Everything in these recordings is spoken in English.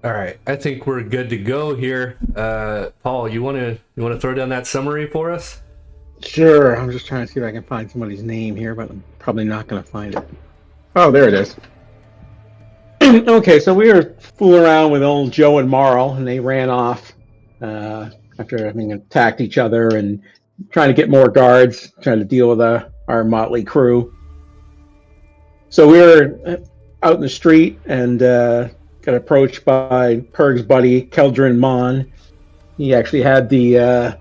All right, I think we're good to go here. Paul, you want to throw down that summary for us? Sure. I'm just trying to see if I can find somebody's name here, but I'm probably not going to find it. Oh, there it is. Okay, so we were fooling around with old Joe and Marl, and they ran off after having attacked each other and trying to get more guards, trying to deal with our motley crew. So we were out in the street and got approached by Perg's buddy, Keldrin Mon. He actually had the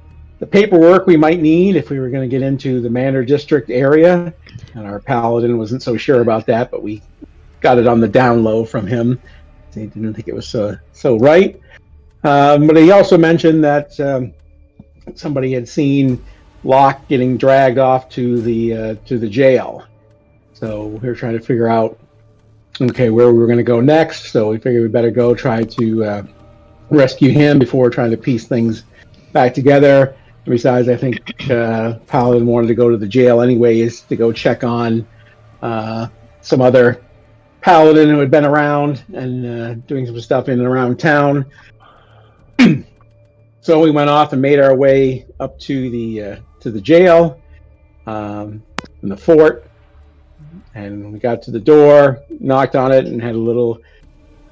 paperwork we might need if we were going to get into the Manor District area. And our paladin wasn't so sure about that, but we got it on the down low from him. He didn't think it was so right. But he also mentioned that somebody had seen Locke getting dragged off to the jail. So we were trying to figure out, okay, where we were going to go next. So we figured we better go try to rescue him before trying to piece things back together. Besides, I think Paladin wanted to go to the jail anyways to go check on some other Paladin who had been around and doing some stuff in and around town. So we went off and made our way up to the jail in the fort, and we got to the door, knocked on it, and had a little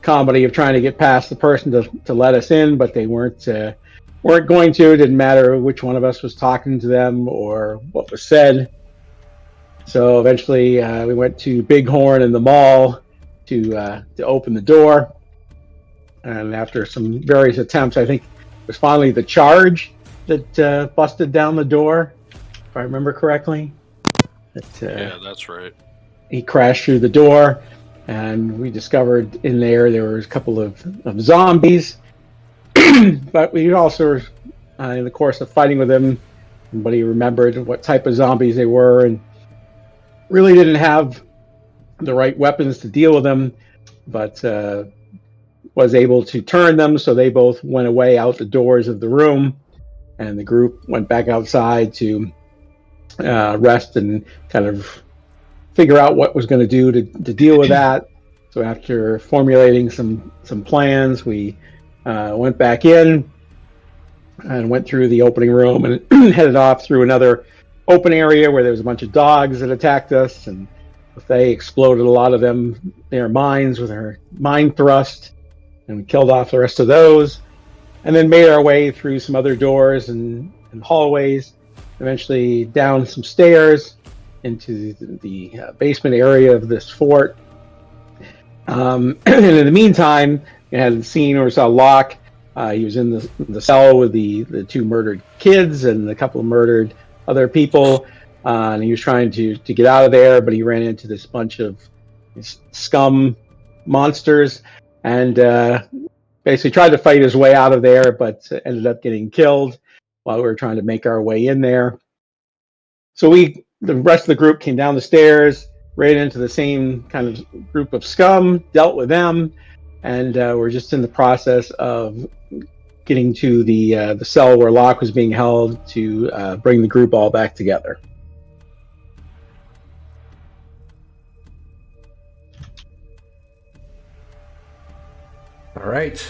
comedy of trying to get past the person to let us in, but they weren't going to. It didn't matter which one of us was talking to them or what was said. So eventually we went to Bighorn in the mall to open the door. And after some various attempts, I think it was finally the charge that busted down the door, if I remember correctly. Yeah, that's right. He crashed through the door, and we discovered in there was a couple of zombies. But we also, in the course of fighting with him, everybody remembered what type of zombies they were and really didn't have the right weapons to deal with them, but was able to turn them, so they both went away out the doors of the room, and the group went back outside to rest and kind of figure out what was going to do to deal with that. So after formulating some plans, we went back in and went through the opening room and headed off through another open area where there was a bunch of dogs that attacked us, and they exploded a lot of their mines with our mine thrust, and we killed off the rest of those, and then made our way through some other doors and hallways, eventually down some stairs into the basement area of this fort. And in the meantime, we had a scene where we saw Locke. He was in the cell with the two murdered kids and a couple of murdered other people, and he was trying to get out of there, but he ran into this bunch of scum monsters and basically tried to fight his way out of there, but ended up getting killed while we were trying to make our way in there. So the rest of the group came down the stairs, ran into the same kind of group of scum, dealt with them, and we're just in the process of getting to the cell where Locke was being held to bring the group all back together. All right.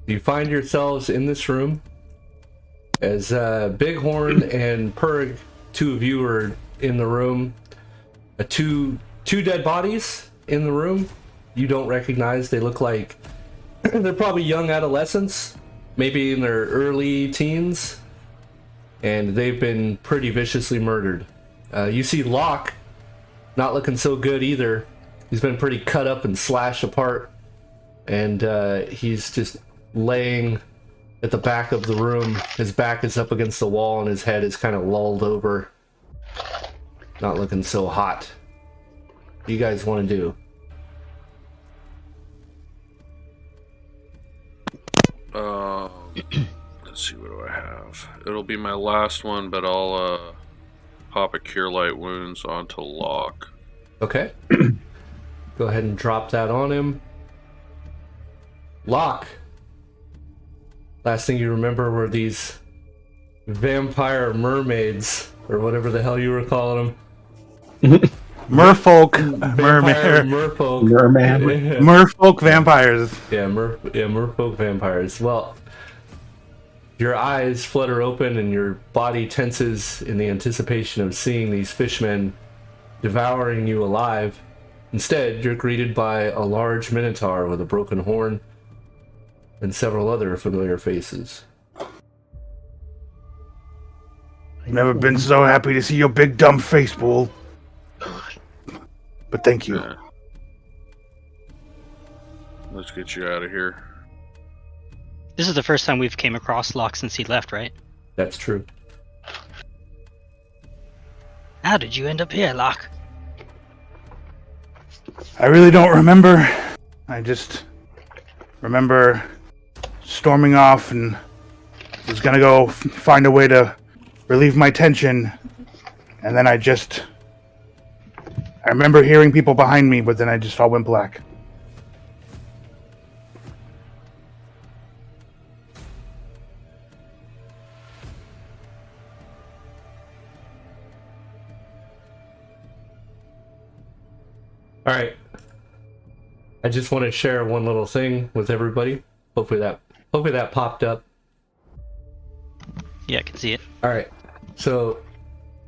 You find yourselves in this room as Bighorn and Purg, two of you are in the room. Two dead bodies in the room. You don't recognize. They look like they're probably young adolescents, maybe in their early teens, and they've been pretty viciously murdered. You see Locke not looking so good either. He's been pretty cut up and slashed apart, and he's just laying at the back of the room. His back is up against the wall and his head is kind of lulled over. Not looking so hot. What do you guys want to do? Let's see, what do I have? It'll be my last one, but I'll pop a Cure Light Wounds onto Locke. Okay. Go ahead and drop that on him. Locke. Last thing you remember were these vampire mermaids, or whatever the hell you were calling them. Merfolk, merfolk, Merman. merfolk vampires. Merfolk vampires. Well, your eyes flutter open and your body tenses in the anticipation of seeing these fishmen devouring you alive. Instead, you're greeted by a large minotaur with a broken horn and several other familiar faces. Never been so happy to see your big dumb face, Bull. But thank you. Yeah. Let's get you out of here. This is the first time we've came across Locke since he left, right? That's true. How did you end up here, Locke? I really don't remember. I just remember storming off and was gonna go find a way to relieve my tension. And then I remember hearing people behind me, but then I just all went black. All right. I just want to share one little thing with everybody. Hopefully that popped up. Yeah, I can see it. All right. So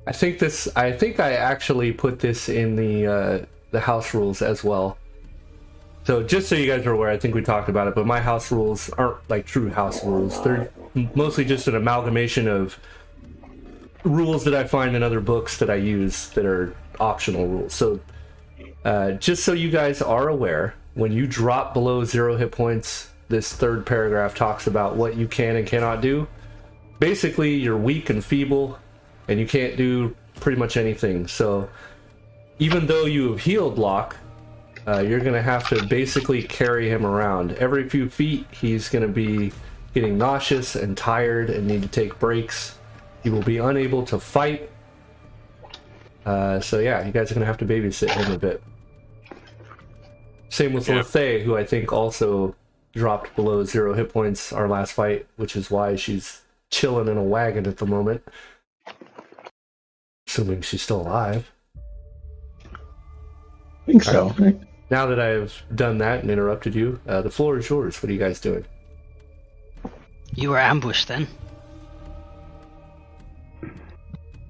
I think I actually put this in the house rules as well. So just so you guys are aware, I think we talked about it, but my house rules aren't like true house rules. They're mostly just an amalgamation of rules that I find in other books that I use that are optional rules. So just so you guys are aware, when you drop below 0 hit points, this third paragraph talks about what you can and cannot do. Basically, you're weak and feeble, and you can't do pretty much anything. So even though you have healed Locke, you're going to have to basically carry him around. Every few feet, he's going to be getting nauseous and tired and need to take breaks. He will be unable to fight. So yeah, you guys are going to have to babysit him a bit. Same with Lethay, who I think also dropped below 0 hit points our last fight, which is why she's chilling in a wagon at the moment. Assuming she's still alive. I think so. Right. Now that I've done that and interrupted you, the floor is yours. What are you guys doing? You were ambushed then?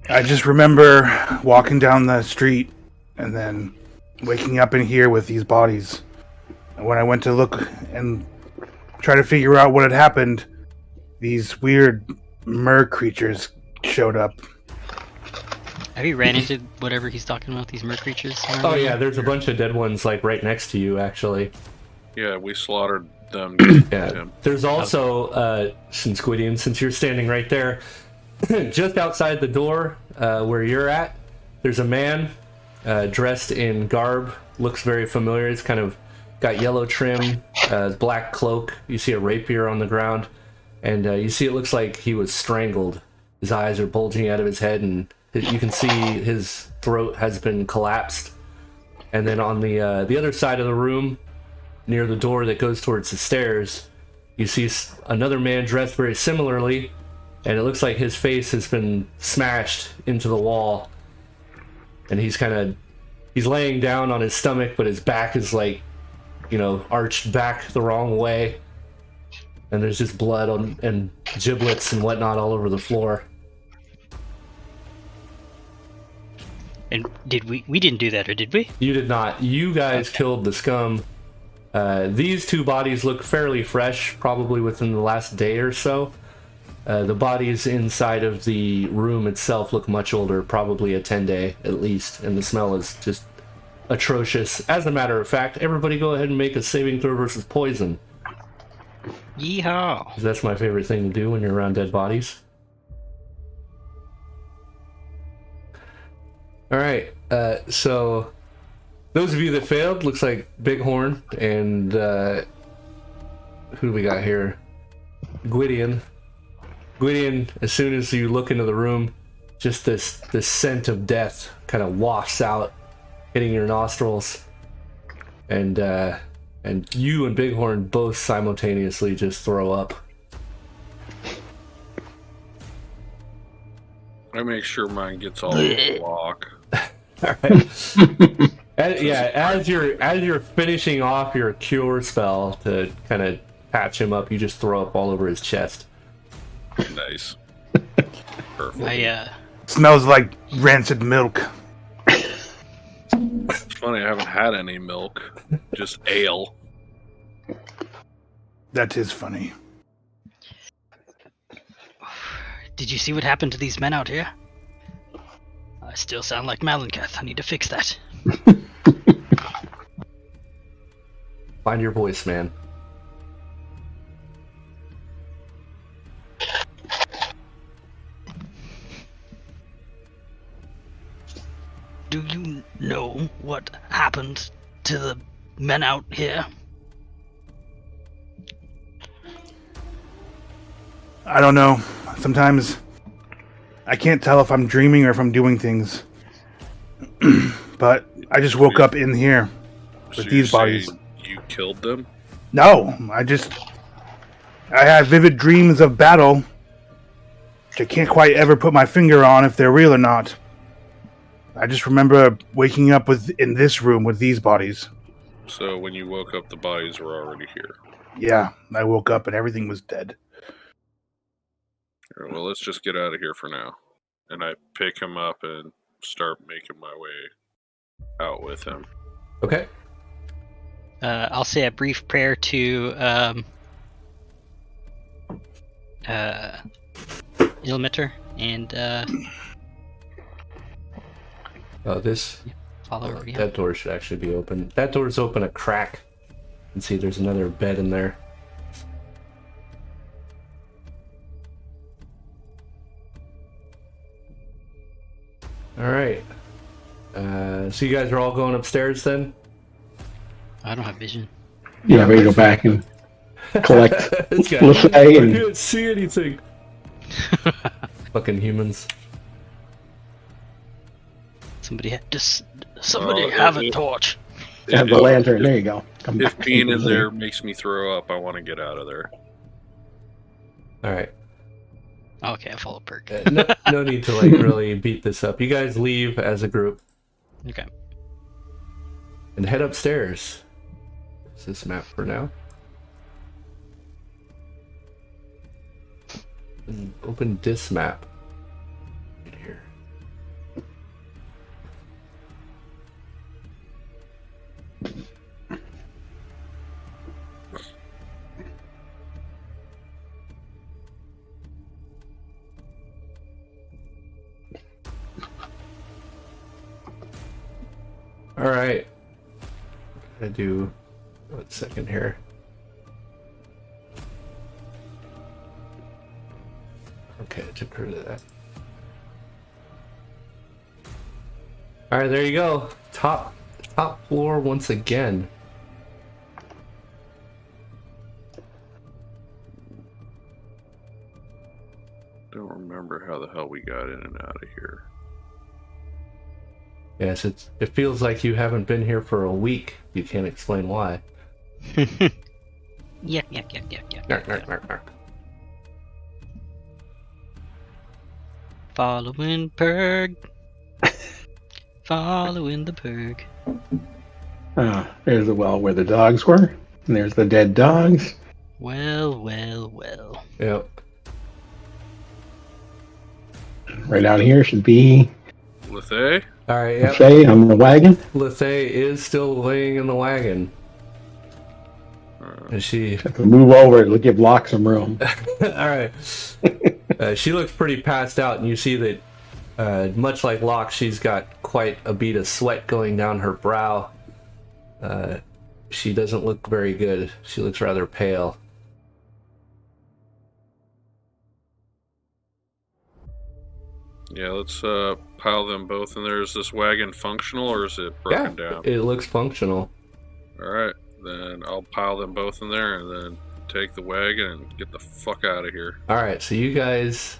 I just remember walking down the street and then waking up in here with these bodies. And when I went to look and try to figure out what had happened, these weird mer creatures showed up. Have you ran into whatever he's talking about, these mer creatures? Oh yeah, there's a bunch of dead ones like right next to you, actually. Yeah, we slaughtered them. Yeah. There's also, since you're standing right there, just outside the door where you're at, there's a man dressed in garb. Looks very familiar. He's kind of got yellow trim, black cloak. You see a rapier on the ground, and you see it looks like he was strangled. His eyes are bulging out of his head, and you can see his throat has been collapsed. And then on the other side of the room, near the door that goes towards the stairs, you see another man dressed very similarly, and it looks like his face has been smashed into the wall. And he's laying down on his stomach, but his back is like, arched back the wrong way. And there's just blood and giblets and whatnot all over the floor. And we didn't do that, or did we? You did not. You guys killed the scum. These two bodies look fairly fresh, probably within the last day or so. The bodies inside of the room itself look much older, probably a 10-day at least, and the smell is just atrocious. As a matter of fact, everybody go ahead and make a saving throw versus poison. Yeehaw! That's my favorite thing to do when you're around dead bodies. Alright, so those of you that failed, looks like Bighorn and who do we got here? Gwydion. Gwydion, as soon as you look into the room, just this scent of death kind of wafts out, hitting your nostrils, and you and Bighorn both simultaneously just throw up. I make sure mine gets all over the lock. All right. As you're finishing off your cure spell to kind of patch him up, you just throw up all over his chest. Nice. Perfect. Smells like rancid milk. It's funny, I haven't had any milk, just ale. That is funny. Did you see what happened to these men out here? I still sound like Malinkath. I need to fix that. Find your voice, man. Do you know what happened to the men out here? I don't know. Sometimes I can't tell if I'm dreaming or if I'm doing things. But I just woke up in here with So these you're bodies. saying you killed them? No, I have vivid dreams of battle, which I can't quite ever put my finger on if they're real or not. I just remember waking up in this room with these bodies. So when you woke up, the bodies were already here. Yeah, I woke up and everything was dead. All right, well, let's just get out of here for now. And I pick him up and start making my way out with him. Okay. I'll say a brief prayer to Ilmater and This follow her. Yeah. that door should actually be open. That door's open a crack. You can see there's another bed in there. All right. So you guys are all going upstairs then? I don't have vision. Yeah, we go back and collect This guy, Lefay I and can't see anything. Fucking humans. Somebody have Oh, a torch. have the lantern. There you go. Come If back. being in there makes me throw up, I want to get out of there. All right. Okay, I follow Perk. No need to like really beat this up. You guys leave as a group Okay. and head upstairs. Is this map for now? And open this map. Right here. All right. I do. 1 second here. Okay, I took rid of that. All right, there you go. Top floor once again. Don't remember how the hell we got in and out of here. Yes, it feels like you haven't been here for a week. You can't explain why. Yeah. Nark, nark, nark, nark. Following Perk. Following the Perk. There's the well where the dogs were. And there's the dead dogs. Well. Yep. Right out here should be Lethay? All right. Yep. Faye on the wagon. Lethay is still laying in the wagon. And she... Have to move over to give Locke some room. Alright. She looks pretty passed out, and you see that, much like Locke, she's got quite a bead of sweat going down her brow. She doesn't look very good. She looks rather pale. Yeah, let's pile them both in there. Is this wagon functional or is it broken down? It looks functional. Alright, then I'll pile them both in there and then take the wagon and get the fuck out of here. Alright, so you guys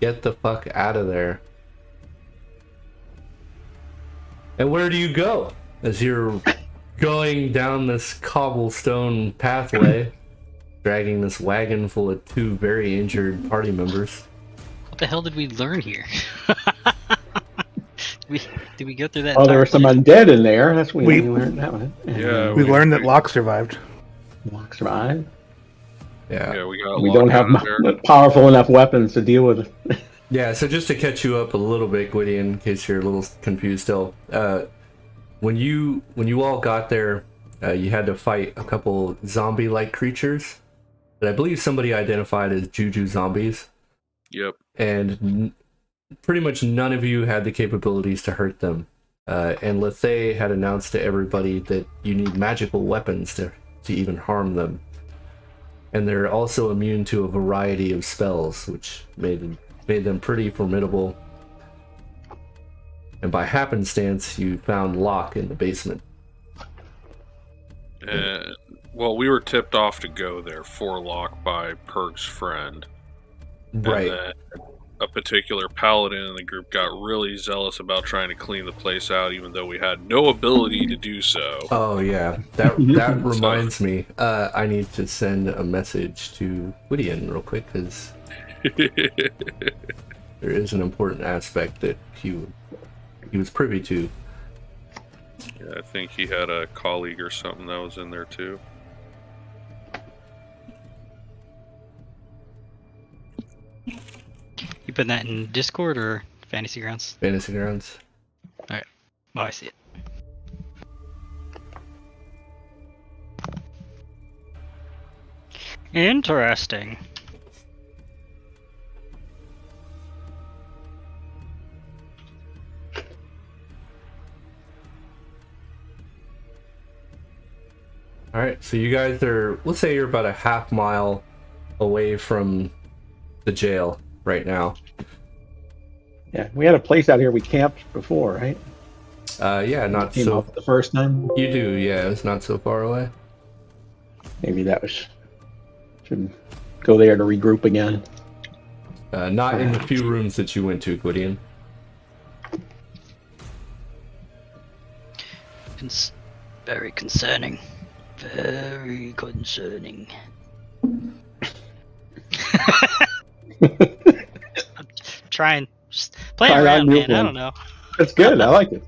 get the fuck out of there. And where do you go as you're going down this cobblestone pathway, dragging this wagon full of 2 very injured party members? What the hell did we learn here? Did we go through that? Oh, there entire were some plan? undead in there. That's when We- we learned that one. Yeah, We learned that Locke survived. Locke survived. Yeah. Yeah, we got. We don't have locked out there. powerful enough weapons to deal with it. Yeah, so just to catch you up a little bit, Gwydion, in case you're a little confused still, when you all got there, you had to fight a couple zombie-like creatures that I believe somebody identified as Juju zombies, Yep. and pretty much none of you had the capabilities to hurt them. And Lethe had announced to everybody that you need magical weapons to even harm them. And they're also immune to a variety of spells, which made them pretty formidable. And by happenstance, you found Locke in the basement. Well, we were tipped off to go there for Locke by Perg's friend. Right. And then a particular paladin in the group got really zealous about trying to clean the place out, even though we had no ability to do so. Oh yeah, that reminds me. I need to send a message to Gwydion real quick because there is an important aspect that he was privy to. Yeah, I think he had a colleague or something that was in there too. You put that in Discord or Fantasy Grounds? Fantasy Grounds. Oh, I see it. Interesting. All right, so you guys are, let's say you're about a half mile away from the jail right now. Yeah, we had a place out here we camped before, right? Yeah, not Came so. up the first time. You do, yeah. It's not so far away. Maybe that was should go there to regroup again. Not in the few rooms that you went to, Gwydion. Very concerning. Very concerning. I'm trying. Just playing Try around, out man. new I one. don't know. That's good. I like it.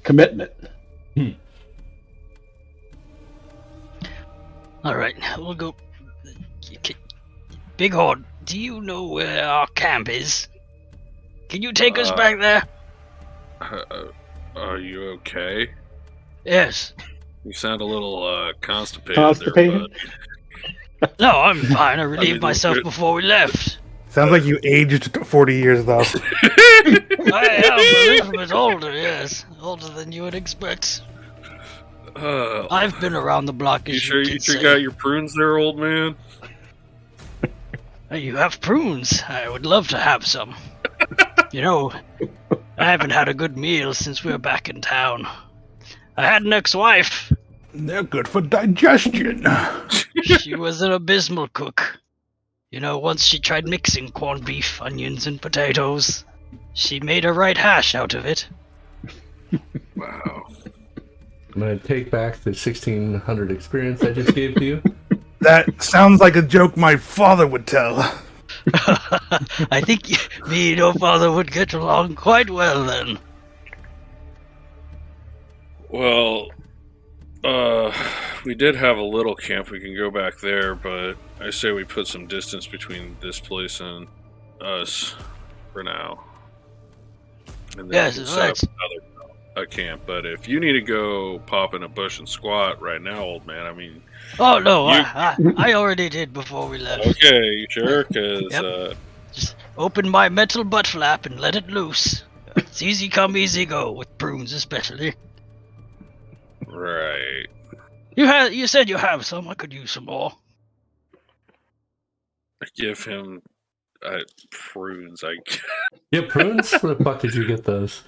Commitment. All right, we'll go. Bighorn, do you know where our camp is? Can you take us back there? Are you okay? Yes. You sound a little constipated. Constipated? There, No, I'm fine. I relieved mean, myself it- before we left. Sounds like you aged 40 years, though. I am a little bit older, yes. Older than you would expect. I've been around the block, as you sure you you can got say. your prunes there, old man? You have prunes. I would love to have some. You know, I haven't had a good meal since we were back in town. I had an ex-wife. They're good for digestion. She was an abysmal cook. You know, once she tried mixing corned beef, onions, and potatoes. She made a right hash out of it. Wow. I'm going to take back the 1600 experience I just gave to you. That sounds like a joke my father would tell. I think me and your father would get along quite well then. Well, we did have a little camp. We can go back there, but I say we put some distance between this place and us for now. And then Yes, we can set up let's. a camp. But if you need to go pop in a bush and squat right now, old man, I mean, Oh no, You- I already did before we left. okay, you sure? Because Yep. Just open my metal butt flap and let it loose. It's easy come, easy go, with prunes especially. right. You said you have some. I could use some more. I give him prunes. Yeah, prunes? Where the fuck did you get those?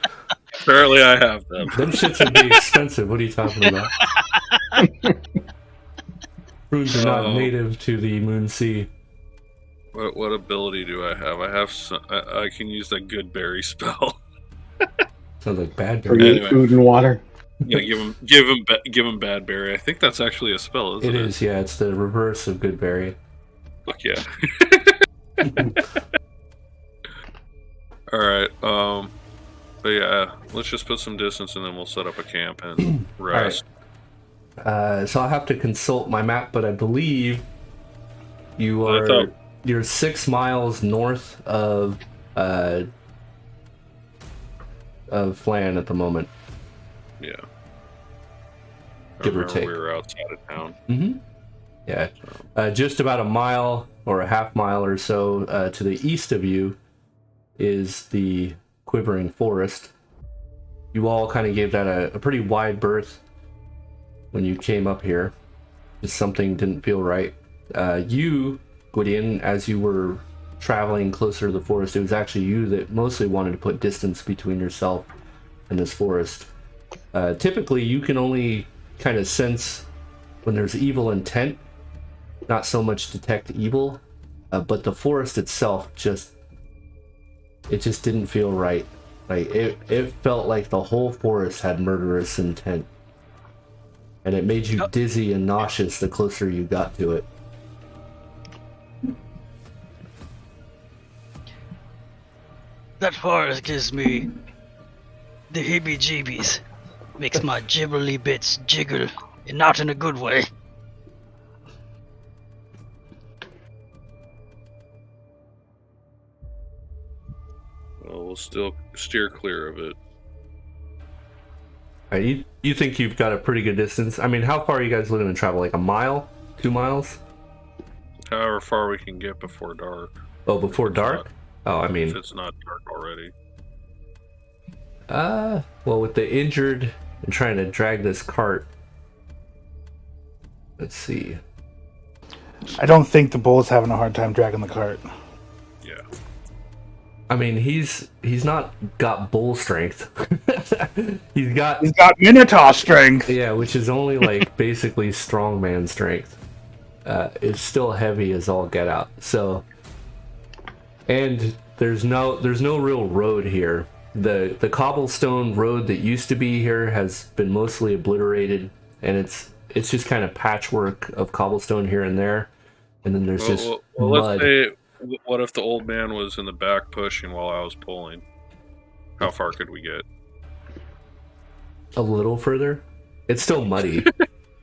Apparently, I have them. Them shits would be expensive. What are you talking about? Prunes are not Oh. native to the Moon Sea. What ability do I have? I have some, I can use the good berry spell. Sounds like bad For berry. you, Anyway. food and water. Yeah, give him bad berry. I think that's actually a spell, isn't It it? is, yeah. It's the reverse of good berry. Fuck yeah. All right. But yeah, let's just put some distance and then we'll set up a camp and rest. So I'll have to consult my map, but I believe you're 6 miles north of Flan at the moment. Yeah. Give or take. We were outside of town. Mm-hmm. Yeah. Just about a mile or a half mile or so to the east of you is the Quivering Forest. You all kind of gave that a pretty wide berth when you came up here. Just something didn't feel right. You, Gwydion, as you were traveling closer to the forest, it was actually you that mostly wanted to put distance between yourself and this forest. Typically, you can only kind of sense when there's evil intent, not so much detect evil, but the forest itself just didn't feel right. Like it felt like the whole forest had murderous intent, and it made you dizzy and nauseous the closer you got to it. That forest gives me the heebie-jeebies. Makes my gibbly bits jiggle, and not in a good way. Well, we'll still steer clear of it. You think you've got a pretty good distance? I mean, how far are you guys looking to travel? Like a mile? 2 miles? However far we can get before dark. Oh, before dark? I mean... If it's not dark already. Well, with the injured and trying to drag this cart... Let's see. I don't think the bull's having a hard time dragging the cart. Yeah. I mean, he's not got bull strength. He's got Minotaur strength. Yeah, which is only like basically strongman strength. It's still heavy as all get out. So, and there's no real road here. The cobblestone road that used to be here has been mostly obliterated, and it's just kind of patchwork of cobblestone here and there, and then there's just mud. Let's say, what if the old man was in the back pushing while I was pulling? How far could we get? A little further. It's still muddy.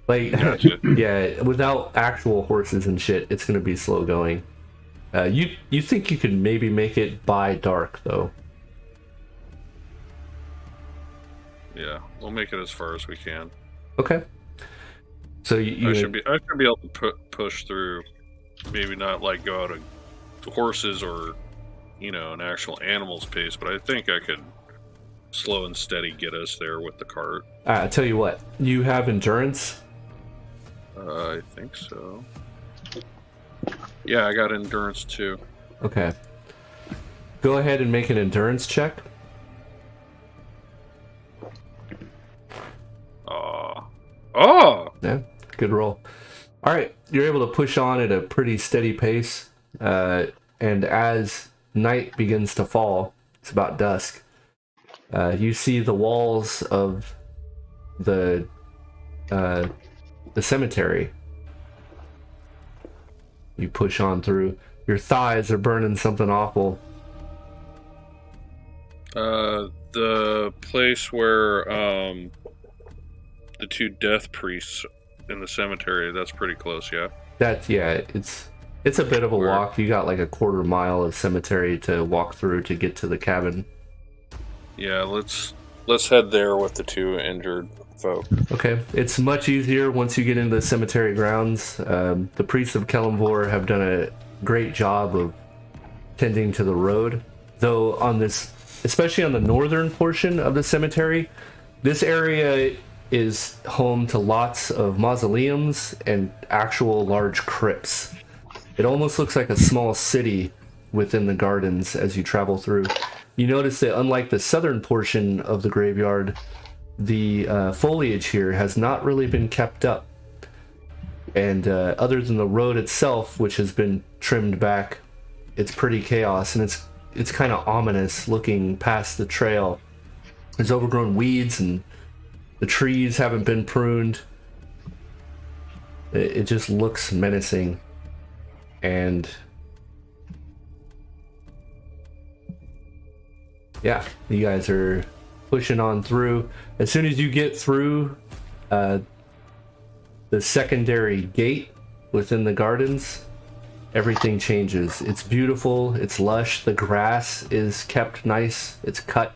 Like, Gotcha. Yeah, without actual horses and shit, it's gonna be slow going. You think you could maybe make it by dark though? Yeah, we'll make it as far as we can. Okay. So I should be able to push through. Maybe not like go out of horses or an actual animal's pace, but I think I could slow and steady get us there with the cart. I tell you what, you have endurance. I think so. Yeah, I got endurance too. Okay. Go ahead and make an endurance check. Oh! Yeah, good roll. All right, you're able to push on at a pretty steady pace, and as night begins to fall, it's about dusk. You see the walls of the cemetery. You push on through. Your thighs are burning something awful. The place where the two death priests in the cemetery, that's pretty close, yeah? It's a bit of a walk. You got like a quarter mile of cemetery to walk through to get to the cabin. Yeah, let's head there with the two injured folk. Okay, it's much easier once you get into the cemetery grounds. The priests of Kelemvor have done a great job of tending to the road, though on this, especially on the northern portion of the cemetery, this area is home to lots of mausoleums and actual large crypts. It almost looks like a small city within the gardens as you travel through. You notice that unlike the southern portion of the graveyard, the foliage here has not really been kept up. And other than the road itself, which has been trimmed back, it's pretty chaos, and it's kind of ominous looking past the trail. There's overgrown weeds, and the trees haven't been pruned. It just looks menacing. And Yeah, you guys are pushing on through. As soon as you get through the secondary gate within the gardens, everything changes. It's beautiful, it's lush, the grass is kept nice, it's cut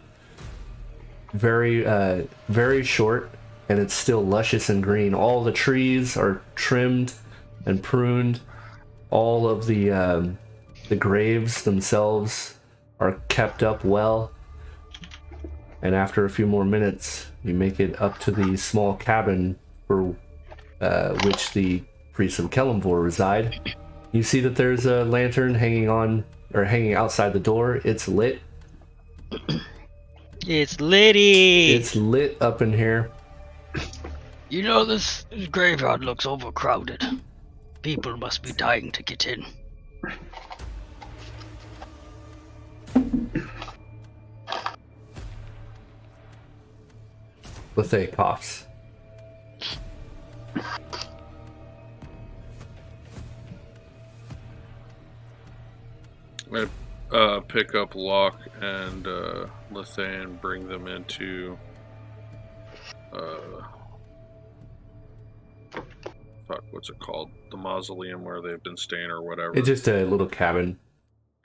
very short, and it's still luscious and green. All the trees are trimmed and pruned. All of the graves themselves are kept up well. And after a few more minutes, you make it up to the small cabin for which the priests of Kelemvor reside. You see that there's a lantern hanging outside the door. It's lit. It's litty. It's lit up in here. You know, this graveyard looks overcrowded. People must be dying to get in. Lethay coughs. I pick up Locke and Lethay and bring them into what's it called? The mausoleum where they've been staying or whatever. It's just a little cabin.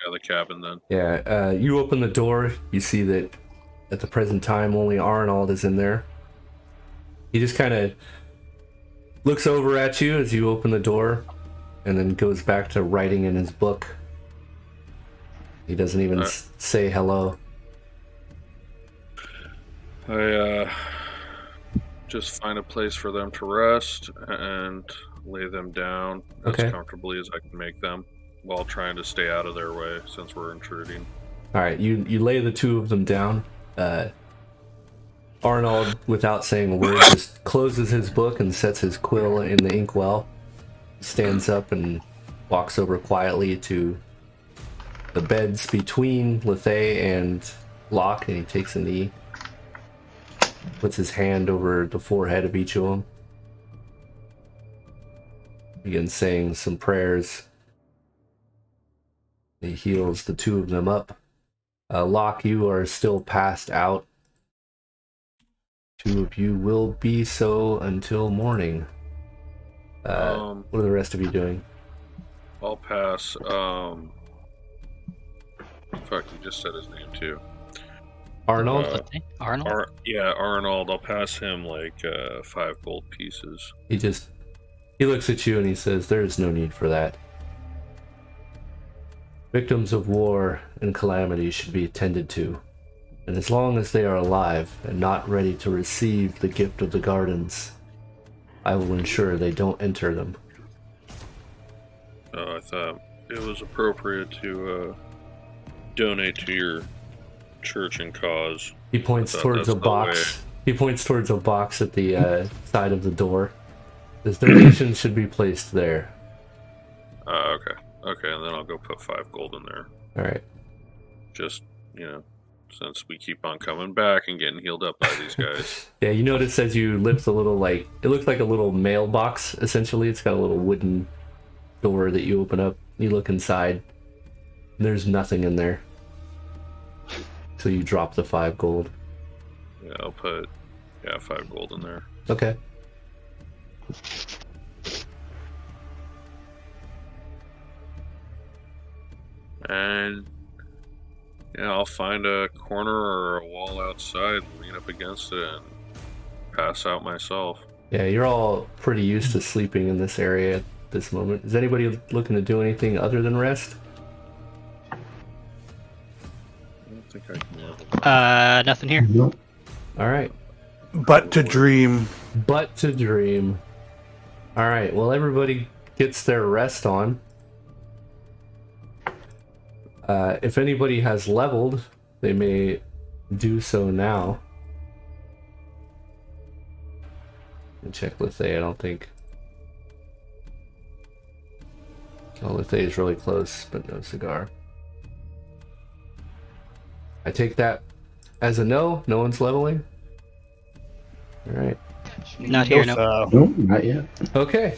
Yeah, the cabin then. Yeah, you open the door, you see that at the present time only Arnold is in there. He just kind of looks over at you as you open the door and then goes back to writing in his book. He doesn't even say hello. I just find a place for them to rest and lay them down as comfortably as I can make them while trying to stay out of their way since we're intruding. Alright, you lay the two of them down. Arnold, without saying a word, just closes his book and sets his quill in the inkwell. Stands up and walks over quietly to the beds between Lethay and Locke, and he takes a knee. Puts his hand over the forehead of each of them. Begins saying some prayers. He heals the two of them up. Locke, you are still passed out. Two of you will be so until morning. What are the rest of you doing? I'll pass. Fuck, you just said his name too. Arnold? Arnold? Arnold. I'll pass him like 5 gold pieces. He looks at you and he says, "There is no need for that. Victims of war and calamity should be attended to. And as long as they are alive and not ready to receive the gift of the gardens, I will ensure they don't enter them." I thought it was appropriate to donate to your church and cause. He points towards a box. He points towards a box at the side of the door. His donations should be placed there. Okay. Okay, and then I'll go put 5 gold in there. Alright. Just, since we keep on coming back and getting healed up by these guys. Yeah, you notice as you lift the little, it looks like a little mailbox, essentially. It's got a little wooden door that you open up. You look inside. There's nothing in there. So you drop the 5 gold. Yeah, I'll put 5 gold in there. Okay. And I'll find a corner or a wall outside, lean up against it, and pass out myself. Yeah, you're all pretty used to sleeping in this area at this moment. Is anybody looking to do anything other than rest? I don't think I can. Nothing here. Nope. Alright. But to dream. But to dream. Alright, well, everybody gets their rest on. If anybody has leveled, they may do so now. And check Lethay, I don't think. Oh, Lethay is really close, but no cigar. I take that as a no. No one's leveling. Alright. Not here, no. Nope, not yet. Okay.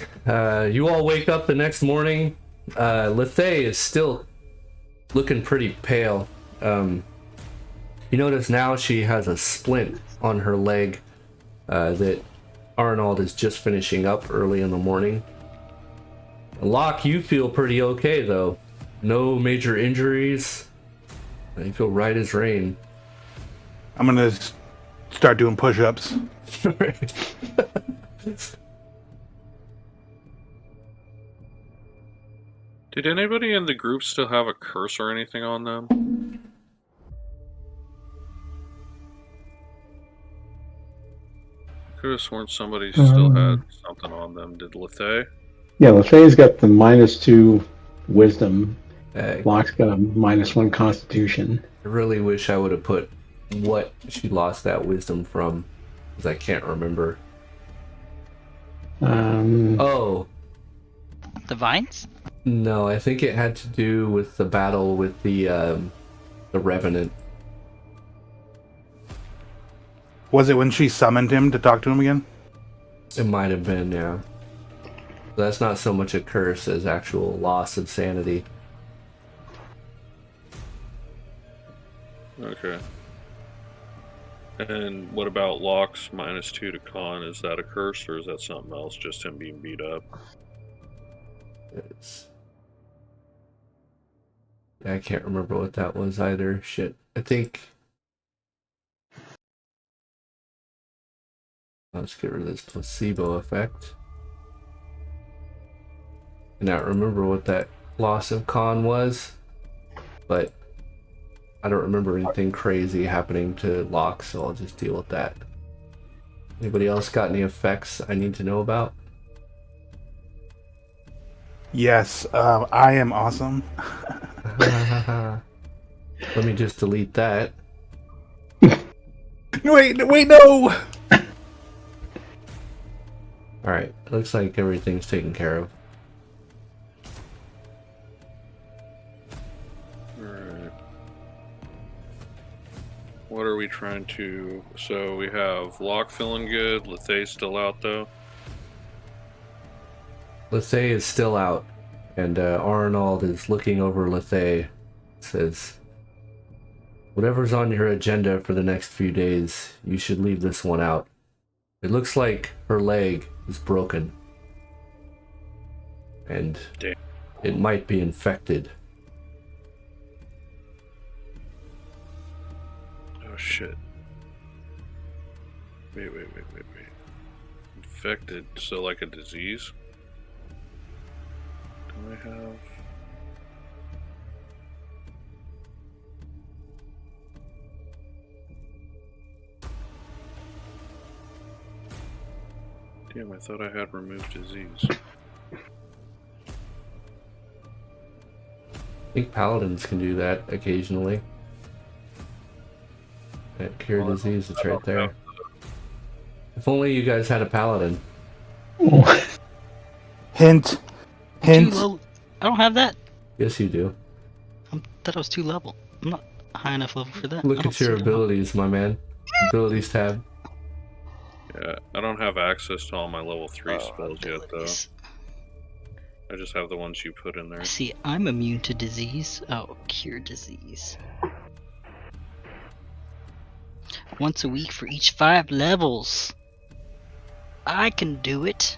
You all wake up the next morning. Lethay is still looking pretty pale. You notice now she has a splint on her leg that Arnold is just finishing up early in the morning. Locke, you feel pretty okay though. No major injuries. You feel right as rain. I'm gonna start doing push-ups. Did anybody in the group still have a curse or anything on them? I could have sworn somebody still had something on them. Did Lethay? Yeah, Lefay's got the -2 wisdom. Hey, Locke's got a -1 constitution. I really wish I would have put what she lost that wisdom from, because I can't remember. Oh, The vines? no, I think it had to do with the battle with the Revenant. Was it when she summoned him to talk to him again? It might have been, yeah. That's not so much a curse as actual loss of sanity. Okay. And what about Locke's -2 to con? Is that a curse or is that something else? Just him being beat up? Yeah, I can't remember what that was either. Shit. I think... Let's get rid of this placebo effect. I cannot remember what that loss of con was, but I don't remember anything crazy happening to Locke, so I'll just deal with that. Anybody else got any effects I need to know about? Yes, I am awesome. Let me just delete that. Wait, no! Alright, looks like everything's taken care of. Alright. What are we trying to... So we have Locke feeling good, Lethay still out though. Lethay is still out, and Arnold is looking over Lethay. Says, whatever's on your agenda for the next few days, you should leave this one out. It looks like her leg is broken. And Damn. it might be infected. Oh shit. Wait. Infected, so like a disease? Do I have... Damn, I thought I had removed disease. I think paladins can do that occasionally. That cure disease, it's right there. If only you guys had a paladin. Hint. Too low. I don't have that. Yes, you do. I thought I was too level. I'm not high enough level for that. Look at your abilities, my man. Abilities tab. Yeah, I don't have access to all my level 3 spells yet, though. I just have the ones you put in there. See, I'm immune to disease. Oh, cure disease. Once a week for each 5 levels. I can do it.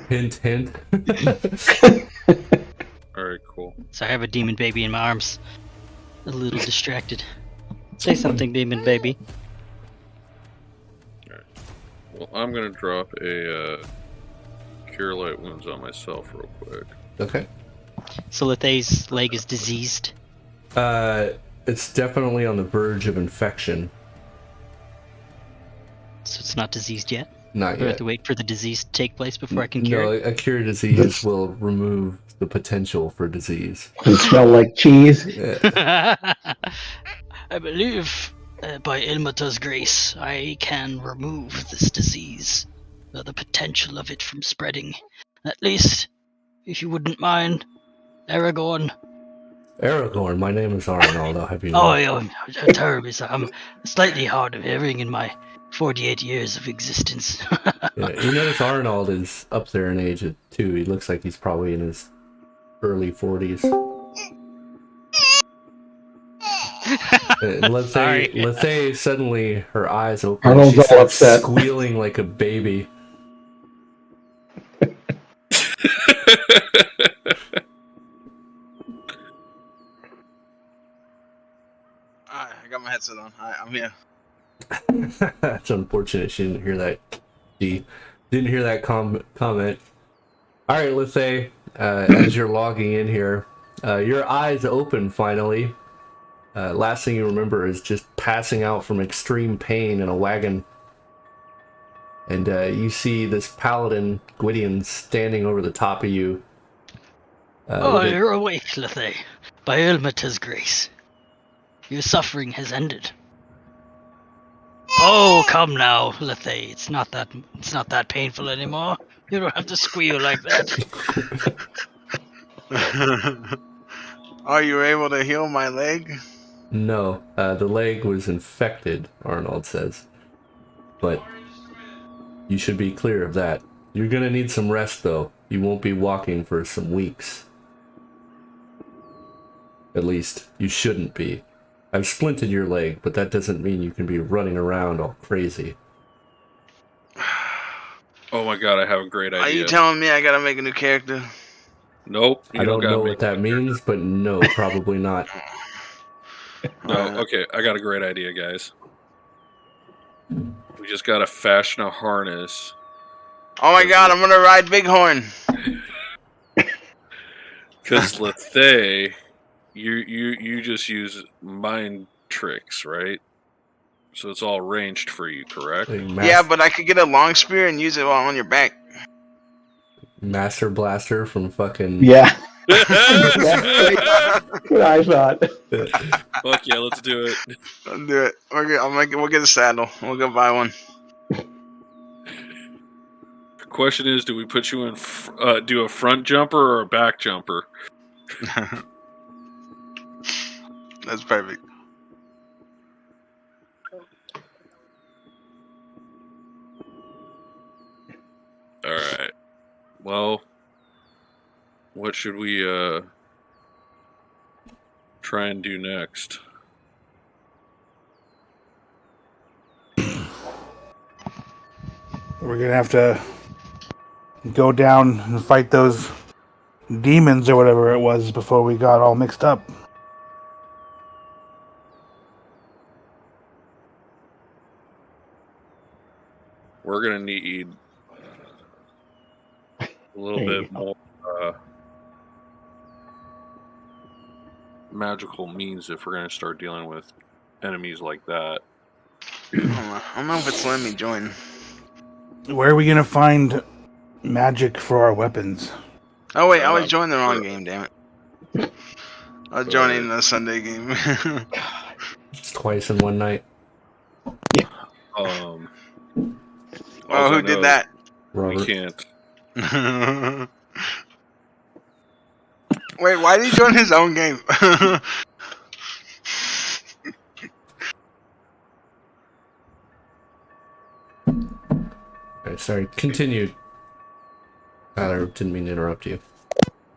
Hint, hint. Alright, cool. So I have a demon baby in my arms. A little distracted. Say something, demon baby. Well, I'm gonna drop a Cure Light Wounds on myself real quick. Okay. So Lethay's leg is diseased. It's definitely on the verge of infection. So it's not diseased yet? Not Do I have yet. to wait for the disease to take place before I can cure No, it? a cure disease will remove the potential for disease. Does it smell like cheese? Yeah. I believe, by Ilmata's grace, I can remove this disease. The potential of it from spreading. At least, if you wouldn't mind, Aragorn. Aragorn, my name is Arnold, I'll have you know. Oh, I'm terribly sorry. I'm slightly hard of hearing in my 48 years of existence. Yeah, you notice Arnold is up there in age too. He looks like he's probably in his early 40s. And Sorry. Lethay suddenly her eyes open. Arnold's She all starts upset. squealing like a baby. Alright, I got my headset on. Hi, I'm here. That's unfortunate. She didn't hear that. She didn't hear that comment. All right, Lethay, as you're logging in here, your eyes open finally. Last thing you remember is just passing out from extreme pain in a wagon. And you see this paladin, Gwydion, standing over the top of you. Oh, with you're awake, Lethay. By Ilmata's grace. Your suffering has ended. Oh, come now, Lethay. It's not that painful anymore. You don't have to squeal like that. Oh, you were able to heal my leg? No, the leg was infected, Arnold says. But you should be clear of that. You're gonna need some rest, though. You won't be walking for some weeks. At least, you shouldn't be. I've splinted your leg, but that doesn't mean you can be running around all crazy. Oh my god, I have a great idea. Are you telling me I gotta make a new character? Nope. I don't know what that means, but no, probably not. No, okay, I got a great idea, guys. We just gotta fashion a harness. Oh my god, I'm gonna ride Bighorn! Because Lethay, you just use mind tricks, right? So it's all ranged for you, correct? Like Yeah, but I could get a long spear and use it while on your back. Master Blaster from fucking... Yeah. That's what I thought. Fuck yeah, let's do it. I'll do it. We'll get a saddle. We'll go buy one. Question is, do we put you in, do a front jumper or a back jumper? That's perfect. Alright. Well, what should we, try and do next? We're gonna have to go down and fight those demons or whatever it was before we got all mixed up. We're gonna need a little bit more magical means if we're gonna start dealing with enemies like that. I don't know if it's letting me join. Where are we gonna find magic for our weapons? Oh wait, I was joining the wrong game, damn it. I was joining the Sunday game. It's twice in one night. Oh, who did that? Robert. We can't. Wait, why did he join his own game? Okay, sorry, continue. Tyler, didn't mean to interrupt you.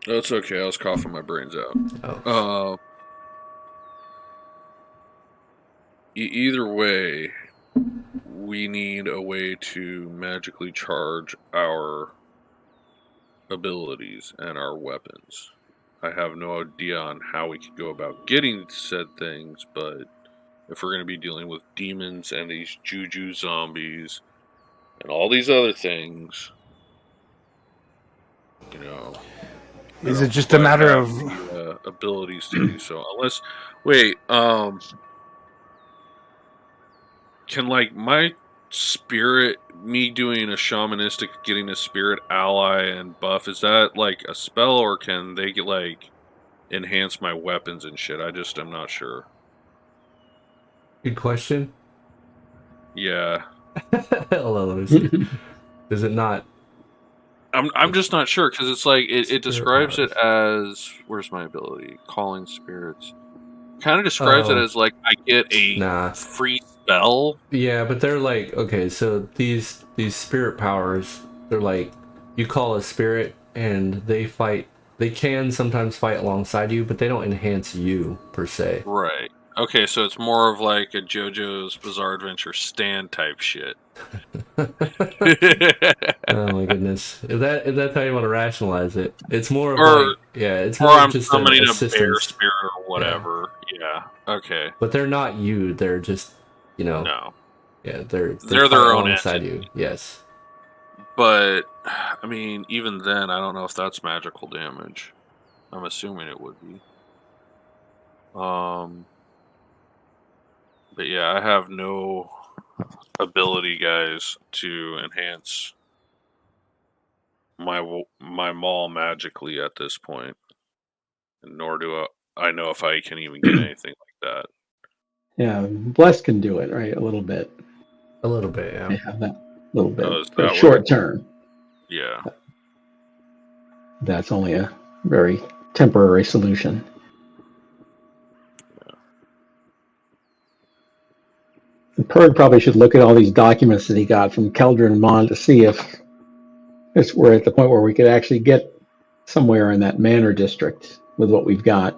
That's okay, I was coughing my brains out. Oh. Either way, we need a way to magically charge our abilities and our weapons. I have no idea on how we could go about getting said things, but if we're going to be dealing with demons and these juju zombies and all these other things, you know... Is it just a matter of the, abilities to do so? Unless... Wait, can, like, my spirit, me doing a shamanistic, getting a spirit ally and buff, is that, like, a spell, or can they, get, like, enhance my weapons and shit? I'm not sure. Good question. Yeah. Hello, Lucy. Is it not? I'm just not sure, because it's like, it describes it as... Where's my ability? Calling spirits. Kind of describes it as, like, I get a free spell. Yeah, but they're like, okay, so these spirit powers, they're like, you call a spirit, and they can sometimes fight alongside you, but they don't enhance you, per se. Right. Okay, so it's more of like a JoJo's Bizarre Adventure stand type shit. Oh my goodness! If that's how you want to rationalize it, it's more of like it's or more I'm of just an summoning a bear assistance. spirit or whatever. Yeah. Okay. But they're not you. They're just No. Yeah, they're They're fight their own alongside entity. you. Yes. But I mean, even then, I don't know if that's magical damage. I'm assuming it would be. But yeah, I have no ability, guys, to enhance my maul magically at this point, nor do I know if I can even get anything like that. Yeah, Bless can do it, right? A little bit. A little bit, yeah. They have that little bit Oh, is for a that short term. Yeah. That's only a very temporary solution. And Perg probably should look at all these documents that he got from Keldra and Mon to see if we're at the point where we could actually get somewhere in that manor district with what we've got.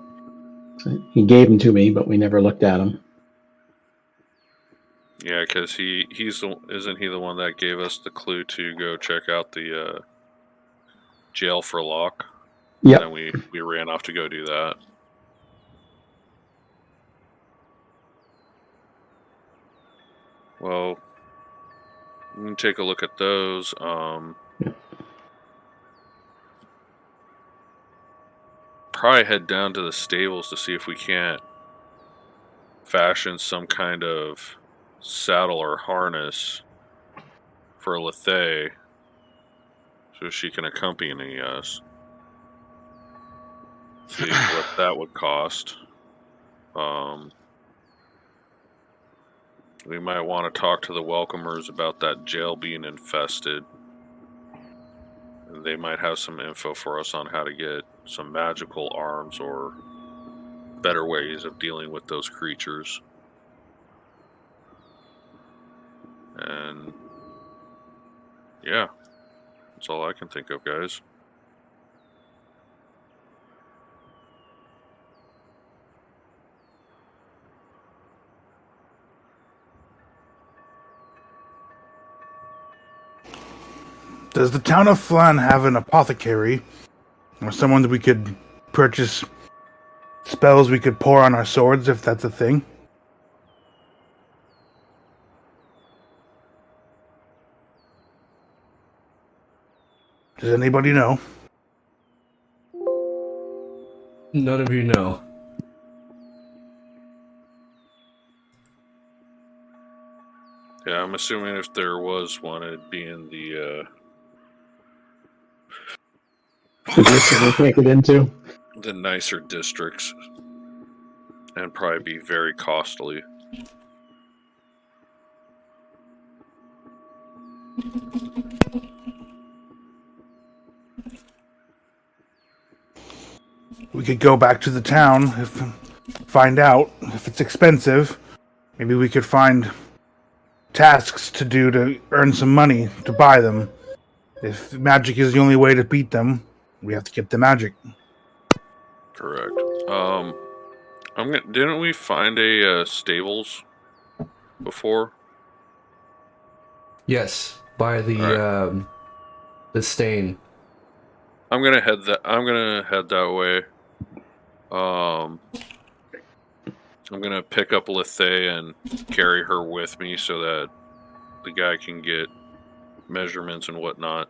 So he gave them to me, but we never looked at them. Yeah, because isn't he the one that gave us the clue to go check out the jail for Locke? Yep. And then we ran off to go do that. Well, we can take a look at those. Probably head down to the stables to see if we can't fashion some kind of saddle or harness for Lethe so she can accompany us. See what that would cost. We might want to talk to the welcomers about that jail being infested. They might have some info for us on how to get some magical arms or better ways of dealing with those creatures. And yeah, that's all I can think of, guys. Does the town of Flan have an apothecary? Or someone that we could purchase spells we could pour on our swords, if that's a thing? Does anybody know? None of you know. Yeah, I'm assuming if there was one, it'd be in the We can't get into. the nicer districts, and probably be very costly. We could go back to the town, find out if it's expensive. Maybe we could find tasks to do to earn some money to buy them. If magic is the only way to beat them, we have to get the magic. Correct. Didn't we find a stables before? Yes, by the stain. I'm gonna head that way. I'm gonna pick up Lethe and carry her with me so that the guy can get measurements and whatnot.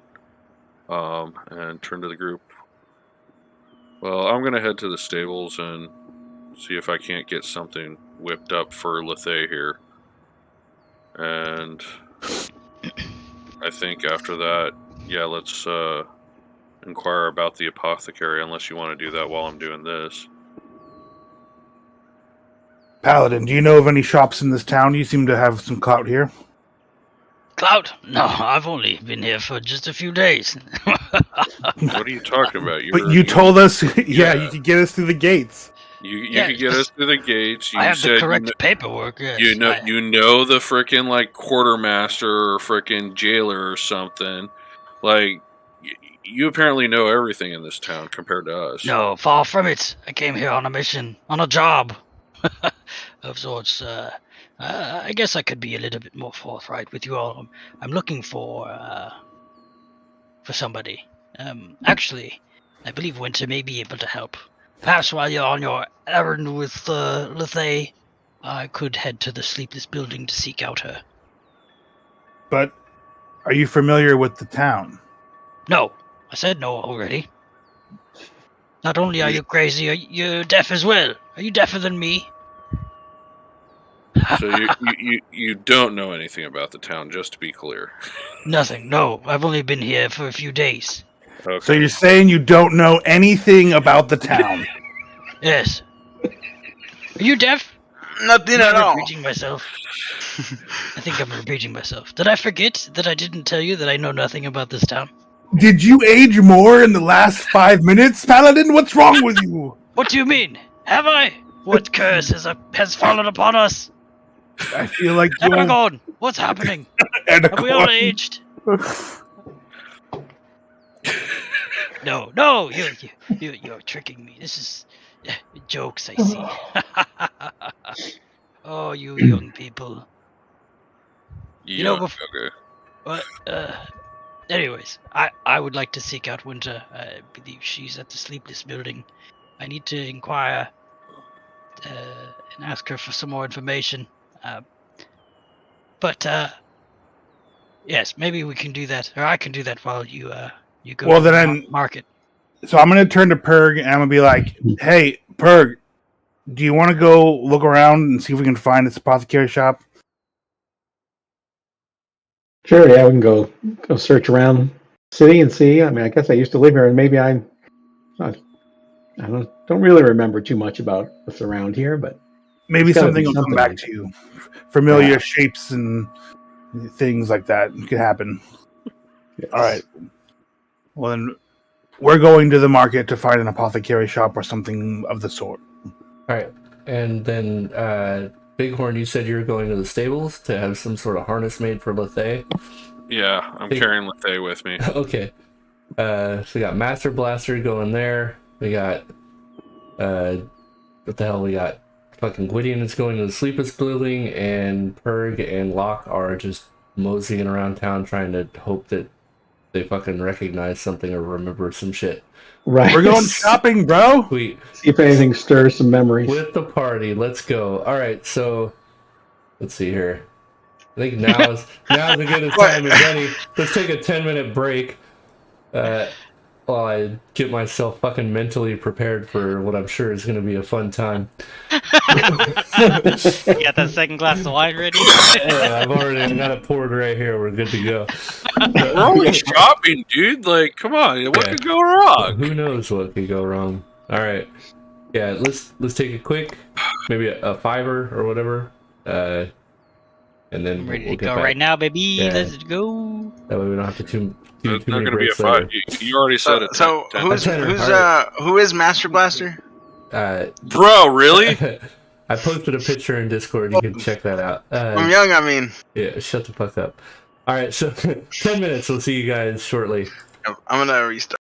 And turn to the group. Well, I'm gonna head to the stables and see if I can't get something whipped up for Lethe here. And I think after that, yeah, let's inquire about the apothecary, unless you want to do that while I'm doing this. Paladin, do you know of any shops in this town? You seem to have some clout here. Clout? No, I've only been here for just a few days. What are you talking about? You told us, you could get us through the gates. You could get us through the gates. I have the correct paperwork. Yes. You know the frickin' like quartermaster or frickin' jailer or something. Like you apparently know everything in this town compared to us. No, far from it. I came here on a mission, on a job. of sorts. I guess I could be a little bit more forthright with you all. I'm looking for somebody. Actually, I believe Winter may be able to help. Perhaps while you're on your errand with Lethay, I could head to the Sleepless Building to seek out her. But are you familiar with the town? No, I said no already. Not only are you crazy, you're deaf as well. Are you deafer than me? So you don't know anything about the town, just to be clear. Nothing. No, I've only been here for a few days. Okay. So you're saying you don't know anything about the town? Yes. Are you deaf? Nothing Am at I all. repeating myself? I think I'm repeating myself. Did I forget that I didn't tell you that I know nothing about this town? Did you age more in the last 5 minutes, Paladin? What's wrong with you? What do you mean? Have I? What curse has fallen upon us? I feel like you're Aragorn, what's happening? Have we all aged? No, you're tricking me. This is jokes, I see. Oh, you young people. You know, Okay. But anyways, I would like to seek out Winter. I believe she's at the Sleepless Building. I need to inquire and ask her for some more information. But yes, maybe we can do that, or I can do that while you go Well, to the then market. So I'm going to turn to Purg and I'm going to be like, hey, Purg, do you want to go look around and see if we can find this apothecary shop? Sure, yeah, we can go search around the city and see. I mean, I guess I used to live here, and maybe I don't really remember too much about what's around here, but Maybe it's gotta something be will come something back like to you. Familiar Yeah. shapes and things like that could happen. Yes. All right. Well, then we're going to the market to find an apothecary shop or something of the sort. All right, and then Bighorn, you said you were going to the stables to have some sort of harness made for Lethay. Yeah, I'm carrying Lethay with me. Okay. So we got Master Blaster going there. We got what the hell? We got fucking Gwydion is going to the Sleepless Building, and Purg and Locke are just moseying around town trying to hope that they fucking recognize something or remember some shit. Right. We're going shopping, bro. Sweet. See if anything stirs some memories. With the party, let's go. All right, so let's see here. I think now's as good a time as any. Let's take a 10-minute break while I get myself fucking mentally prepared for what I'm sure is going to be a fun time. You got that second glass of wine ready? I've already got it poured right here. We're good to go. We're only shopping, dude. Like, come on, what could go wrong? Who knows what could go wrong? All right, yeah. Let's take a quick, maybe a $5 or whatever, and then I'm ready we'll to get go back. right now, baby. Yeah. Let's go. That way we don't have to too It's many not going to be a breaks later. 5. You already said it. So who is Master Blaster? Bro, really? I posted a picture in Discord. You can check that out. I'm young. I mean, Yeah, shut the fuck up. All right, so 10 minutes. We'll see you guys shortly. I'm gonna restart.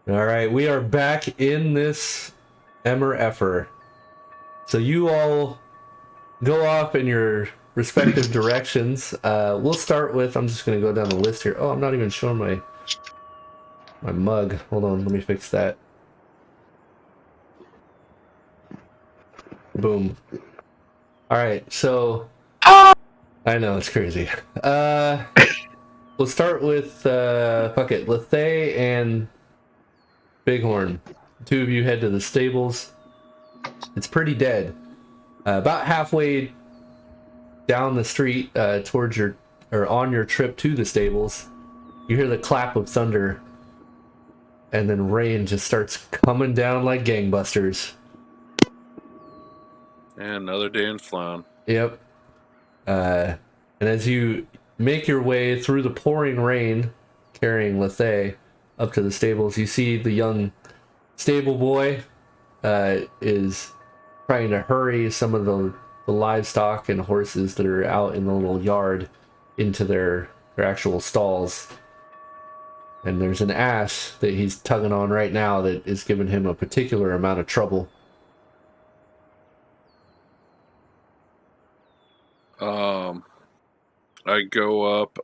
All right, we are back in this Emmer Effer. So you all go off in your respective directions. We'll start with, I'm just going to go down the list here. Oh, I'm not even showing my mug. Hold on, let me fix that. Boom. All right, so I know it's crazy. We'll start with fuck it, Lethay and Bighorn. The two of you head to the stables. It's pretty dead. About halfway down the street towards your or on your trip to the stables, you hear the clap of thunder, and then rain just starts coming down like gangbusters. And another day in Flown. Yep. And as you make your way through the pouring rain, carrying Lethay up to the stables, you see the young stable boy is trying to hurry some of the livestock and horses that are out in the little yard into their actual stalls. And there's an ass that he's tugging on right now that is giving him a particular amount of trouble. I go up,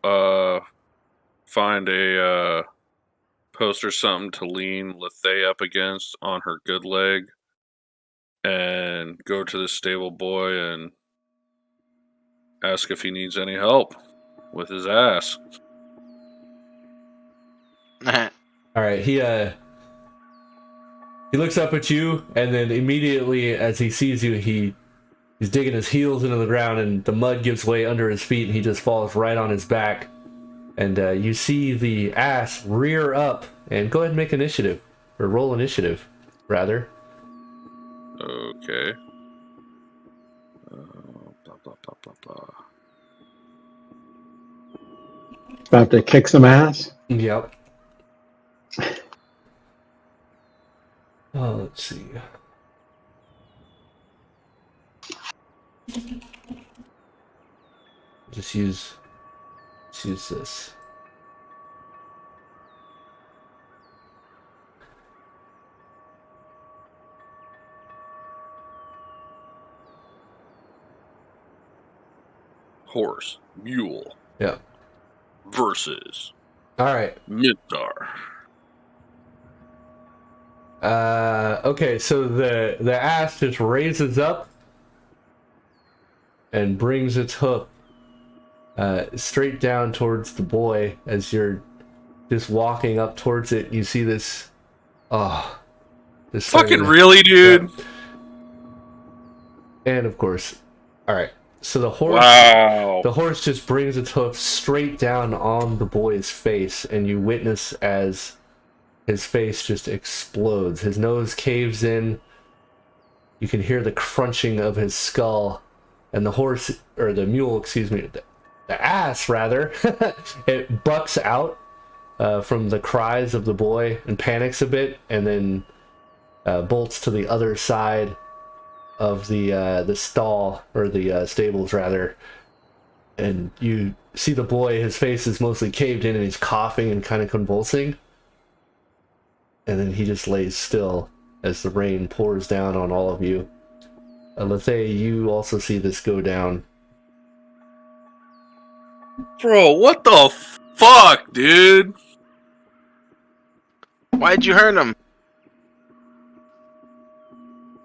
find a post or something to lean Lethay up against on her good leg, and go to the stable boy and ask if he needs any help with his ass. All right, he looks up at you, and then immediately as he sees you, he's digging his heels into the ground, and the mud gives way under his feet, and he just falls right on his back. And you see the ass rear up, and go ahead and make initiative, or roll initiative, rather. Okay. Blah, blah, blah, blah, blah. About to kick some ass. Yep. Oh, let's see. Just use this. Horse, mule Yeah. versus All right. Midar. Okay, so the ass just raises up and brings its hoof straight down towards the boy. As you're just walking up towards it, you see this. Oh, this Fucking really, dude? Yeah. And of course, all right. So the horse, Wow. the horse just brings its hoof straight down on the boy's face, and you witness as his face just explodes. His nose caves in. You can hear the crunching of his skull, and the horse, or the mule, excuse me, the ass rather, it bucks out from the cries of the boy and panics a bit, and then bolts to the other side of the stall, or the stables rather. And you see the boy, his face is mostly caved in, and he's coughing and kind of convulsing. And then he just lays still as the rain pours down on all of you. Lethay, you also see this go down. Bro, what the fuck, dude? Why'd you hurt him?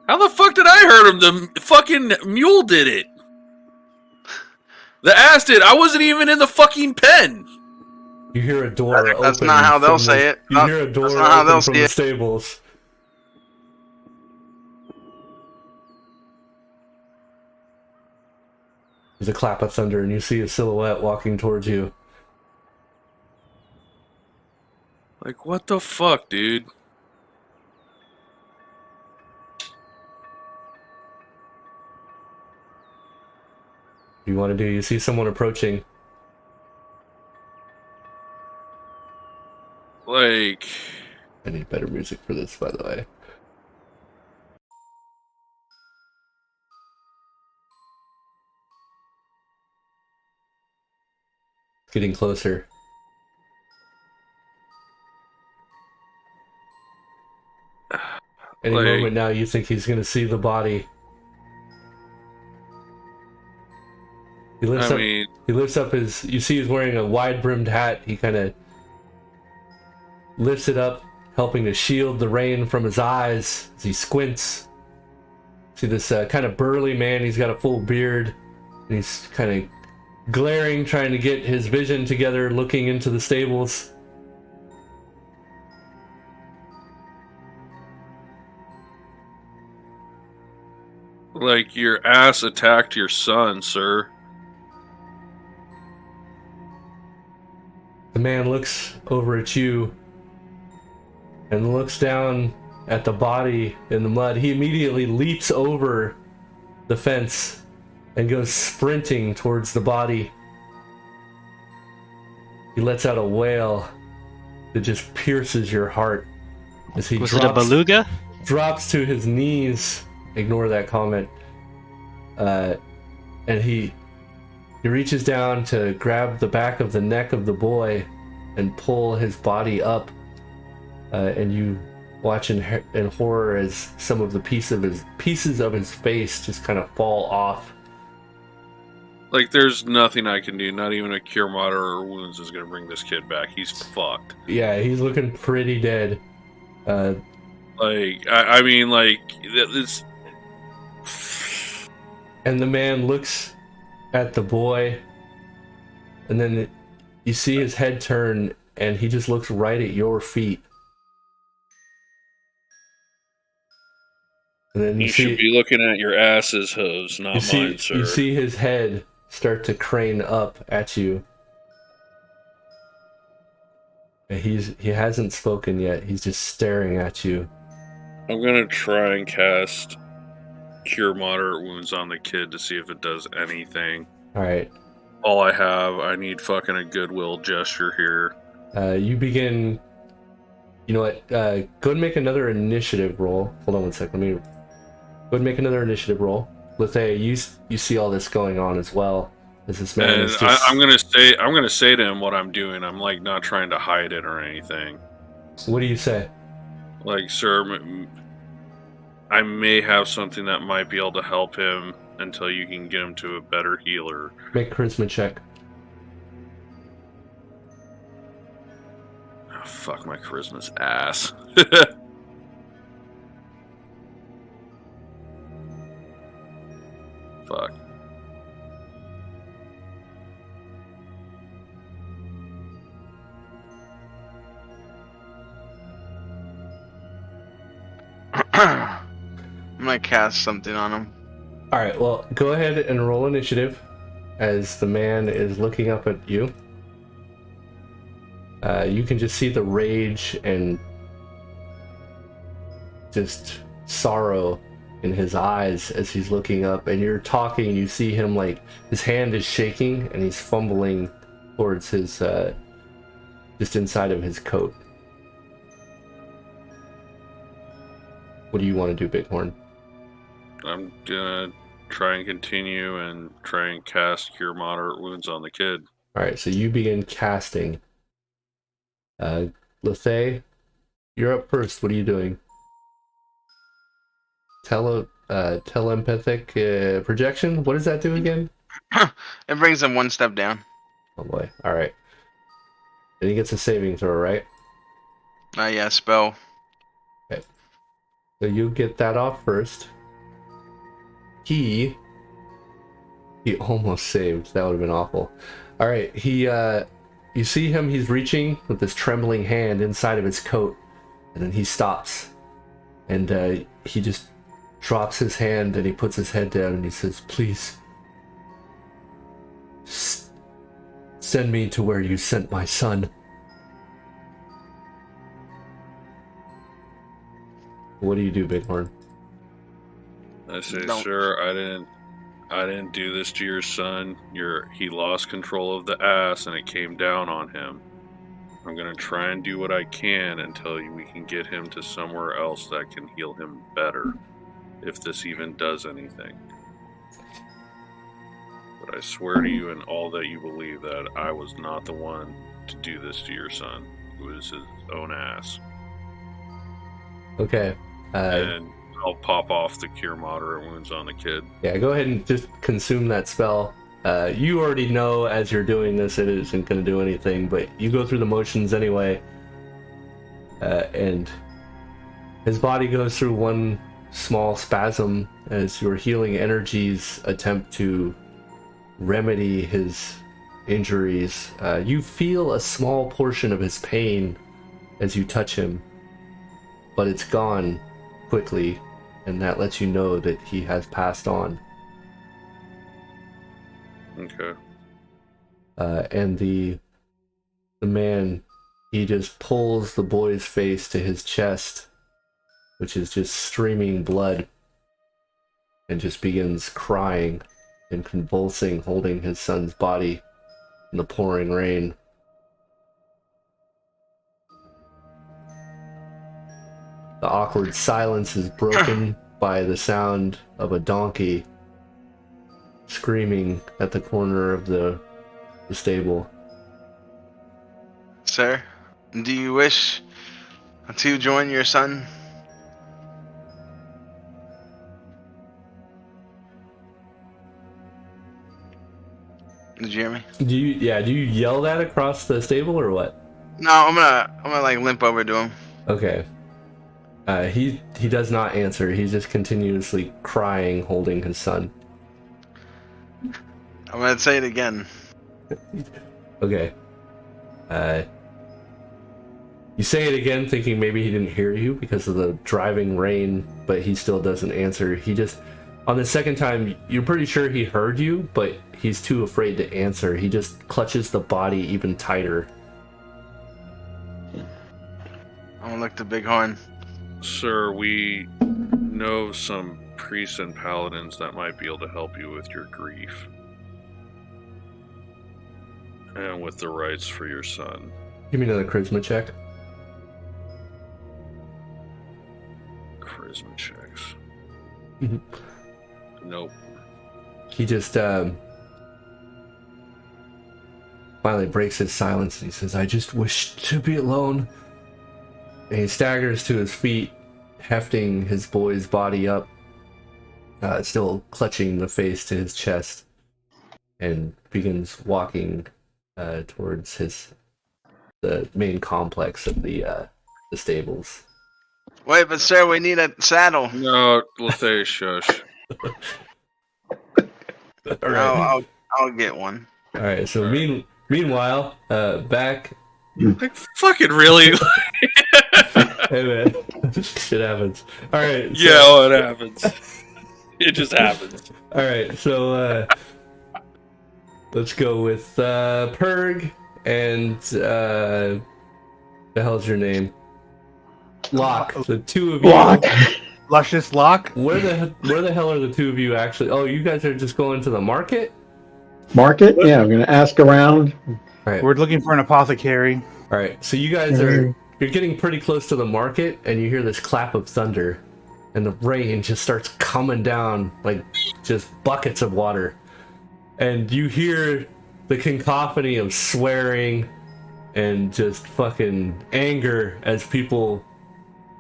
How the fuck did I hurt him? The fucking mule did it. The ass did. I wasn't even in the fucking pen. You hear a door open. That's not how they'll say it. You hear a door open from the stables. There's a clap of thunder, and you see a silhouette walking towards you. Like, what the fuck, dude? What do you want to do? You see someone approaching. Like... I need better music for this, by the way. Getting closer. Any moment now, you think he's gonna see the body. He lifts up his. You see, he's wearing a wide-brimmed hat. He kind of lifts it up, helping to shield the rain from his eyes as he squints. See this kind of burly man. He's got a full beard, and he's kind of glaring, trying to get his vision together, looking into the stables. Like, your ass attacked your son, sir. The man looks over at you and looks down at the body in the mud. He immediately leaps over the fence and goes sprinting towards the body. He lets out a wail that just pierces your heart as he Was it a beluga? drops to his knees. Ignore that comment. And he reaches down to grab the back of the neck of the boy and pull his body up. And you watch in horror as some of the pieces of his face just kind of fall off. Like, there's nothing I can do. Not even a cure moderate wounds is going to bring this kid back. He's fucked. Yeah, he's looking pretty dead. I mean, like, it's... And the man looks at the boy, and then you see his head turn, and he just looks right at your feet. And then you should be looking at your ass's hose, not mine, sir. You see his head start to crane up at you. And he hasn't spoken yet. He's just staring at you. I'm gonna try and cast Cure Moderate Wounds on the kid to see if it does anything. Alright. All I need fucking a goodwill gesture here. You begin... You know what? Go ahead and make another initiative roll. Hold on one sec. Go ahead and make another initiative roll. Lethay, you see all this going on as well. As this man is just... I'm gonna say to him what I'm doing. I'm like not trying to hide it or anything. What do you say? Like, sir, I may have something that might be able to help him until you can get him to a better healer. Make a charisma check. Oh, fuck, my charisma's ass. Fuck. I'm gonna cast something on him. Alright, well, go ahead and roll initiative as the man is looking up at you. You can just see the rage and just sorrow in his eyes as he's looking up, and you're talking. You see him, like, his hand is shaking and he's fumbling towards his just inside of his coat. What do you want to do, Bighorn? I'm gonna try and continue and try and cast Cure Moderate Wounds on the kid. Alright, so you begin casting. Lethay, you're up first. What are you doing? Telepathic projection? What does that do again? It brings him one step down. Oh boy. Alright. Then he gets a saving throw, right? Yeah, spell. Okay. So you get that off first. He almost saved. That would have been awful. Alright, you see him, he's reaching with this trembling hand inside of his coat, and then he stops. And he just drops his hand and he puts his head down and he says, "Please, send me to where you sent my son." What do you do, Bighorn? I say, sir, I didn't do this to your son. He lost control of the ass and it came down on him. I'm gonna try and do what I can until we can get him to somewhere else that can heal him better, if this even does anything. But I swear to you and all that you believe that I was not the one to do this to your son. It was his own ass. Okay. and I'll pop off the cure moderate wounds on the kid. Yeah, go ahead and just consume that spell. You already know as you're doing this it isn't going to do anything, but you go through the motions anyway. And his body goes through one small spasm as your healing energies attempt to remedy his injuries. You feel a small portion of his pain as you touch him, but it's gone quickly, and that lets you know that he has passed on. Okay. And the man, he just pulls the boy's face to his chest, which is just streaming blood, and just begins crying and convulsing, holding his son's body in the pouring rain. The awkward silence is broken by the sound of a donkey screaming at the corner of the stable. Sir, do you wish to join your son? Did you hear me? Do you yell that across the stable or what? No, I'm gonna like limp over to him. Okay. He does not answer. He's just continuously crying, holding his son. I'm gonna say it again. Okay. You say it again, thinking maybe he didn't hear you because of the driving rain, but he still doesn't answer. He just, on the second time, you're pretty sure he heard you, but he's too afraid to answer. He just clutches the body even tighter. I'm gonna look to Bighorn. Sir, we know some priests and paladins that might be able to help you with your grief. And with the rights for your son. Give me another charisma check. Charisma checks. Mm-hmm. Nope. He just finally breaks his silence and he says, "I just wish to be alone." And he staggers to his feet, hefting his boy's body up, still clutching the face to his chest, and begins walking towards the main complex of the stables. Wait, but sir, we need a saddle. No, Lethay, shush. All right. I'll get one. All right. So meanwhile, back. Like fucking really? Hey man, shit happens. All right. So, Yeah, it happens. It just happens. All right. So let's go with Purg and the hell's your name? Locke. The two of you. Locke. Luscious Locke? Where the hell are the two of you actually? Oh, you guys are just going to the market? Market? Yeah, I'm going to ask around. All right. We're looking for an apothecary. All right. So you guys you're getting pretty close to the market, and you hear this clap of thunder, and the rain just starts coming down like just buckets of water, and you hear the cacophony of swearing and just fucking anger as people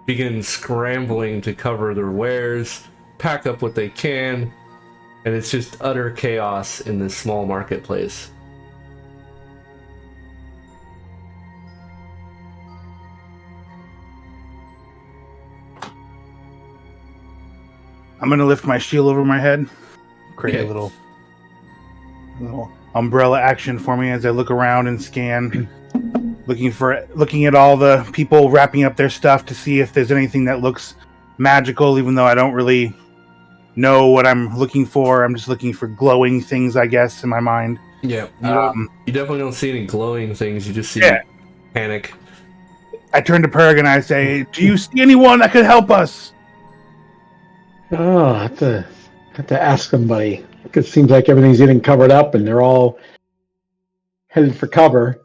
begin scrambling to cover their wares, pack up what they can, and it's just utter chaos in this small marketplace. I'm going to lift my shield over my head. Create a little umbrella action for me as I look around and scan. Looking at all the people wrapping up their stuff to see if there's anything that looks magical, even though I don't really know what I'm looking for. I'm just looking for glowing things, I guess, in my mind. Yeah, you definitely don't see any glowing things. You just see panic. I turn to Purg and I say, "Do you see anyone that could help us?" Oh, I have to ask somebody. It seems like everything's getting covered up and they're all headed for cover.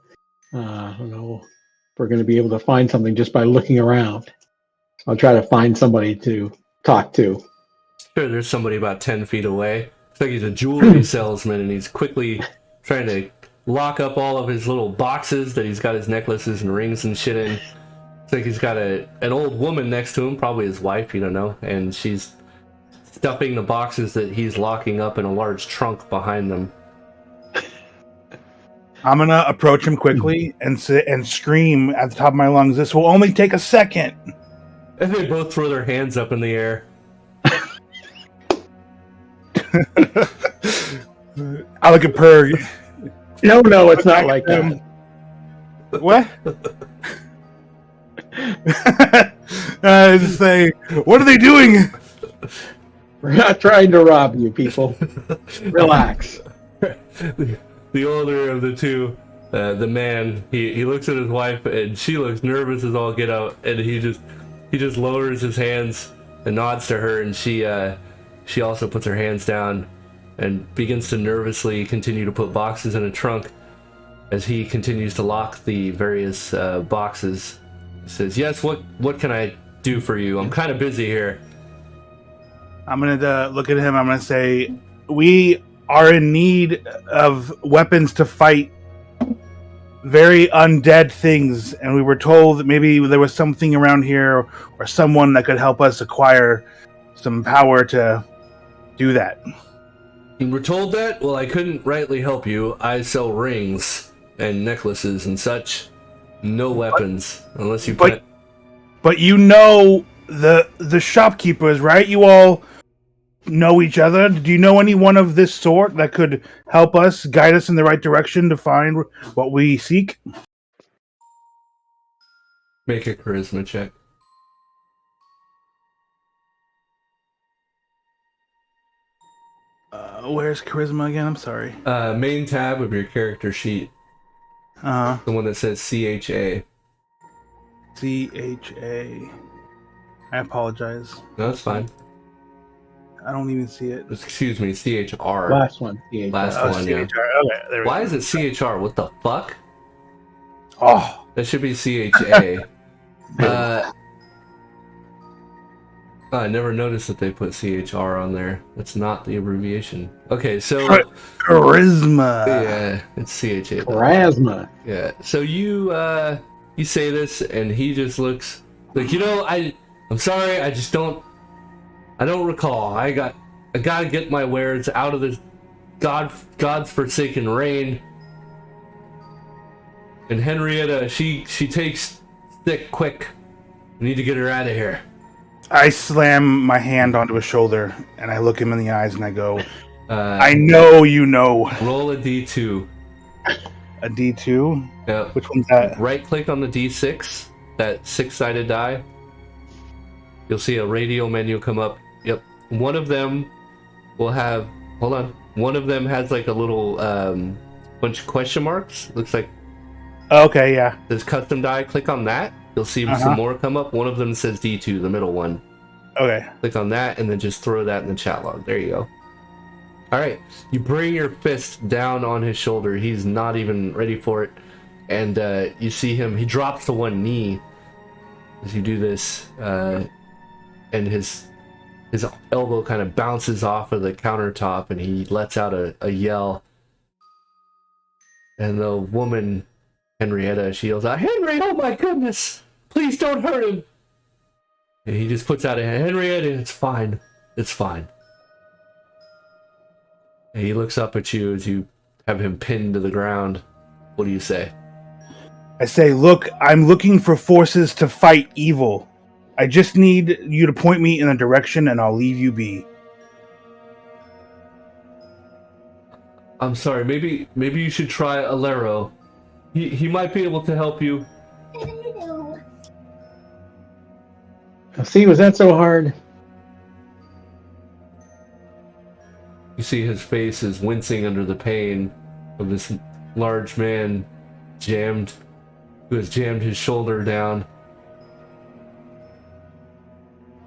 I don't know if we're going to be able to find something just by looking around. I'll try to find somebody to talk to. Sure, there's somebody about 10 feet away. It's like he's a jewelry salesman, and he's quickly trying to lock up all of his little boxes that he's got his necklaces and rings and shit in. It's like he's got an old woman next to him, probably his wife, you don't know, and she's stuffing the boxes that he's locking up in a large trunk behind them. I'm gonna approach him quickly and scream at the top of my lungs, "This will only take a second!" And they both throw their hands up in the air. I look at Purg. No, it's not like that. What? I just say, "What are they doing?" We're not trying to rob you, people. Relax. The older of the two, the man, he looks at his wife, and she looks nervous as all get out, and he just lowers his hands and nods to her, and she also puts her hands down and begins to nervously continue to put boxes in a trunk as he continues to lock the various boxes. He says, "Yes, what can I do for you? I'm kind of busy here." I'm gonna look at him. I'm gonna say, "We are in need of weapons to fight very undead things, and we were told that maybe there was something around here or someone that could help us acquire some power to do that." You were told that? Well, I couldn't rightly help you. I sell rings and necklaces and such. No weapons, unless you put... But you know the shopkeepers, right? You all know each other. Do you know anyone of this sort that could help us, guide us in the right direction to find what we seek? Make a charisma check. Where's charisma again? I'm sorry. Main tab of your character sheet. The one that says CHA. CHA. I apologize. No, that's fine. I don't even see it. Excuse me, CHR. Last one. CHR. Last one, CHR. yeah. Okay, there we Why go. is it CHR? What the fuck? Oh. That should be CHA. I never noticed that they put CHR on there. That's not the abbreviation. Okay, so... Charisma. Yeah, it's CHA. Charisma. Yeah, so you say this, and he just looks like, I'm sorry, I don't recall. I gotta get my wares out of this God's forsaken rain. And Henrietta, she takes thick quick. We need to get her out of here. I slam my hand onto his shoulder, and I look him in the eyes, and I go, I know you know. Roll a D2. A D2? Yeah. Which one's that? Right-click on the D6, that 6-sided die. You'll see a radial menu come up. Yep. One of them will have... Hold on. One of them has like a little bunch of question marks. Looks like... Okay, yeah. There's custom die. Click on that. You'll see some more come up. One of them says D2, the middle one. Okay. Click on that, and then just throw that in the chat log. There you go. Alright. You bring your fist down on his shoulder. He's not even ready for it. And you see him. He drops to one knee as you do this. And his elbow kind of bounces off of the countertop, and he lets out a yell. And the woman, Henrietta, she yells out, "Henry, oh my goodness! Please don't hurt him!" And he just puts out a hand, "Henrietta, it's fine. It's fine." And he looks up at you as you have him pinned to the ground. What do you say? I say, "Look, I'm looking for forces to fight evil. I just need you to point me in a direction, and I'll leave you be." I'm sorry, maybe you should try Alero. He might be able to help you. See, was that so hard? You see his face is wincing under the pain of this large man who has jammed his shoulder down.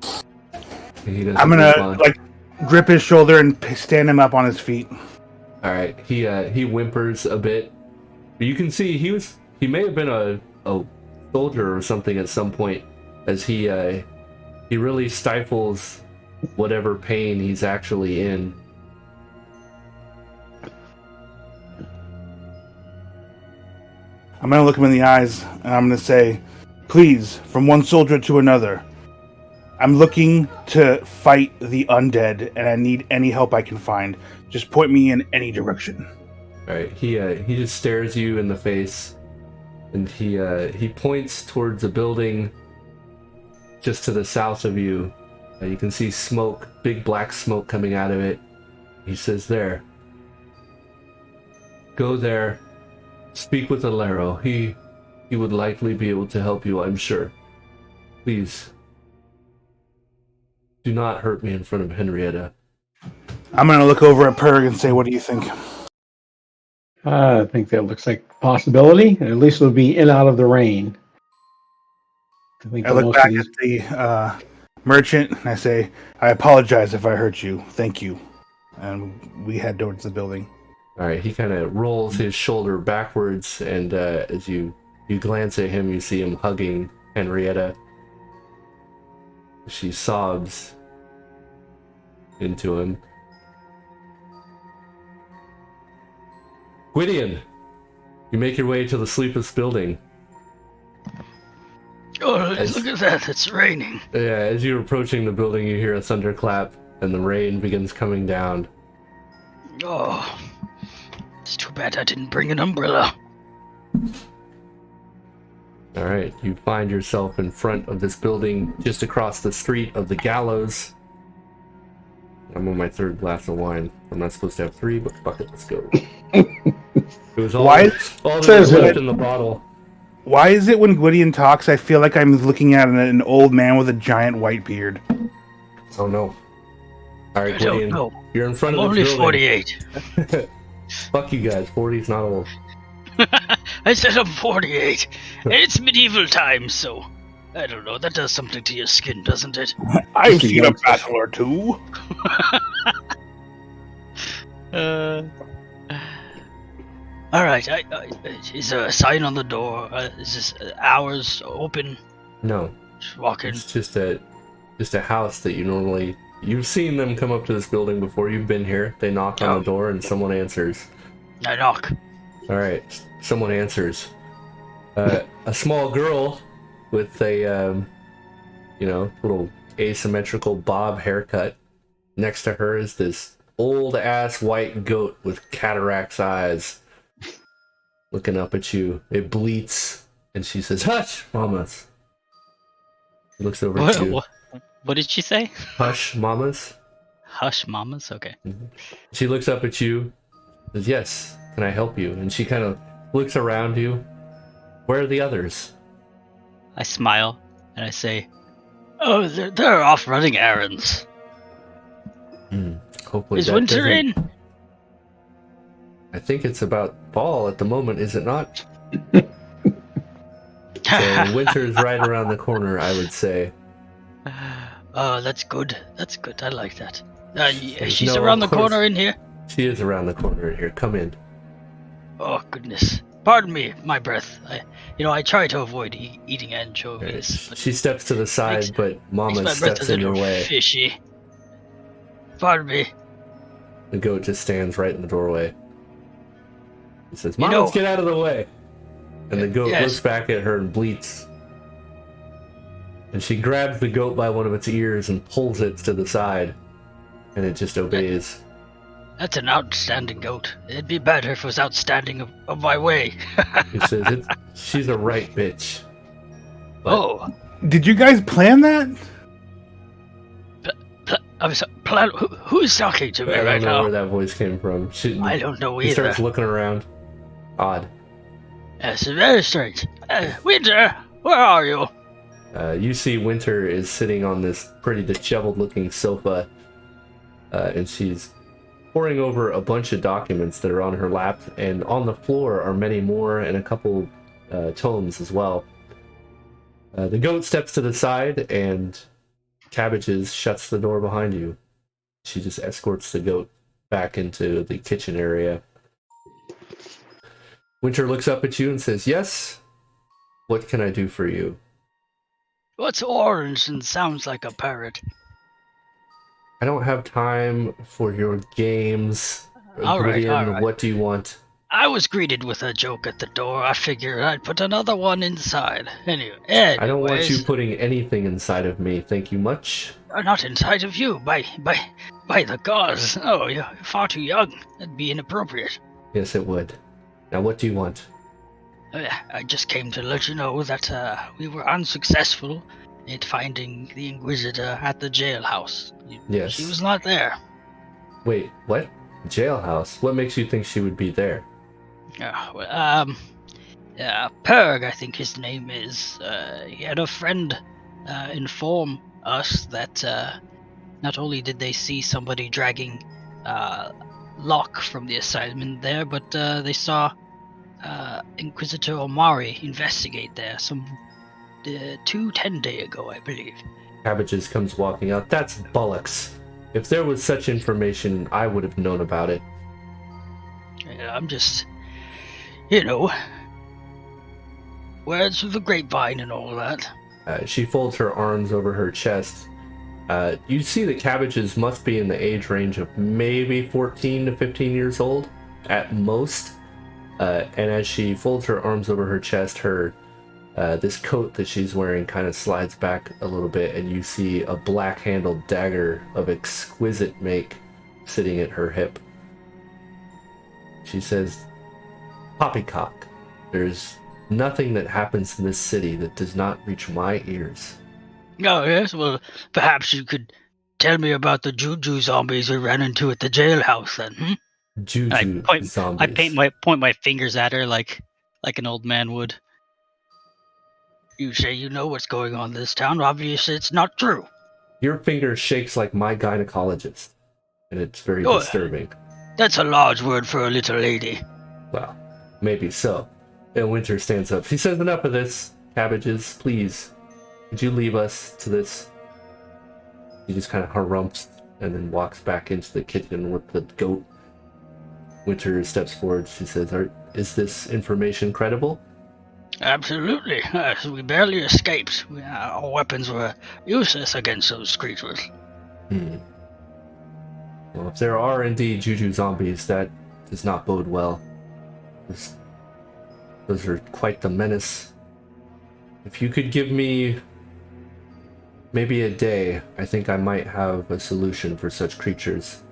And he doesn't I'm gonna respond. grip his shoulder and stand him up on his feet. All right, he whimpers a bit, but you can see he may have been a soldier or something at some point, as he really stifles whatever pain he's actually in. I'm gonna look him in the eyes, and I'm gonna say, Please, from one soldier to another. I'm looking to fight the undead, and I need any help I can find. Just point me in any direction. All right. He just stares you in the face, and he points towards a building just to the south of you. You can see smoke, big black smoke coming out of it. He says, "There. Go there. Speak with Alero. He would likely be able to help you, I'm sure. Please, do not hurt me in front of Henrietta." I'm going to look over at Purg and say, what do you think? I think that looks like a possibility. At least we'll be in out of the rain. I look back at the merchant and I say, I apologize if I hurt you. Thank you. And we head towards the building. All right, he kind of rolls his shoulder backwards, and as you glance at him, you see him hugging Henrietta. She sobs into him. Gwydion, you make your way to the sleepless building. Oh, look at that, it's raining. Yeah, as you're approaching the building, you hear a thunderclap, and the rain begins coming down. Oh, it's too bad I didn't bring an umbrella. Alright, you find yourself in front of this building, just across the street of the gallows. I'm on my third glass of wine. I'm not supposed to have three, but fuck it, let's go. It was all that was left in the bottle. Why is it when Gwydion talks, I feel like I'm looking at an old man with a giant white beard? Oh no. Alright, Gwydion, you're in front I'm of the building. only 48. Fuck you guys, 40's not old. I said I'm 48. And it's medieval times, so I don't know, that does something to your skin, doesn't it? I've seen a battle or two. Alright, is there a sign on the door? Is this hours open? No. Just walk in. It's just a house that you've seen them come up to this building before. You've been here. They knock on the door and someone answers. I knock. Alright, someone answers. A small girl with a, little asymmetrical bob haircut. Next to her is this old-ass white goat with cataract's eyes looking up at you. It bleats, and she says, "Hush, mamas." She looks over at you. What did she say? Hush, mamas. Hush, mamas? Okay. Mm-hmm. She looks up at you, says, "Yes, can I help you?" And she kind of looks around you. Where are the others? I smile, and I say, Oh, they're off running errands. Hopefully Is winter in? I think it's about fall at the moment, is it not? So winter's right around the corner, I would say. Oh, that's good. That's good. I like that. She's No, around the of course. corner in here? She is around the corner in here. Come in. Oh, goodness. Pardon me, my breath. I try to avoid eating anchovies. She steps to the side, but Mama Makes my breath steps a in your little way. fishy. Pardon me. The goat just stands right in the doorway. He says, "Mama, let's get out of the way." And the goat looks back at her and bleats. And she grabs the goat by one of its ears and pulls it to the side. And it just obeys. That's an outstanding goat. It'd be better if it was outstanding of my way. He says, "She's a right bitch." But Did you guys plan that? I'm sorry, who's talking to me I right don't know now? where that voice came from. I don't know He either. starts looking around. Odd. Yes, very strange. Winter, where are you? You see Winter is sitting on this pretty disheveled-looking sofa, and she's poring over a bunch of documents that are on her lap, and on the floor are many more and a couple tomes as well. The goat steps to the side, and Cabbages shuts the door behind you. She just escorts the goat back into the kitchen area. Winter looks up at you and says, "Yes? What can I do for you?" What's orange and sounds like a parrot? I don't have time for your games. All right, Gwydion, all right. what do you want? I was greeted with a joke at the door. I figured I'd put another one inside. Anyways, I don't want you putting anything inside of me. Thank you much. Not inside of you, by the gods. Oh, you're far too young. That'd be inappropriate. Yes, it would. Now, what do you want? I just came to let you know that we were unsuccessful at finding the Inquisitor at the jailhouse. Yes. She was not there. Wait, what? Jailhouse? What makes you think she would be there? Purg, I think his name is. He had a friend inform us that not only did they see somebody dragging Locke from the asylum there, but they saw Inquisitor Omari investigate there 10 days ago, I believe. Cabbages comes walking out. That's bollocks. If there was such information, I would have known about it. I'm just, words of the grapevine and all that. She folds her arms over her chest. You see the Cabbages must be in the age range of maybe 14 to 15 years old, at most. And as she folds her arms over her chest, this coat that she's wearing kind of slides back a little bit, and you see a black-handled dagger of exquisite make sitting at her hip. She says, "Poppycock, there's nothing that happens in this city that does not reach my ears." Oh, yes? Well, perhaps you could tell me about the juju zombies we ran into at the jailhouse, then, Juju zombies. I point my fingers at her like an old man would. You say you know what's going on in this town. Obviously, it's not true. Your finger shakes like my gynecologist, and it's very disturbing. That's a large word for a little lady. Well, maybe so. And Winter stands up. She says, "Enough of this, Cabbages. Please, could you leave us to this?" He just kind of harumphs and then walks back into the kitchen with the goat. Winter steps forward. She says, "Is this information credible?" Absolutely. We barely escaped. Our weapons were useless against those creatures. Well, if there are indeed juju zombies, that does not bode well. Those are quite the menace. If you could give me maybe a day, I think I might have a solution for such creatures.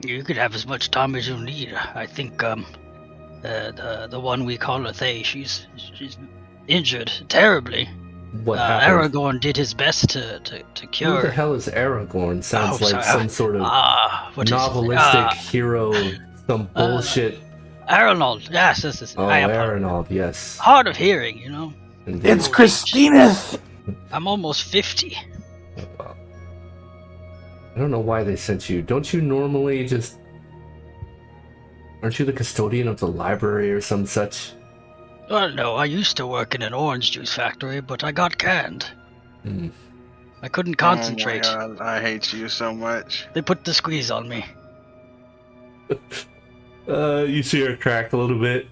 You could have as much time as you need. I think the one we call Athay, she's injured terribly. What happened? Aragorn did his best to cure. Who the hell is Aragorn? Sounds like some sort of what novelistic hero, some bullshit. Arnold, yes. Oh, Arnold, yes. Hard of hearing, Indeed. It's Christina's! I'm almost 50. Well, I don't know why they sent you. Don't you normally just... Aren't you the custodian of the library or some such? Well, no, I used to work in an orange juice factory, but I got canned. I couldn't concentrate. Oh my God, I hate you so much. They put the squeeze on me. You see her crack a little bit.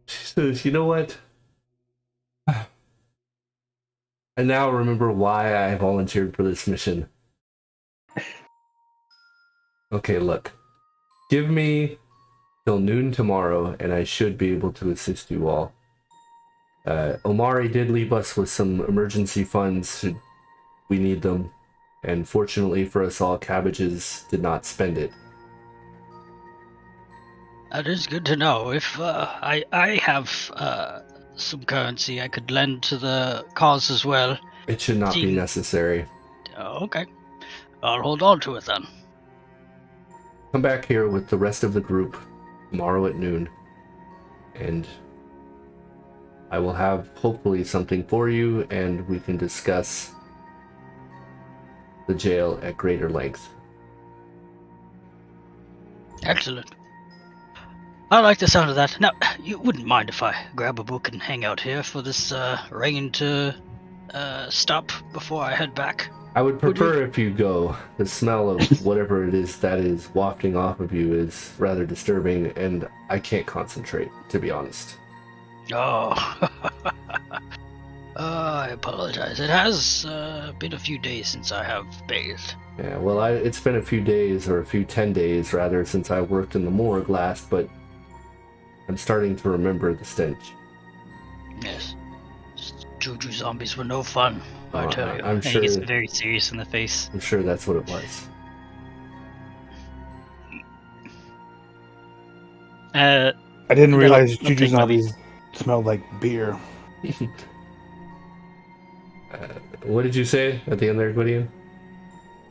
She says, "You know what? I now remember why I volunteered for this mission. Okay, look. Give me till noon tomorrow, and I should be able to assist you all. Omari did leave us with some emergency funds should we need them, and fortunately for us all, Cabbages did not spend it. That is good to know. If I have some currency I could lend to the cause as well. It should not be necessary. Okay. I'll hold on to it then. Come back here with the rest of the group tomorrow at noon, and I will have hopefully something for you, and we can discuss the jail at greater length." Excellent. I like the sound of that. Now, you wouldn't mind if I grab a book and hang out here for this rain to stop before I head back? I would prefer if you go. The smell of whatever it is that is wafting off of you is rather disturbing, and I can't concentrate, to be honest. Oh. apologize. It has been a few days since I have bathed. Yeah, well, it's been a few days, or a few 10 days, rather, since I worked in the morgue last, but I'm starting to remember the stench. Yes. Juju zombies were no fun, I tell you. I'm He sure. gets very serious in the face. I'm sure that's what it was. Uh, I didn't realize I'll Juju take my zombies smelled like beer. What did you say at the end there, Gwydion?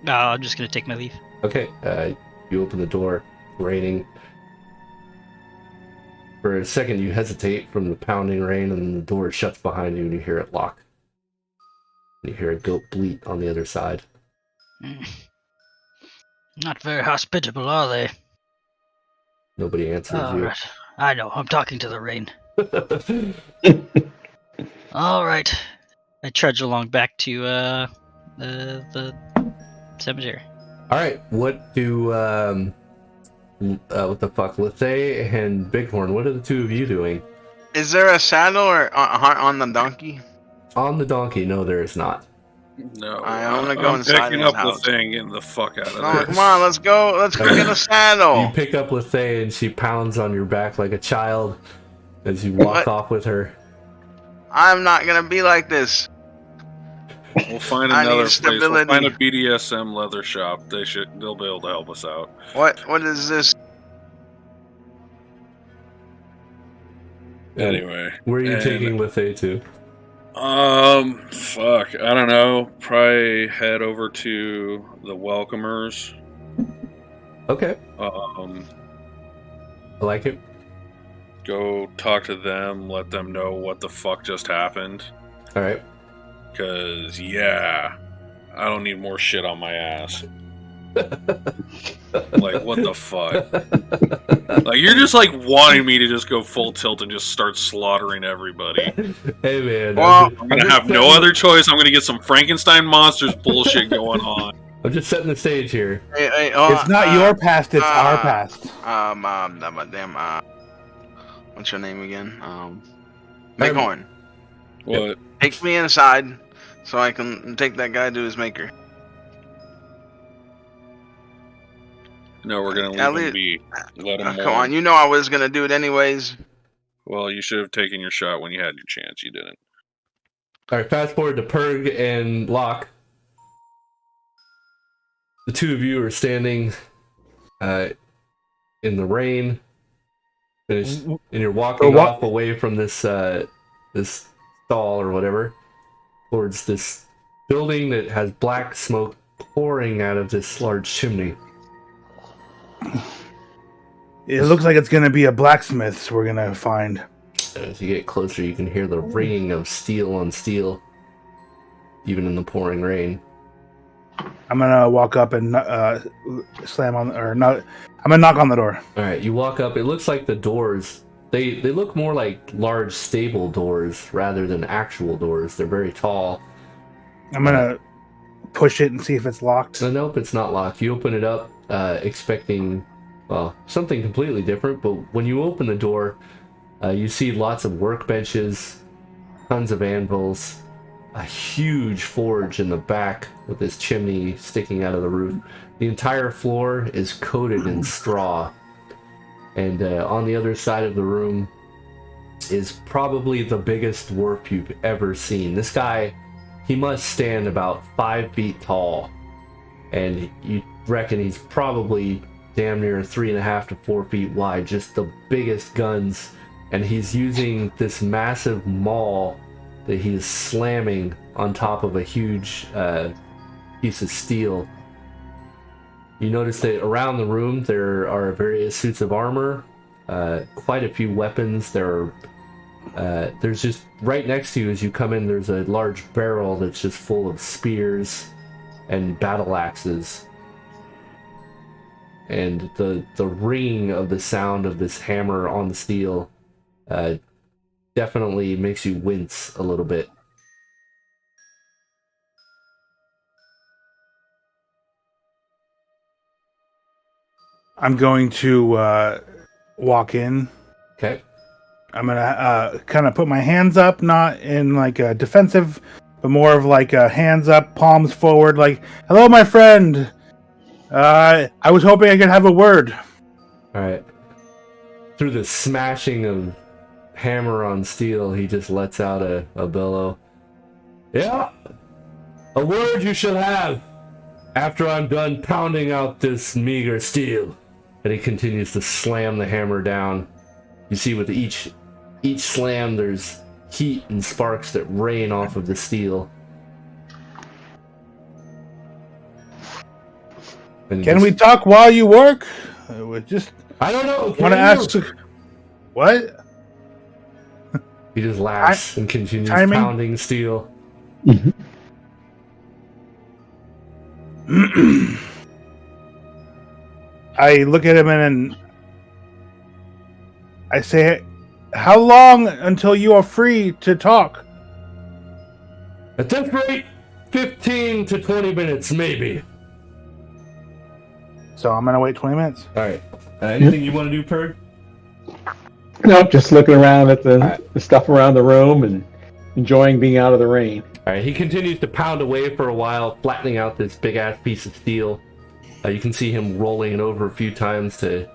no, I'm just gonna take my leave. Okay, you open the door, raining. For a second, you hesitate from the pounding rain, and then the door shuts behind you, and you hear it lock. You hear a goat bleat on the other side. Not very hospitable, are they? Nobody answers you. Alright. I know, I'm talking to the rain. Alright. I trudge along back to the cemetery. All right, what do what the fuck, Lethay and Bighorn? What are the two of you doing? Is there a saddle or on the donkey? On the donkey? No, there is not. No, I wanna go I'm inside picking his up house. the thing, getting the fuck out of Oh, there. come on, let's go. Let's go get a You saddle. pick up Lethay, and she pounds on your back like a child as you walk What? off with her. I'm not gonna be like this. We'll find I need another place. We'll stability. find a BDSM leather shop. They'll be able to help us out. What is this? Anyway, Where are you and- taking Lethay to? Fuck, I don't know. Probably head over to the Welcomers. Okay, Um, I like it. go talk to them. Let them know what the fuck just happened. All right. Cause yeah, I don't need more shit on my ass. Like what the fuck? Like you're just like wanting me to just go full tilt and just start slaughtering everybody. Hey man, Well, I'm gonna have no other choice. I'm gonna get some Frankenstein monsters bullshit going on. I'm just setting the stage here. Hey, It's not your past, it's our past. What's your name again? Bighorn. What? Take me inside so I can take that guy to his maker. No, we're gonna At leave him least- be. Let him. Come on, you know I was gonna do it anyways. Well, you should have taken your shot when you had your chance. You didn't. All right, fast forward to Purg and Locke. The two of you are standing in the rain, and you're walking off away from this this stall or whatever towards this building that has black smoke pouring out of this large chimney. It looks like it's going to be a blacksmith's we're going to find. As you get closer, you can hear the ringing of steel on steel, even in the pouring rain. I'm going to walk up and slam on, or not, I'm going to knock on the door. All right, you walk up. It looks like the doors, they look more like large stable doors rather than actual doors. They're very tall. I'm going to push it and see if it's locked. Nope, it's not locked. You open it up expecting, well, something completely different, but when you open the door, you see lots of workbenches, tons of anvils, a huge forge in the back with this chimney sticking out of the roof. The entire floor is coated in straw. And on the other side of the room is probably the biggest dwarf you've ever seen. This guy, he must stand about 5 feet tall. And you reckon he's probably damn near 3.5 to 4 feet wide. Just the biggest guns. And he's using this massive maul that he's slamming on top of a huge piece of steel. You notice that around the room there are various suits of armor, quite a few weapons. There's just right next to you as you come in, there's a large barrel that's just full of spears and battle axes. And the ring of the sound of this hammer on the steel definitely makes you wince a little bit. I'm going to walk in. Okay. I'm going to kind of put my hands up, not in like a defensive but more of like hands up, palms forward, like, "Hello, my friend. I was hoping I could have a word." All right. Through the smashing of hammer on steel, he just lets out a bellow. Yeah, a word you shall have after I'm done pounding out this meager steel. And he continues to slam the hammer down. You see with each slam there's heat and sparks that rain off of the steel. Can we talk while you work? I don't know. Want to ask what? He just laughs and continues pounding steel. I look at him and I say, "How long until you are free to talk?" At this rate, 15 to 20 minutes, maybe. So I'm going to wait 20 minutes. All right. Anything you want to do, Purg? Nope, just looking around at the stuff around the room and enjoying being out of the rain. All right, he continues to pound away for a while, flattening out this big-ass piece of steel. You can see him rolling it over a few times to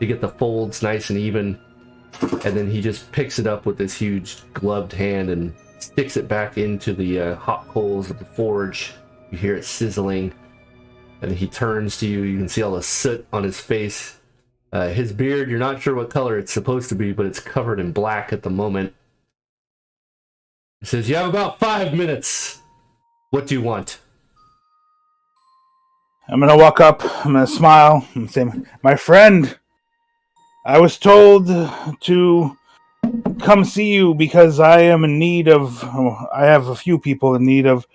get the folds nice and even. And then he just picks it up with this huge gloved hand and sticks it back into the hot coals of the forge. You hear it sizzling. And he turns to you. You can see all the soot on his face. His beard, you're not sure what color it's supposed to be, but it's covered in black at the moment. He says, "You have about 5 minutes. What do you want?" I'm going to walk up. I'm going to smile and say, "My friend, I was told to come see you because I am in need of... I have a few people in need of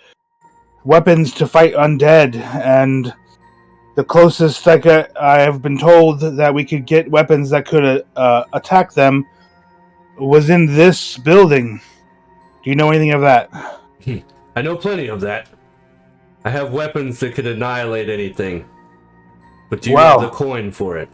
weapons to fight undead, and the closest I have been told that we could get weapons that could attack them was in this building. Do you know anything of that?" I know plenty of that. I have weapons that could annihilate anything. But do you have the coin for it?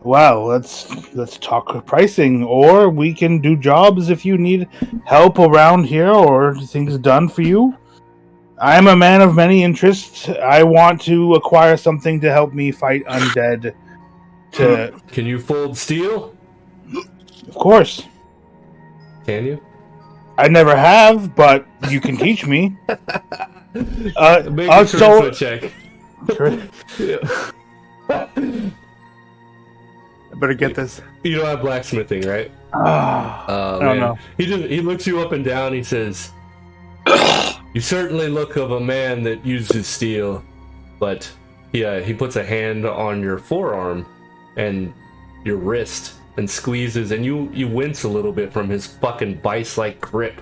Well, let's talk pricing, or we can do jobs if you need help around here or things done for you. I am a man of many interests. I want to acquire something to help me fight undead. Can you fold steel? Of course. Can you? I never have, but you can teach me. Make a charisma check. I better get this. You don't have blacksmithing, right? I don't know. He looks you up and down. He says, "You certainly look of a man that uses steel," but he puts a hand on your forearm and your wrist and squeezes, and you wince a little bit from his fucking vice-like grip.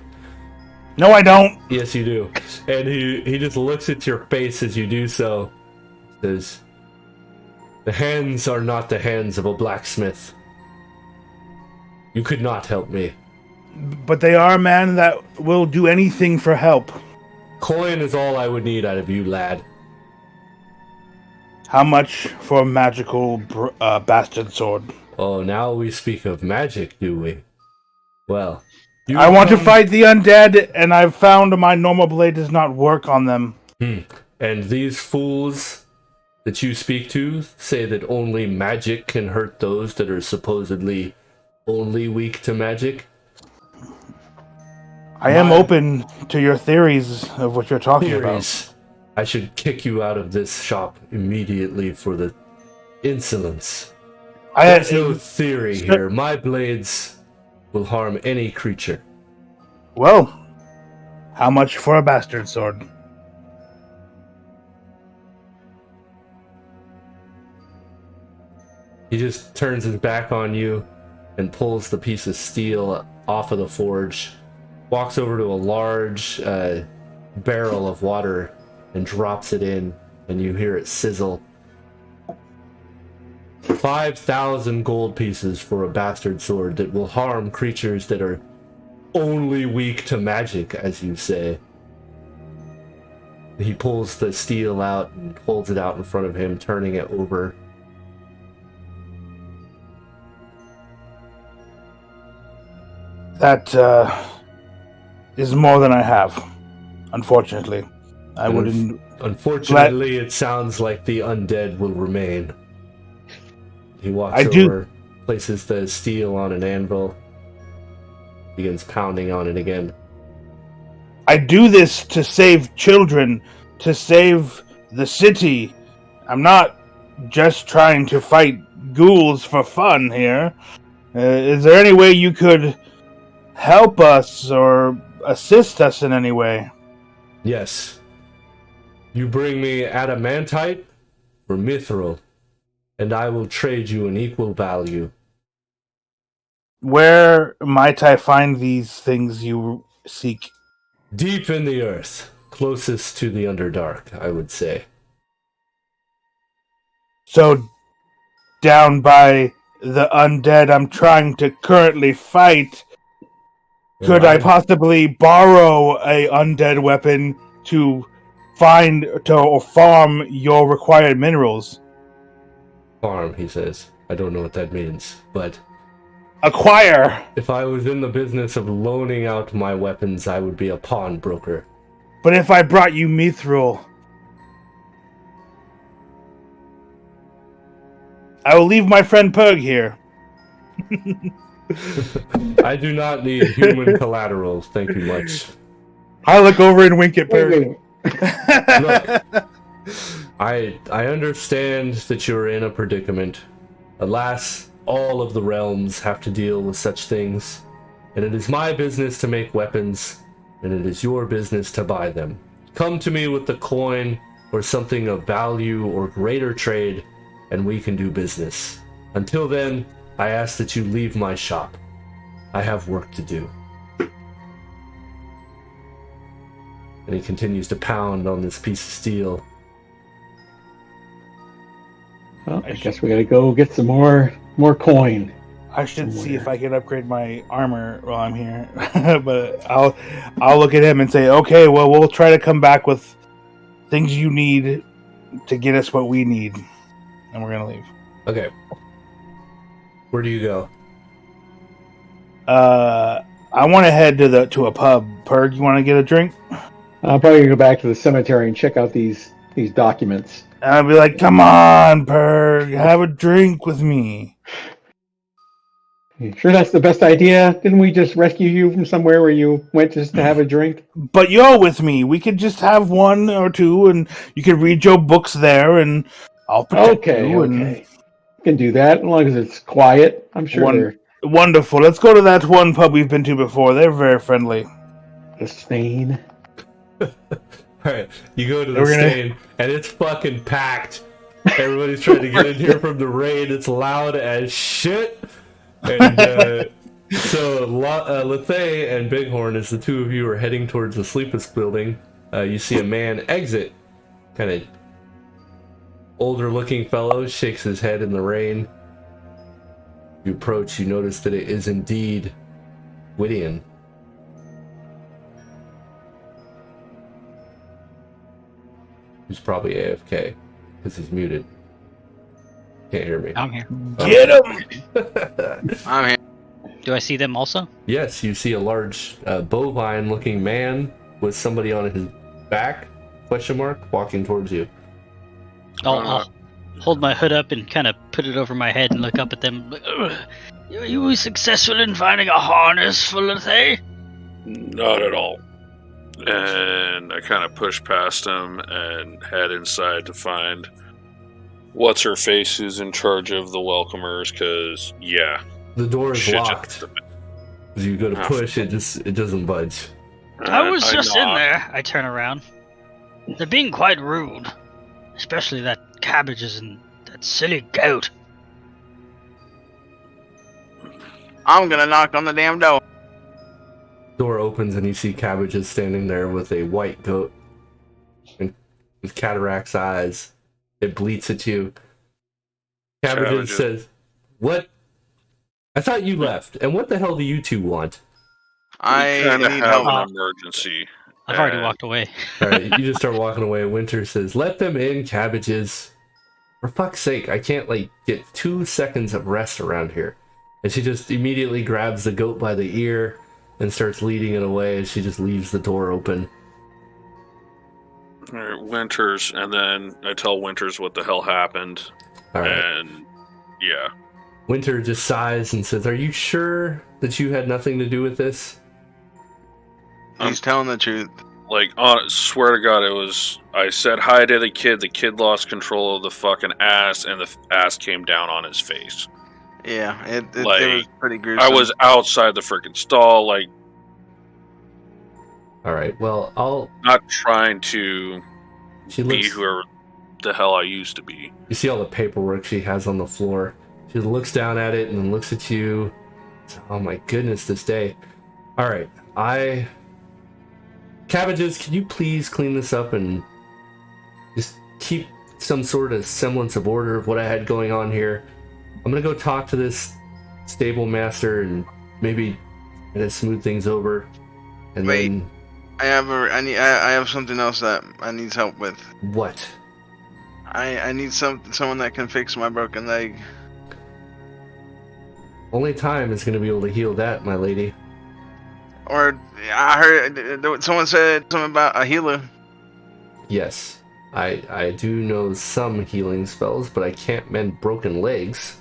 No, I don't. Yes, you do. And he just looks at your face as you do so. Says, "The hands are not the hands of a blacksmith. You could not help me. But they are a man that will do anything for help." Coin is all I would need out of you, lad. How much for a magical bastard sword? Oh, now we speak of magic, do we? Well, I want to fight the undead, and I've found my normal blade does not work on them. And these fools that you speak to say that only magic can hurt those that are supposedly only weak to magic? I am open to your theories of what you're talking about. I should kick you out of this shop immediately for the insolence. There's no theory here. My blades will harm any creature. Well, how much for a bastard sword? He just turns his back on you and pulls the piece of steel off of the forge, walks over to a large barrel of water and drops it in, and you hear it sizzle. 5,000 gold pieces for a bastard sword that will harm creatures that are only weak to magic, as you say. He pulls the steel out and holds it out in front of him, turning it over. That is more than I have. unfortunately. I wouldn't... Unfortunately, it sounds like the undead will remain. He walks I do- over, places the steel on an anvil, begins pounding on it again. I do this to save children, to save the city. I'm not just trying to fight ghouls for fun here. Is there any way you could help us or assist us in any way? Yes. You bring me adamantite or mithril, and I will trade you an equal value. Where might I find these things you seek? Deep in the earth, closest to the Underdark, I would say. So, down by the undead I'm trying to currently fight, could I possibly borrow a undead weapon to find or farm your required minerals? Farm, he says. I don't know what that means, but Acquire! if I was in the business of loaning out my weapons, I would be a pawnbroker. But if I brought you mithril, I will leave my friend Pug here. I do not need human collateral, thank you much. I look over and wink at Wait, Pug. Look, I understand that you're in a predicament. Alas, all of the realms have to deal with such things, and it is my business to make weapons, and it is your business to buy them. Come to me with the coin or something of value or greater trade, and we can do business. Until then, I ask that you leave my shop. I have work to do. And he continues to pound on this piece of steel. Well, I guess we gotta go get some more coin. I should see if I can upgrade my armor while I'm here. But I'll look at him and say, okay, well, we'll try to come back with things you need to get us what we need. And we're gonna leave. Okay. Where do you go? I want to head to a pub. Purg, you want to get a drink? I'll probably go back to the cemetery and check out these documents. And I'll be like, come on, Purg, have a drink with me. You sure that's the best idea? Didn't we just rescue you from somewhere where you went just to have a drink? But you're with me. We could just have one or two, and you could read your books there, and I'll protect you. Okay. You can do that as long as it's quiet. I'm sure Wonderful. Let's go to that one pub we've been to before. They're very friendly. the Spain. Alright, you go to the stain, and it's fucking packed. Everybody's trying to get in here from the rain. It's loud as shit. And so Lethay and Bighorn, as the two of you are heading towards the Sleepless building, you see a man exit. Kind of older looking fellow, shakes his head in the rain. You approach, you notice that it is indeed Whittian. Who's probably AFK, because he's muted. Can't hear me. I'm here. Get him! I'm here. Do I see them also? Yes, you see a large bovine-looking man with somebody on his back, question mark, walking towards you. I'll hold my hood up and kind of put it over my head and look up at them. Like, are you successful in finding a harness for Lethay? Not at all. And I kind of push past him and head inside to find what's her face who's in charge of the welcomers. Because The door is shit locked. As you go to push, it doesn't budge. I was just in nod. there. I turn around. They're being quite rude. Especially that cabbages and that silly goat. I'm gonna knock on the damn door. Door opens and you see Cabbages standing there with a white goat and with cataract's eyes. It bleats at you. Cabbages says, "What? I thought you left. And what the hell do you two want?" I kind of need have help. an emergency. I've already walked away. Alright, you just start walking away. Winter says, "Let them in, Cabbages. For fuck's sake, I can't, get 2 seconds of rest around here." And she just immediately grabs the goat by the ear and starts leading it away as she just leaves the door open. All right, Winters, and then I tell Winters what the hell happened. All right. And yeah. Winter just sighs and says, "Are you sure that you had nothing to do with this?" He's telling the truth. Like, swear to God, it was. I said hi to the kid. The kid lost control of the fucking ass, and the ass came down on his face. Yeah, it Like, was pretty gruesome. I was outside the freaking stall, like, All right. Well, I'll. not trying to She be looks. whoever the hell I used to be. You see all the paperwork she has on the floor. She looks down at it and then looks at you. Oh my goodness, this day. All right. Cabbages, can you please clean this up and just keep some sort of semblance of order of what I had going on here? I'm gonna go talk to this stable master and maybe try to smooth things over. And Wait. then I have something else that I need help with. what? I need someone that can fix my broken leg. Only time is gonna be able to heal that, my lady. Or I heard someone said something about a healer. Yes, I do know some healing spells, but I can't mend broken legs.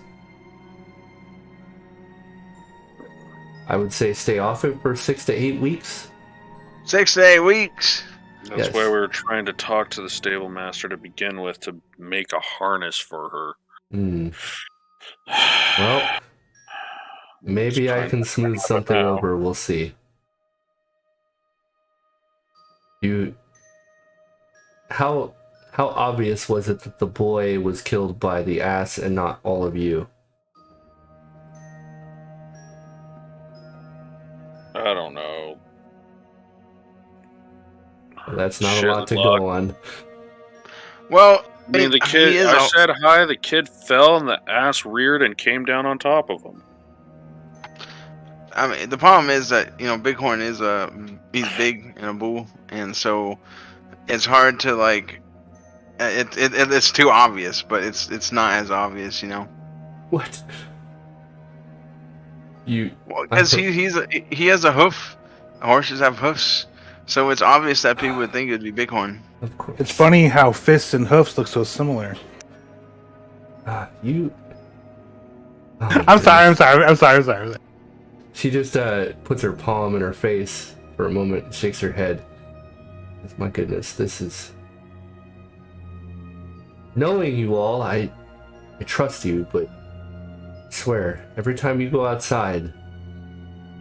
I would say stay off it for 6 to 8 weeks. 6 to 8 weeks. That's Yes. why we were trying to talk to the stable master to begin with to make a harness for her. Well, maybe I can smooth something over. We'll see. How obvious was it that the boy was killed by the ass and not all of you? I don't know. Well, that's not Shit a lot to luck. go on. Well, I mean, the kid, I said hi, the kid fell and the ass reared and came down on top of him. I mean, the problem is that, Bighorn is he's big and a bull, and so it's hard to it's too obvious, but it's not as obvious, What? Because he has a hoof. Horses have hoofs, so it's obvious that people would think it'd be Bighorn. Of course. It's funny how fists and hoofs look so similar. You. I'm sorry. She just puts her palm in her face for a moment and shakes her head. My goodness, this is... Knowing you all, I trust you, but I swear, every time you go outside,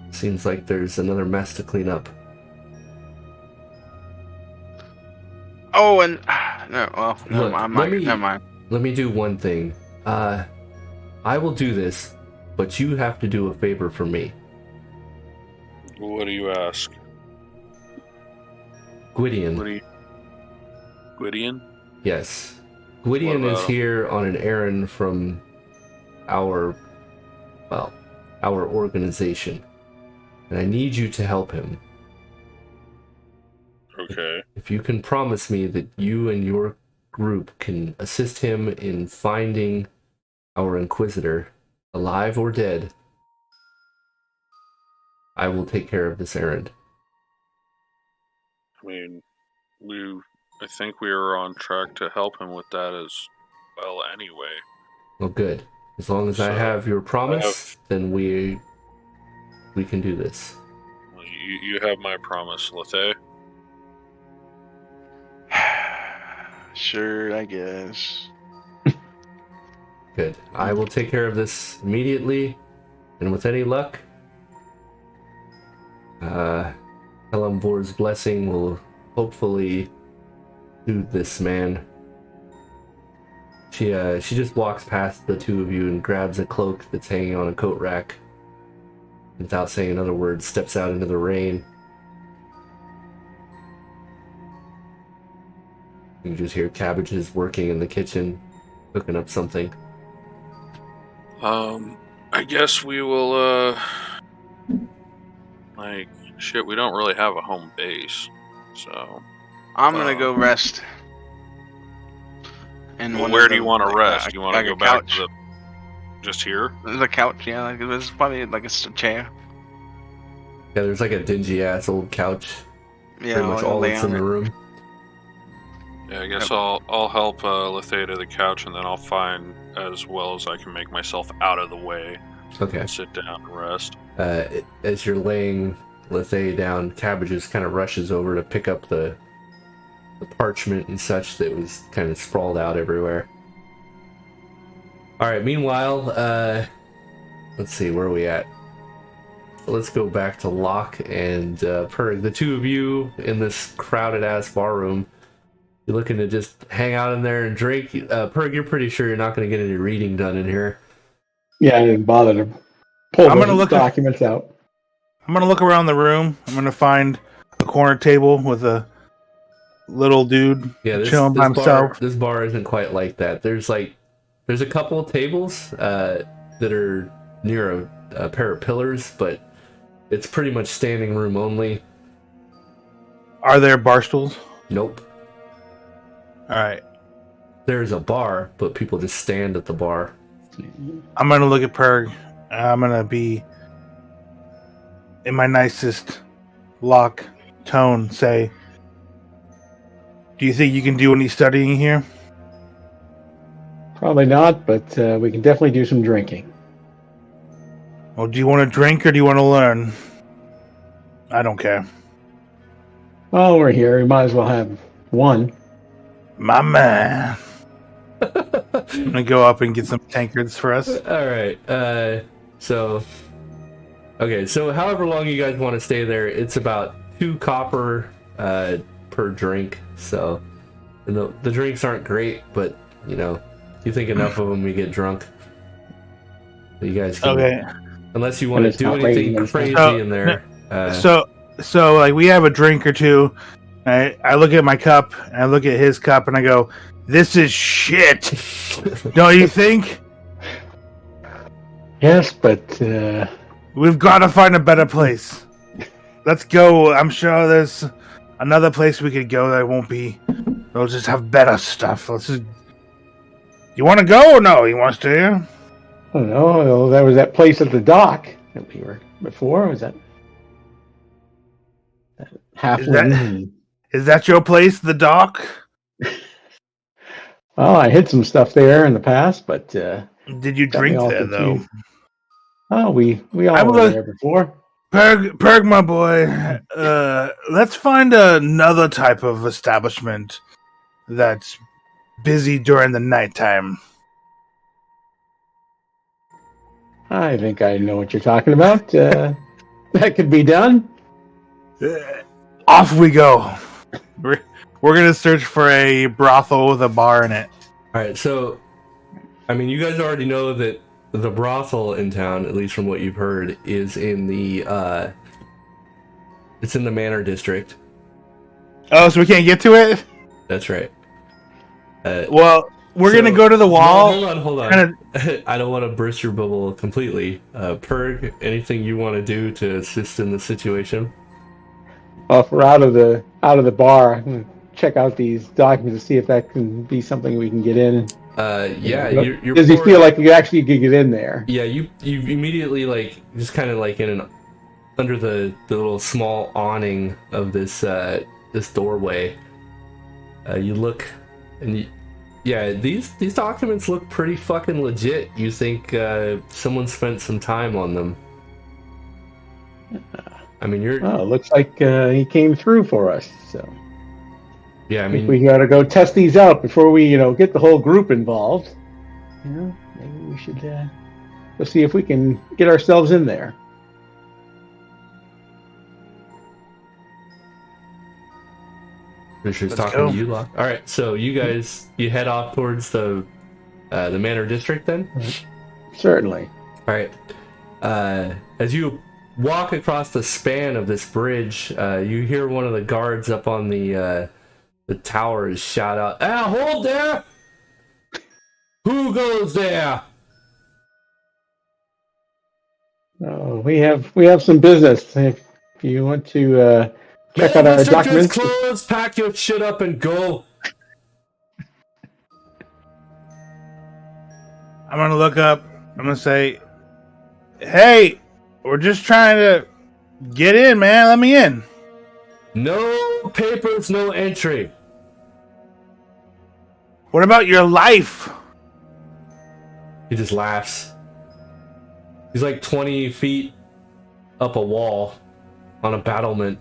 it seems like there's another mess to clean up. Oh, and no, well, Look, never mind. Let me do one thing. I will do this, but you have to do a favor for me. What do you ask? Gwydion. Gwydion? Yes. Gwydion is here on an errand from our organization. And I need you to help him. Okay. If you can promise me that you and your group can assist him in finding our Inquisitor, alive or dead, I will take care of this errand. I mean, I think we were on track to help him with that as well anyway. Well, good. As long as I have your promise, then we can do this. Well, you have my promise, Lethe. Sure, I guess. Good. I will take care of this immediately, and with any luck, Helamvor's blessing will hopefully soothe this man. She just walks past the two of you and grabs a cloak that's hanging on a coat rack. Without saying another word, steps out into the rain. You just hear Cabbages working in the kitchen, cooking up something. I guess we will, shit, we don't really have a home base, so... I'm gonna go rest. And well, where do you want to rest? Do you want to go back to just here? There's a couch, yeah. It was probably like a chair. Yeah, there's like a dingy ass old couch. Yeah, pretty much all that's in the room. Yeah, I guess I'll help Lethea to the couch, and then I'll find as well as I can make myself out of the way. Okay. Sit down and rest. As you're laying Lethea down, Cabbages kind of rushes over to pick up the parchment and such that was kind of sprawled out everywhere. Alright, meanwhile, let's see, where are we at? Let's go back to Locke and Purg. The two of you in this crowded-ass bar room. You're looking to just hang out in there and drink. Purg, you're pretty sure you're not going to get any reading done in here. Yeah, I didn't bother to pull those documents out. I'm going to look around the room. I'm going to find a corner table with a little dude chilling by himself. This bar isn't quite like that. There's a couple of tables that are near a pair of pillars, but it's pretty much standing room only. Are there bar stools? Nope. Alright. There's a bar, but people just stand at the bar. I'm going to look at Purg. I'm going to be, in my nicest Locke tone, say, do you think you can do any studying here? Probably not, but we can definitely do some drinking. Well, do you want to drink or do you want to learn? I don't care. Well, we're here. We might as well have one. My man. I'm gonna go up and get some tankards for us. Alright, so however long you guys want to stay there, it's about 2 copper per drink. So the drinks aren't great, but you think enough of them, you get drunk. You guys can, unless you want to do anything crazy in there. So like we have a drink or two. I look at my cup and I look at his cup and I go, "This is shit." Don't you think? Yes, but we've got to find a better place. Let's go. I'm sure there's another place we could go that won't be. They'll just have better stuff. Let's just. You want to go or no? He wants to. Yeah? I don't know. That was that place at the dock that we were before. Was that halfway? Is that your place, the dock? Well, I hid some stuff there in the past, but did you drink there though? Oh, we all were there before. Perg, my boy. Let's find another type of establishment that's busy during the nighttime. I think I know what you're talking about. That could be done. Off we go. We're gonna search for a brothel with a bar in it. All right, so I mean, you guys already know that the brothel in town, at least from what you've heard, is in the it's in the Manor District. Oh, so we can't get to it? That's right. Well, we're gonna go to the wall. No, hold on. I don't want to burst your bubble completely. Purg, anything you want to do to assist in the situation? Well, if we're out of the bar, I'm gonna check out these documents to see if that can be something we can get in. Yeah. You're does he feel like you actually could get in there? Yeah, you immediately just kind of in under the little small awning of this doorway. You look and these documents look pretty fucking legit. You think someone spent some time on them. I mean, it looks like he came through for us. So yeah, I mean, we got to go test these out before we, get the whole group involved. Maybe we should go see if we can get ourselves in there. Fisher's talking to you, Locke. All right, so you guys, you head off towards the Manor District, then. Certainly. All right. As you walk across the span of this bridge, you hear one of the guards up on the towers shout out, "Ah, hold there! Who goes there?" Oh, we have some business. If you want to check out our documents, clothes, pack your shit up, and go. I'm gonna look up. I'm gonna say, "Hey, we're just trying to get in, man. Let me in." No papers, no entry. What about your life? He just laughs. He's like 20 feet up a wall on a battlement.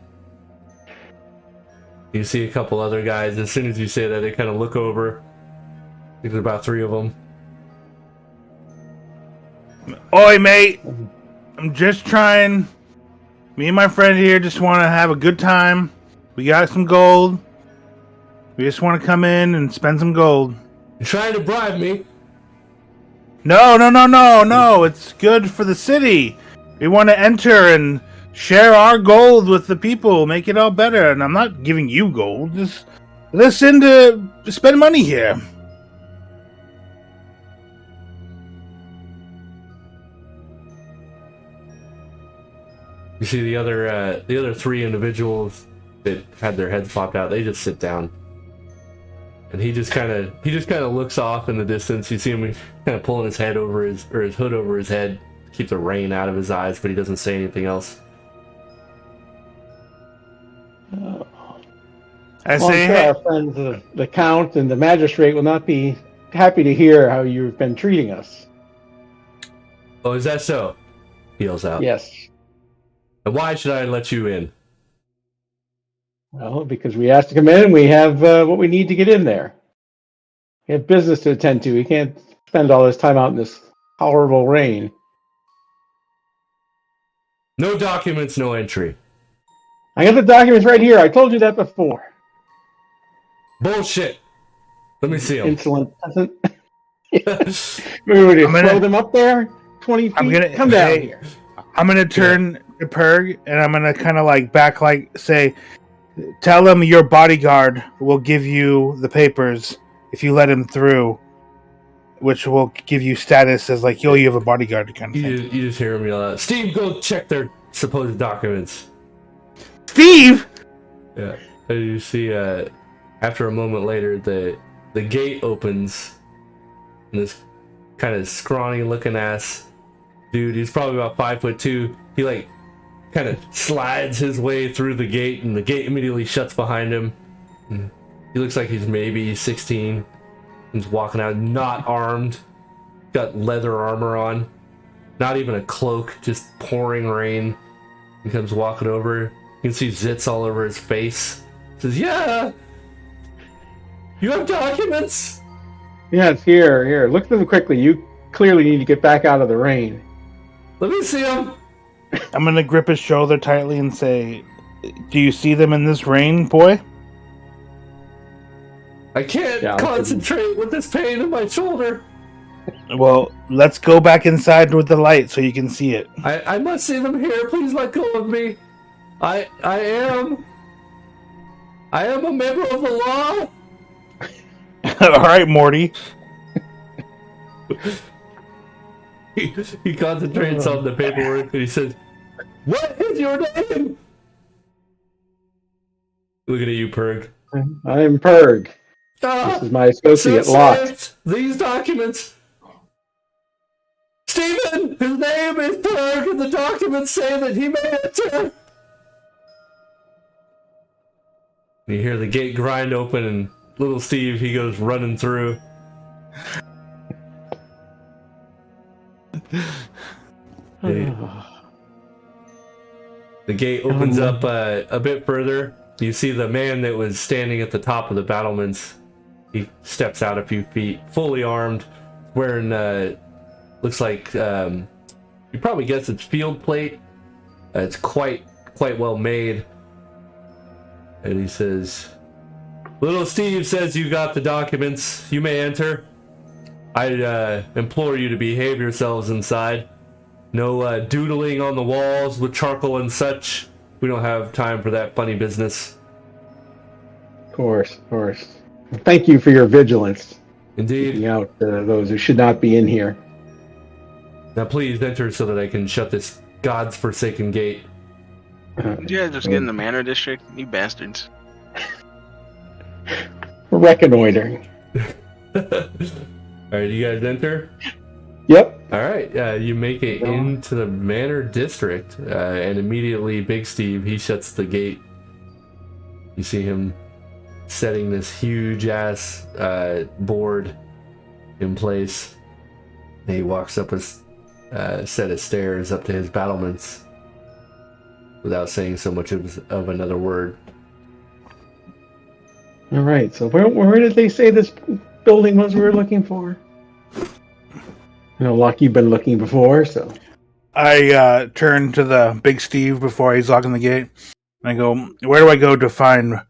You see a couple other guys. As soon as you say that, they kind of look over. I think there's about 3 of them. Oi, mate. I'm just trying. Me and my friend here just want to have a good time. We got some gold. We just want to come in and spend some gold. You're trying to bribe me? No. It's good for the city. We want to enter and share our gold with the people, make it all better. And I'm not giving you gold. Just listen to spend money here. You see the other 3 individuals that had their heads popped out. They just sit down, and he just kind of looks off in the distance. You see him kind of pulling his head over his hood over his head, to keep the rain out of his eyes, but he doesn't say anything else. I'm sure our friends, the Count and the Magistrate, will not be happy to hear how you've been treating us. Oh, is that so? He yells out. Yes. And why should I let you in? Well, because we asked to come in and we have what we need to get in there. We have business to attend to. We can't spend all this time out in this horrible rain. No documents, no entry. I got the documents right here. I told you that before. Bullshit. Let me see them. Insolent peasant. We would throw them up there 20 feet. Come down here. I'm going to turn to Purg, and I'm going to kind of like back, like say, tell him your bodyguard will give you the papers if you let him through, which will give you status as like, yo, you have a bodyguard kind of thing. You just hear him yell out, Steve, go check their supposed documents. Steve! Yeah. And you see, after a moment later, the gate opens, and this kind of scrawny looking ass dude, he's probably about 5'2", he like kind of slides his way through the gate, and the gate immediately shuts behind him. And he looks like he's maybe 16. He's walking out, not armed, got leather armor on, not even a cloak, just pouring rain. He comes walking over. You can see zits all over his face. He says, "Yeah, you have documents." Yes, here. Look at them quickly. You clearly need to get back out of the rain. Let me see them. I'm going to grip his shoulder tightly and say, do you see them in this rain, boy? I can't concentrate with this pain in my shoulder. Well, let's go back inside with the light so you can see it. I must see them here. Please let go of me. I am a member of the law. All right, Morty. He concentrates on the paperwork and he says, "What is your name?" Looking at you, Purg. I'm Purg. This is my associate, Lot. These documents. Stephen, his name is Purg, and the documents say that he may enter. And you hear the gate grind open, and little Steve, he goes running through. The gate opens up a bit further. You see the man that was standing at the top of the battlements. He steps out a few feet, fully armed, wearing looks like you probably guess it's field plate. It's quite well made. And he says, "Little Steve says you got the documents. You may enter. I implore you to behave yourselves inside. No doodling on the walls with charcoal and such. We don't have time for that funny business." Of course. Thank you for your vigilance. Indeed. Keeping out those who should not be in here. Now please enter so that I can shut this God's forsaken gate. Did you guys just get in the Manor District? You bastards. We're reconnoitering. Alright, you guys enter? Yep. Alright, you make it into the Manor District, and immediately Big Steve, he shuts the gate. You see him setting this huge ass board in place. And he walks up a set of stairs up to his battlements without saying so much of another word. All right. So where did they say this building was we were looking for? Locke, you've been looking before, so. I turn to the big Steve before he's locking the gate. And I go, where do I go to find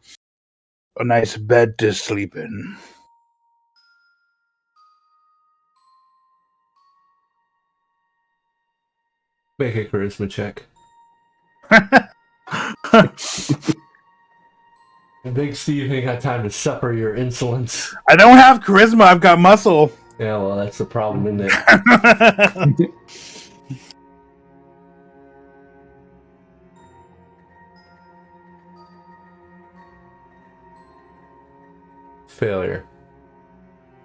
a nice bed to sleep in? Make a charisma check. And Big Steve ain't got time to suffer your insolence. I don't have charisma, I've got muscle. Yeah, well, that's the problem, isn't it? Failure.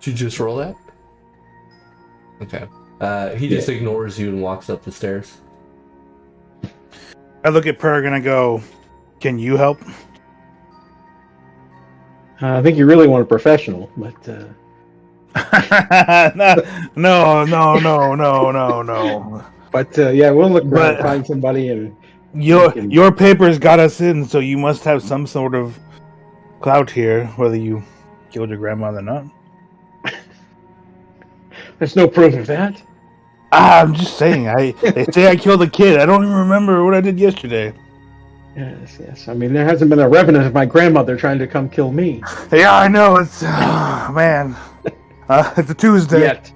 Did you just roll that? Okay. He just ignores you and walks up the stairs. I look at Perg and I go, can you help? I think you really want a professional, but... No. But we'll look around and find somebody and... Your papers got us in, so you must have some sort of clout here, whether you killed your grandmother or not. There's no proof of that. I'm just saying. They say I killed a kid. I don't even remember what I did yesterday. Yes. I mean, there hasn't been a revenant of my grandmother trying to come kill me. Yeah, I know. It's man. It's a Tuesday. Yet.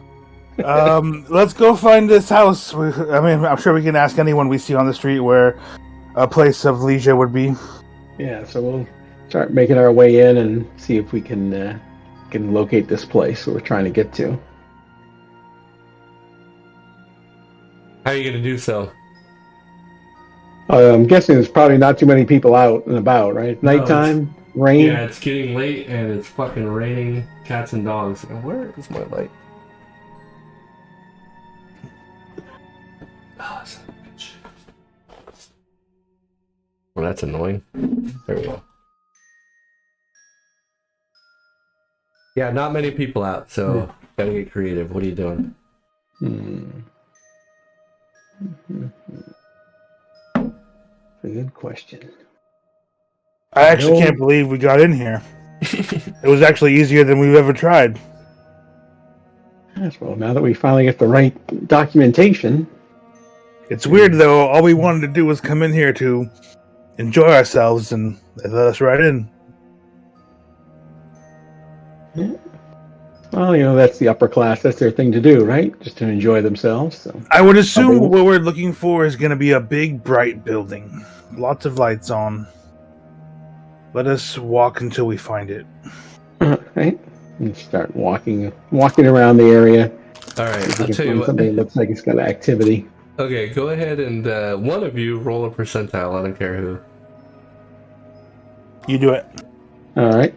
Let's go find this house. I'm sure we can ask anyone we see on the street where a place of leisure would be. Yeah, so we'll start making our way in and see if we can locate this place we're trying to get to. How are you going to do so? I'm guessing there's probably not too many people out and about, right? Nighttime, rain. Yeah, it's getting late and it's fucking raining cats and dogs. And where is my light? Oh, son of a bitch. Well, that's annoying. There we go. Yeah, not many people out, so gotta get creative. What are you doing? A good question. I actually can't believe we got in here. It was actually easier than we've ever tried. Yes, well, now that we finally get the right documentation. It's weird, though. All we wanted to do was come in here to enjoy ourselves, and they let us right in. Yeah. Well, that's the upper class. That's their thing to do, right? Just to enjoy themselves. So. I would assume what we're looking for is going to be a big, bright building. Lots of lights on. Let us walk until we find it. Right. And start walking around the area. All right, I'll tell you what. Something that looks like it's got activity. Okay, go ahead and one of you roll a percentile. I don't care who. You do it. All right.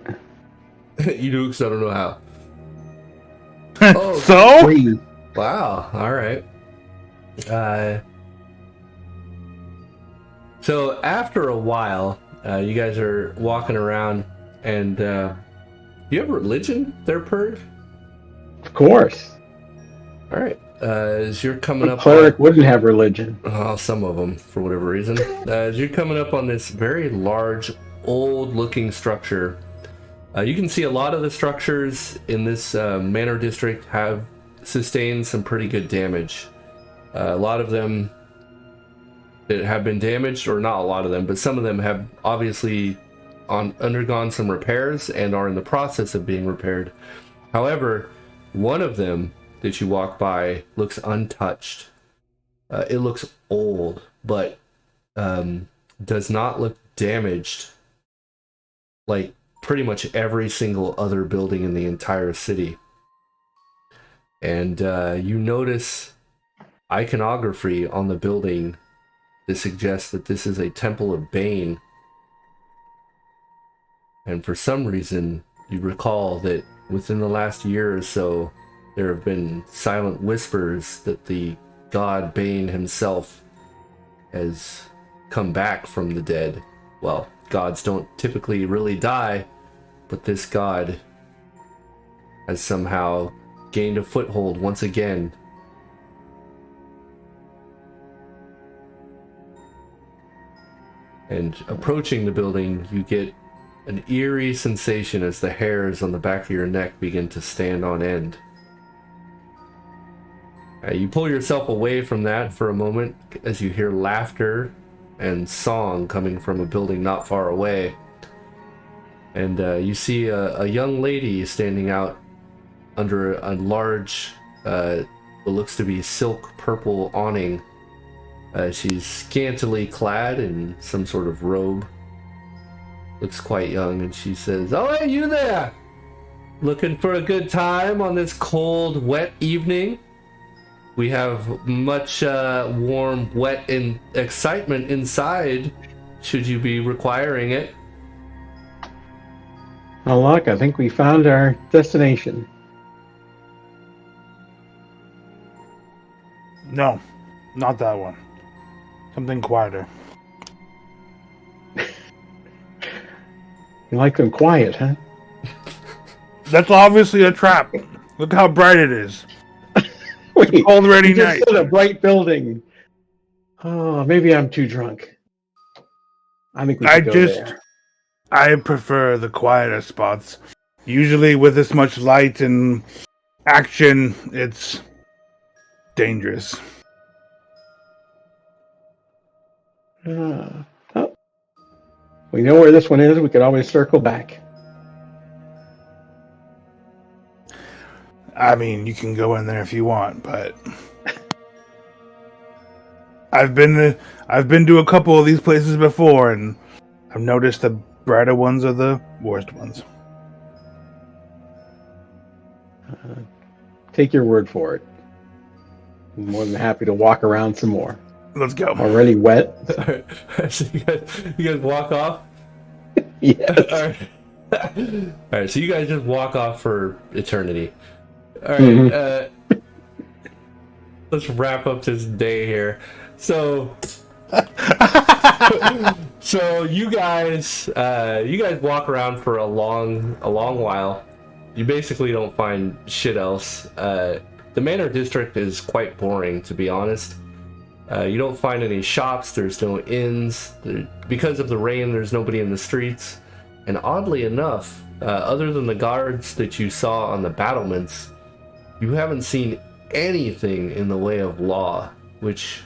You do, because I don't know how. Oh, so? 3. Wow. All right. So after a while, you guys are walking around, and you have religion there, Purge? Of course. All right. As you're coming up, cleric wouldn't have religion. Some of them, for whatever reason. As you're coming up on this very large, old-looking structure. You can see a lot of the structures in this manor district have sustained some pretty good damage. A lot of them that have been damaged, or not a lot of them, but some of them have obviously undergone some repairs and are in the process of being repaired. However, one of them that you walk by looks untouched. It looks old, but does not look damaged like pretty much every single other building in the entire city. And you notice iconography on the building that suggests that this is a temple of Bane. And for some reason, you recall that within the last year or so, there have been silent whispers that the god Bane himself has come back from the dead. Well, gods don't typically really die, but this god has somehow gained a foothold once again. And approaching the building, you get an eerie sensation as the hairs on the back of your neck begin to stand on end. You pull yourself away from that for a moment as you hear laughter and song coming from a building not far away. And you see a young lady standing out under a large, what looks to be silk purple awning. She's scantily clad in some sort of robe. Looks quite young, and she says, "Oh, hey, you there! Looking for a good time on this cold, wet evening? We have much warm, wet, and excitement inside, should you be requiring it." Oh, look, I think we found our destination. No, not that one. Something quieter. You like them quiet, huh? That's obviously a trap. Look how bright it is. Wait, It's already you just night. said a bright building. Oh, maybe I'm too drunk. I think we should go there. I prefer the quieter spots. Usually with this much light and action, it's dangerous. Oh. We know where this one is. We could always circle back. I mean, you can go in there if you want, but I've been to a couple of these places before, and I've noticed the brighter ones are the worst ones. Take your word for it. I'm more than happy to walk around some more. Let's go. Already wet. So you guys walk off? Yes. Alright, so you guys just walk off for eternity. Alright, let's wrap up this day here. So you guys walk around for a long while. You basically don't find shit else. The Manor District is quite boring, to be honest. You don't find any shops, there's no inns. Because of the rain, there's nobody in the streets. And oddly enough, other than the guards that you saw on the battlements, you haven't seen anything in the way of law, which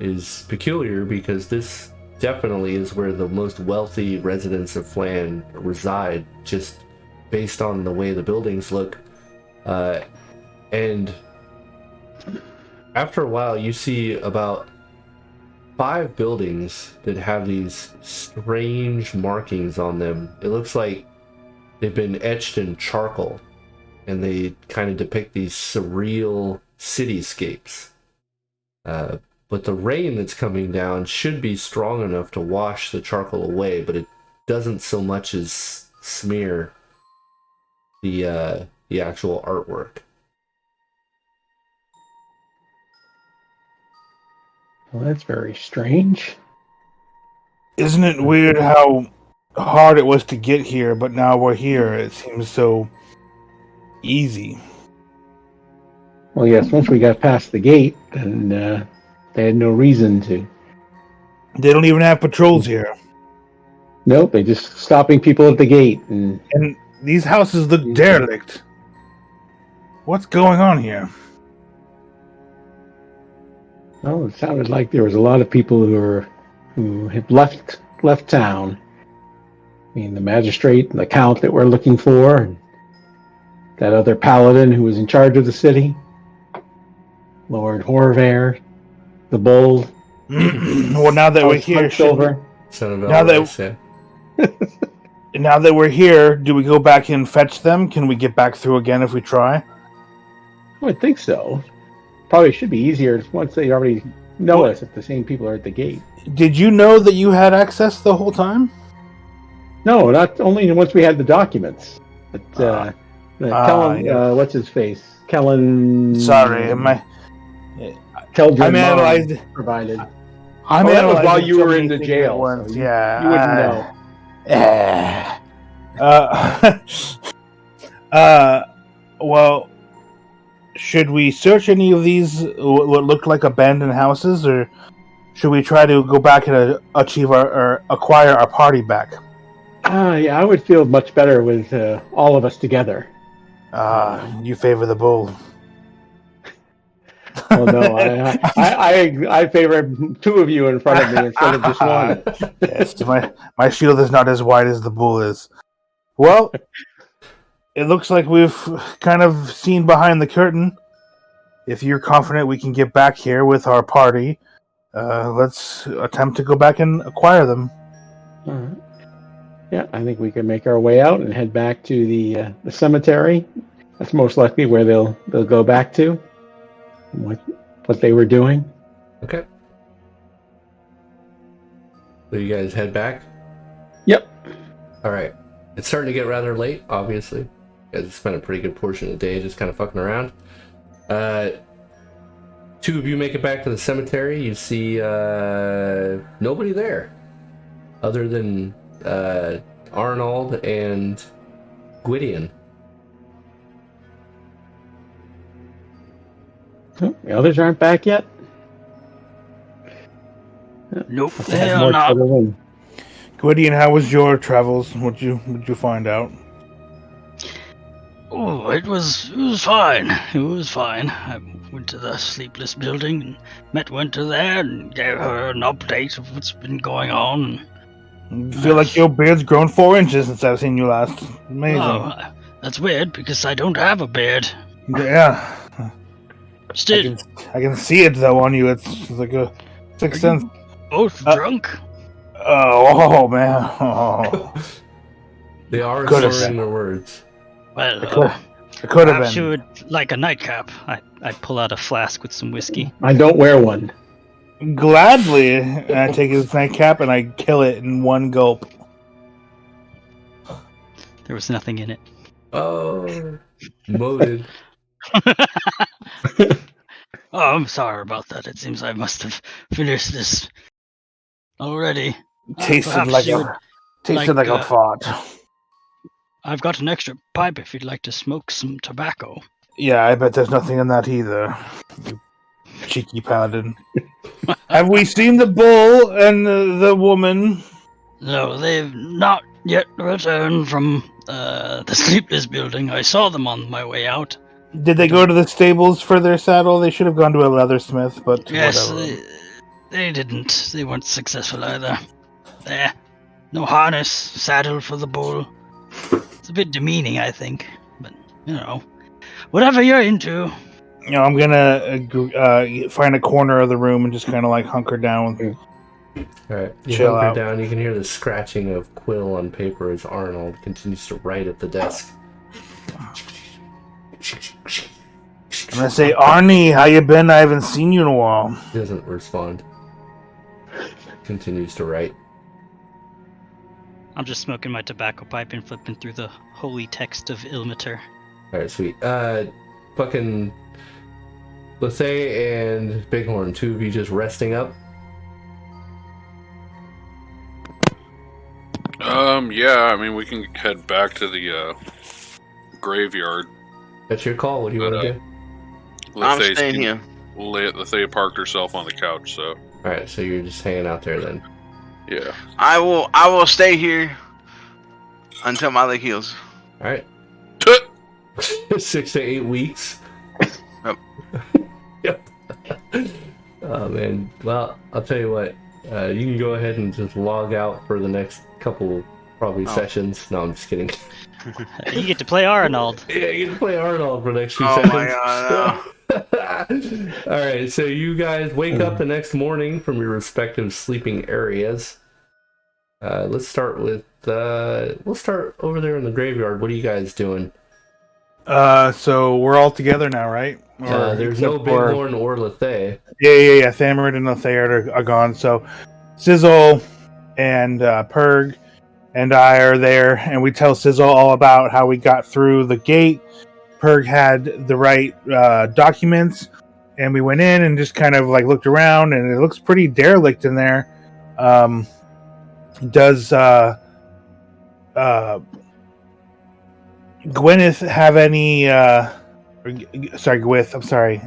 is peculiar because this definitely is where the most wealthy residents of Flan reside, just based on the way the buildings look. And after a while, you see about 5 buildings that have these strange markings on them. It looks like they've been etched in charcoal, and they kind of depict these surreal cityscapes. But the rain that's coming down should be strong enough to wash the charcoal away, but it doesn't so much as smear the actual artwork. Well, that's very strange. Isn't it weird how hard it was to get here, but now we're here? It seems so easy. Well, yes, once we got past the gate, then they had no reason to. They don't even have patrols here. Nope, they just stopping people at the gate. And these houses look derelict. What's going on here? well, it sounded like there was a lot of people who had left town. I mean, the magistrate and the count that we're looking for, and that other paladin who was in charge of the city, Lord Horvair, the Bold. Well, now that we're here, Silver. now that we're here, do we go back and fetch them? Can we get back through again if we try? I would think so. Probably should be easier once they already know us if the same people are at the gate. Did you know that you had access the whole time? No, not only once we had the documents. But Kellen, yeah. what's his face? Kellen. Sorry, Keldrin I'm analyzed. provided. I'm that was analyzing while you so were many in the things jail. at once. So Yeah, you wouldn't know. Well, should we search any of these what look like abandoned houses, or should we try to go back and achieve or acquire our party back? Yeah, I would feel much better with all of us together. You favor the bull. Well, no, I favor two of you in front of me instead of just one. Yes, my shield is not as wide as the bull is. Well, it looks like we've kind of seen behind the curtain. If you're confident we can get back here with our party, let's attempt to go back and acquire them. All right. Yeah, I think we can make our way out and head back to the cemetery. That's most likely where they'll go back to. What they were doing. Okay. So you guys head back? Yep. All right. It's starting to get rather late, obviously. You guys have spent a pretty good portion of the day just kind of fucking around. Two of you make it back to the cemetery. You see nobody there other than Arnold and Gwydion. Oh, the others aren't back yet? Nope, Must they have are more not. trouble than- Gwydion, how was your travels? What'd you find out? Oh, it was fine. It was fine. I went to the Sleepless Building and met Winter there and gave her an update of what's been going on. Feel like your beard's grown 4 inches since I've seen you last. Amazing. Oh, that's weird because I don't have a beard. Yeah. Still, I can see it though on you. It's like a sixth sense. both drunk. Oh man. Oh. They are Could've slurring been. their words. Well, It could have perhaps you been. would like a nightcap. I pull out a flask with some whiskey. I don't wear one. Gladly, I take his nightcap and I kill it in one gulp. There was nothing in it. Oh, moted. Oh, I'm sorry about that. It seems I must have finished this already. Tasted Perhaps like you a would like a fart. I've got an extra pipe if you'd like to smoke some tobacco. Yeah, I bet there's nothing in that either. You cheeky paladin. Have we seen the bull and the woman? No, they've not yet returned from the Sleepless Building. I saw them on my way out. Did they go to the stables for their saddle? They should have gone to a leathersmith, but Yes, whatever. they didn't. They weren't successful either. There. No harness, saddle for the bull. It's a bit demeaning, I think. But, you know, whatever you're into. You know, I'm gonna find a corner of the room and just kind of like hunker down. Alright, you Chill hunker out. down. You can hear the scratching of quill on paper as Arnold continues to write at the desk. I'm gonna say, Arnie, how you been? I haven't seen you in a while. He doesn't respond. Continues to write. I'm just smoking my tobacco pipe and flipping through the holy text of Ilmater. Alright, sweet. Fucking Lethay and Bighorn, two of you just resting up. Yeah, I mean, we can head back to the graveyard. That's your call. What do you But, want to do? I'm Lethay's- staying here. Lethea parked herself on the couch, so Alright, so you're just hanging out there then. yeah. I will stay here until my leg heals. Alright. 6 to 8 weeks. Yep. Yep. Oh man. Well, I'll tell you what. You can go ahead and just log out for the next couple probably sessions. No, I'm just kidding. You get to play Arnold. Yeah, you can play Arnold for the next few Oh seconds. my god, Alright, so you guys wake up the next morning from your respective sleeping areas. Let's start with we'll start over there in the graveyard. What are you guys doing? So we're all together now, right? There's no except for- Bighorn or Lethay. Yeah. Thamrid and Lethea are gone. So Sizzle and Purg and I are there, and we tell Sizzle all about how we got through the gate. Purg had the right documents, and we went in and just kind of like looked around, and it looks pretty derelict in there. Does Gwyneth have any? Sorry, Gwyneth. I'm sorry,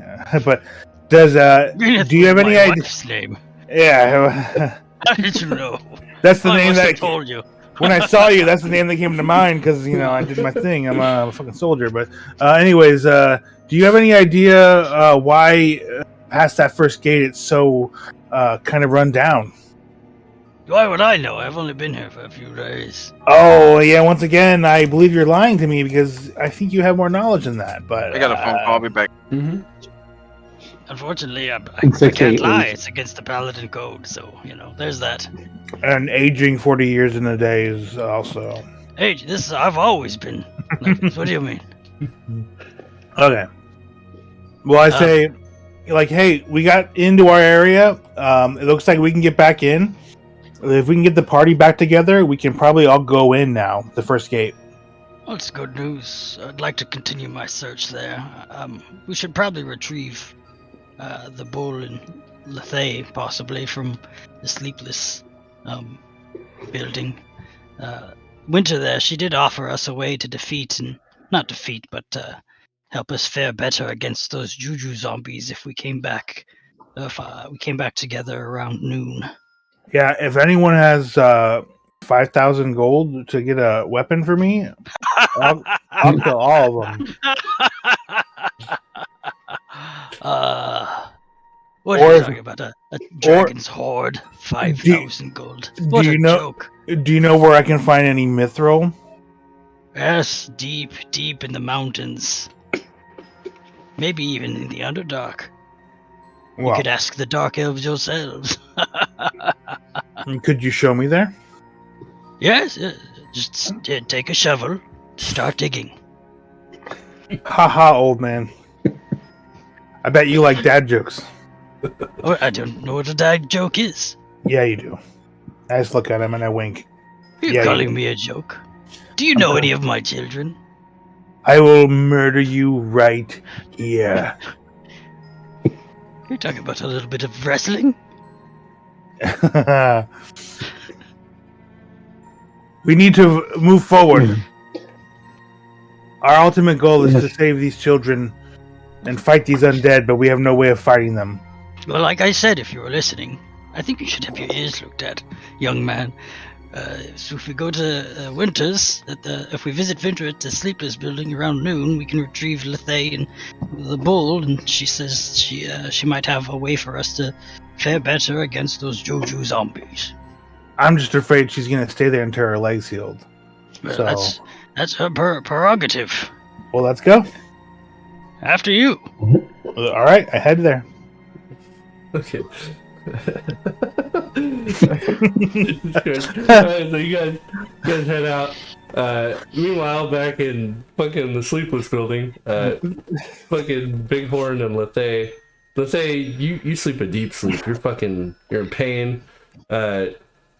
but does Gwyneth do you have was any my idea? wife's name. Yeah, How did you know? that's the I name must have that told you. when I saw you, that's the name that came to mind because I did my thing. I'm a fucking soldier. But anyways, do you have any idea why past that first gate it's so kind of run down? Why would I know? I've only been here for a few days. Oh yeah, once again, I believe you're lying to me because I think you have more knowledge than that. But I got a phone call. I'll be back. Mm-hmm. Unfortunately, I It's can't okay, lie. Ace. It's against the Paladin Code, so, there's that. and aging 40 years in a day is also Hey, I've always been like this. What do you mean? okay. Well, I say, hey, we got into our area. It looks like we can get back in. If we can get the party back together, we can probably all go in now. The first gate. Well, it's good news. I'd like to continue my search there. We should probably retrieve the bull and Lethay, possibly, from the Sleepless building. Winter there, she did offer us a way to not defeat, but help us fare better against those juju zombies if we came back. If we came back together around noon. Yeah, if anyone has 5,000 gold to get a weapon for me, I'll kill all of them. What Or are you if- talking about? A dragon's horde, 5,000 gold. What do a you know- joke! Do you know where I can find any mithril? Yes, deep in the mountains. Maybe even in the Underdark. You Well, could ask the Dark Elves yourselves. could you show me there? Yes, just take a shovel, start digging. Haha, old man. I bet you like dad jokes. Oh, I don't know what a dad joke is. Yeah, you do. I just look at him and I wink. You're Yeah, calling me a joke. Do you know Okay. any of my children? I will murder you right here. You're talking about a little bit of wrestling? We need to move forward. Our ultimate goal is to save these children and fight these undead, but we have no way of fighting them. Well, like I said, if you were listening, I think you should have your ears looked at, young man. So if we go to Winters, if we visit Winter at the Sleepless building around noon, we can retrieve Lethay and the bull, and she says she might have a way for us to fare better against those Joju zombies. I'm just afraid she's going to stay there until her legs healed. Well, So- that's her prerogative. Well, let's go. After you. All right, I head there. Okay. Alright, so you guys head out. Meanwhile, back in fucking the Sleepless building, fucking Bighorn and Lethay. Lethay, you sleep a deep sleep. You're in pain.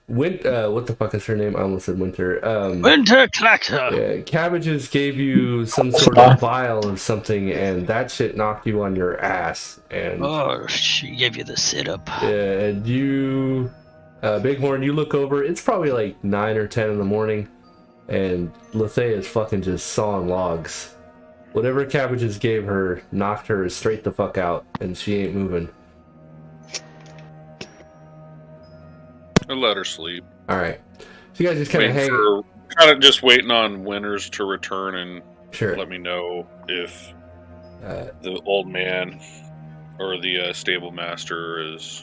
What the fuck is her name? I almost said Winter. Winter Clactor. Yeah, Cabbages gave you some sort of vial of something, and that shit knocked you on your ass. And Oh, she gave you the sit-up. and you, Bighorn, you look over. It's probably like 9 or 10 in the morning, and Lethay is fucking just sawing logs. Whatever Cabbages gave her knocked her straight the fuck out, and she ain't moving. I let her sleep. All right, so you guys just kind of hang. Kind of just waiting on Winters to return and Sure. let me know if Uh, the old man or the stable master is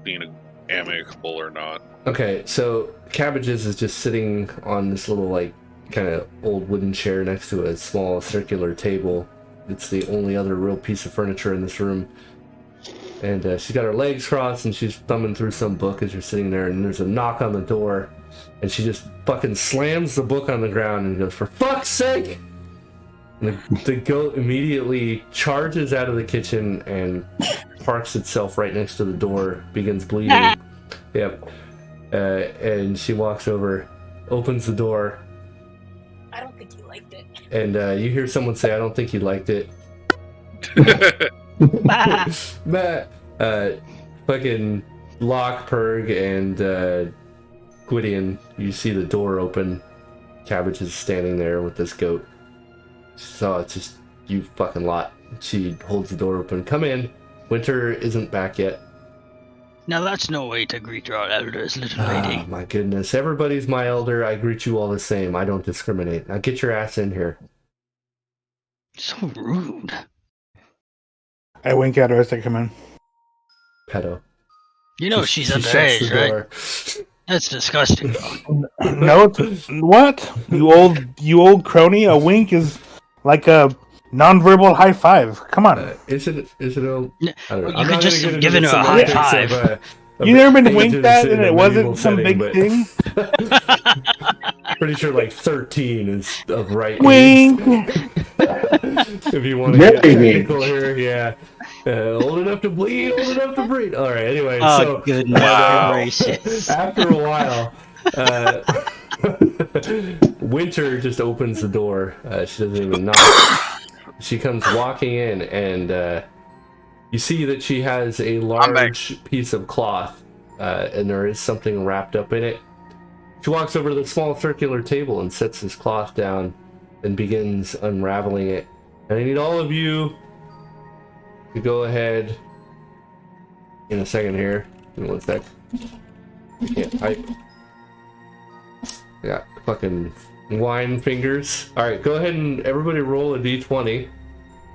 being amicable or not. Okay, so Cabbages is just sitting on this little, like, kind of old wooden chair next to a small circular table. It's the only other real piece of furniture in this room. And she's got her legs crossed and she's thumbing through some book as you're sitting there, and there's a knock on the door. And she just fucking slams the book on the ground and goes, "For fuck's sake!" And the goat immediately charges out of the kitchen and parks itself right next to the door, begins bleeding. Yep. And she walks over, opens the door, I don't think you liked it. and you hear someone say, "I don't think you liked it." Matt, fucking Locke, Purg, and Gwydion, you see the door open. Cabbage is standing there with this goat. So it's just you fucking lot. She holds the door open. Come in. Winter isn't back yet. Now that's no way to greet your elders, little Oh lady. my goodness. Everybody's my elder. I greet you all the same. I don't discriminate. Now get your ass in here. So rude. I wink at her as I come in. Pedo. You know She she's shuts underage, the right? door. That's disgusting. No, it's, what? You old crony? A wink is like a nonverbal high five. Come on. Is it a... I don't know. You I'm could not just gonna have get into given her a the high semantics five. of You never been ages winked at and in a it medieval wasn't some setting, big but thing? pretty sure like 13 is of right Wink! age. If you want to get Very big. technical here, yeah. Old enough to bleed, old enough to breed. All right, anyway. Oh, So, goodness Wow. gracious. after a while, Winter just opens the door. She doesn't even knock. She comes walking in, and you see that she has a large piece of cloth, and there is something wrapped up in it. She walks over to the small circular table and sets this cloth down and begins unraveling it. And I need all of you to go ahead in a second here. Give me one sec. I can't type. I got fucking wine fingers. Alright, go ahead and everybody roll a d20.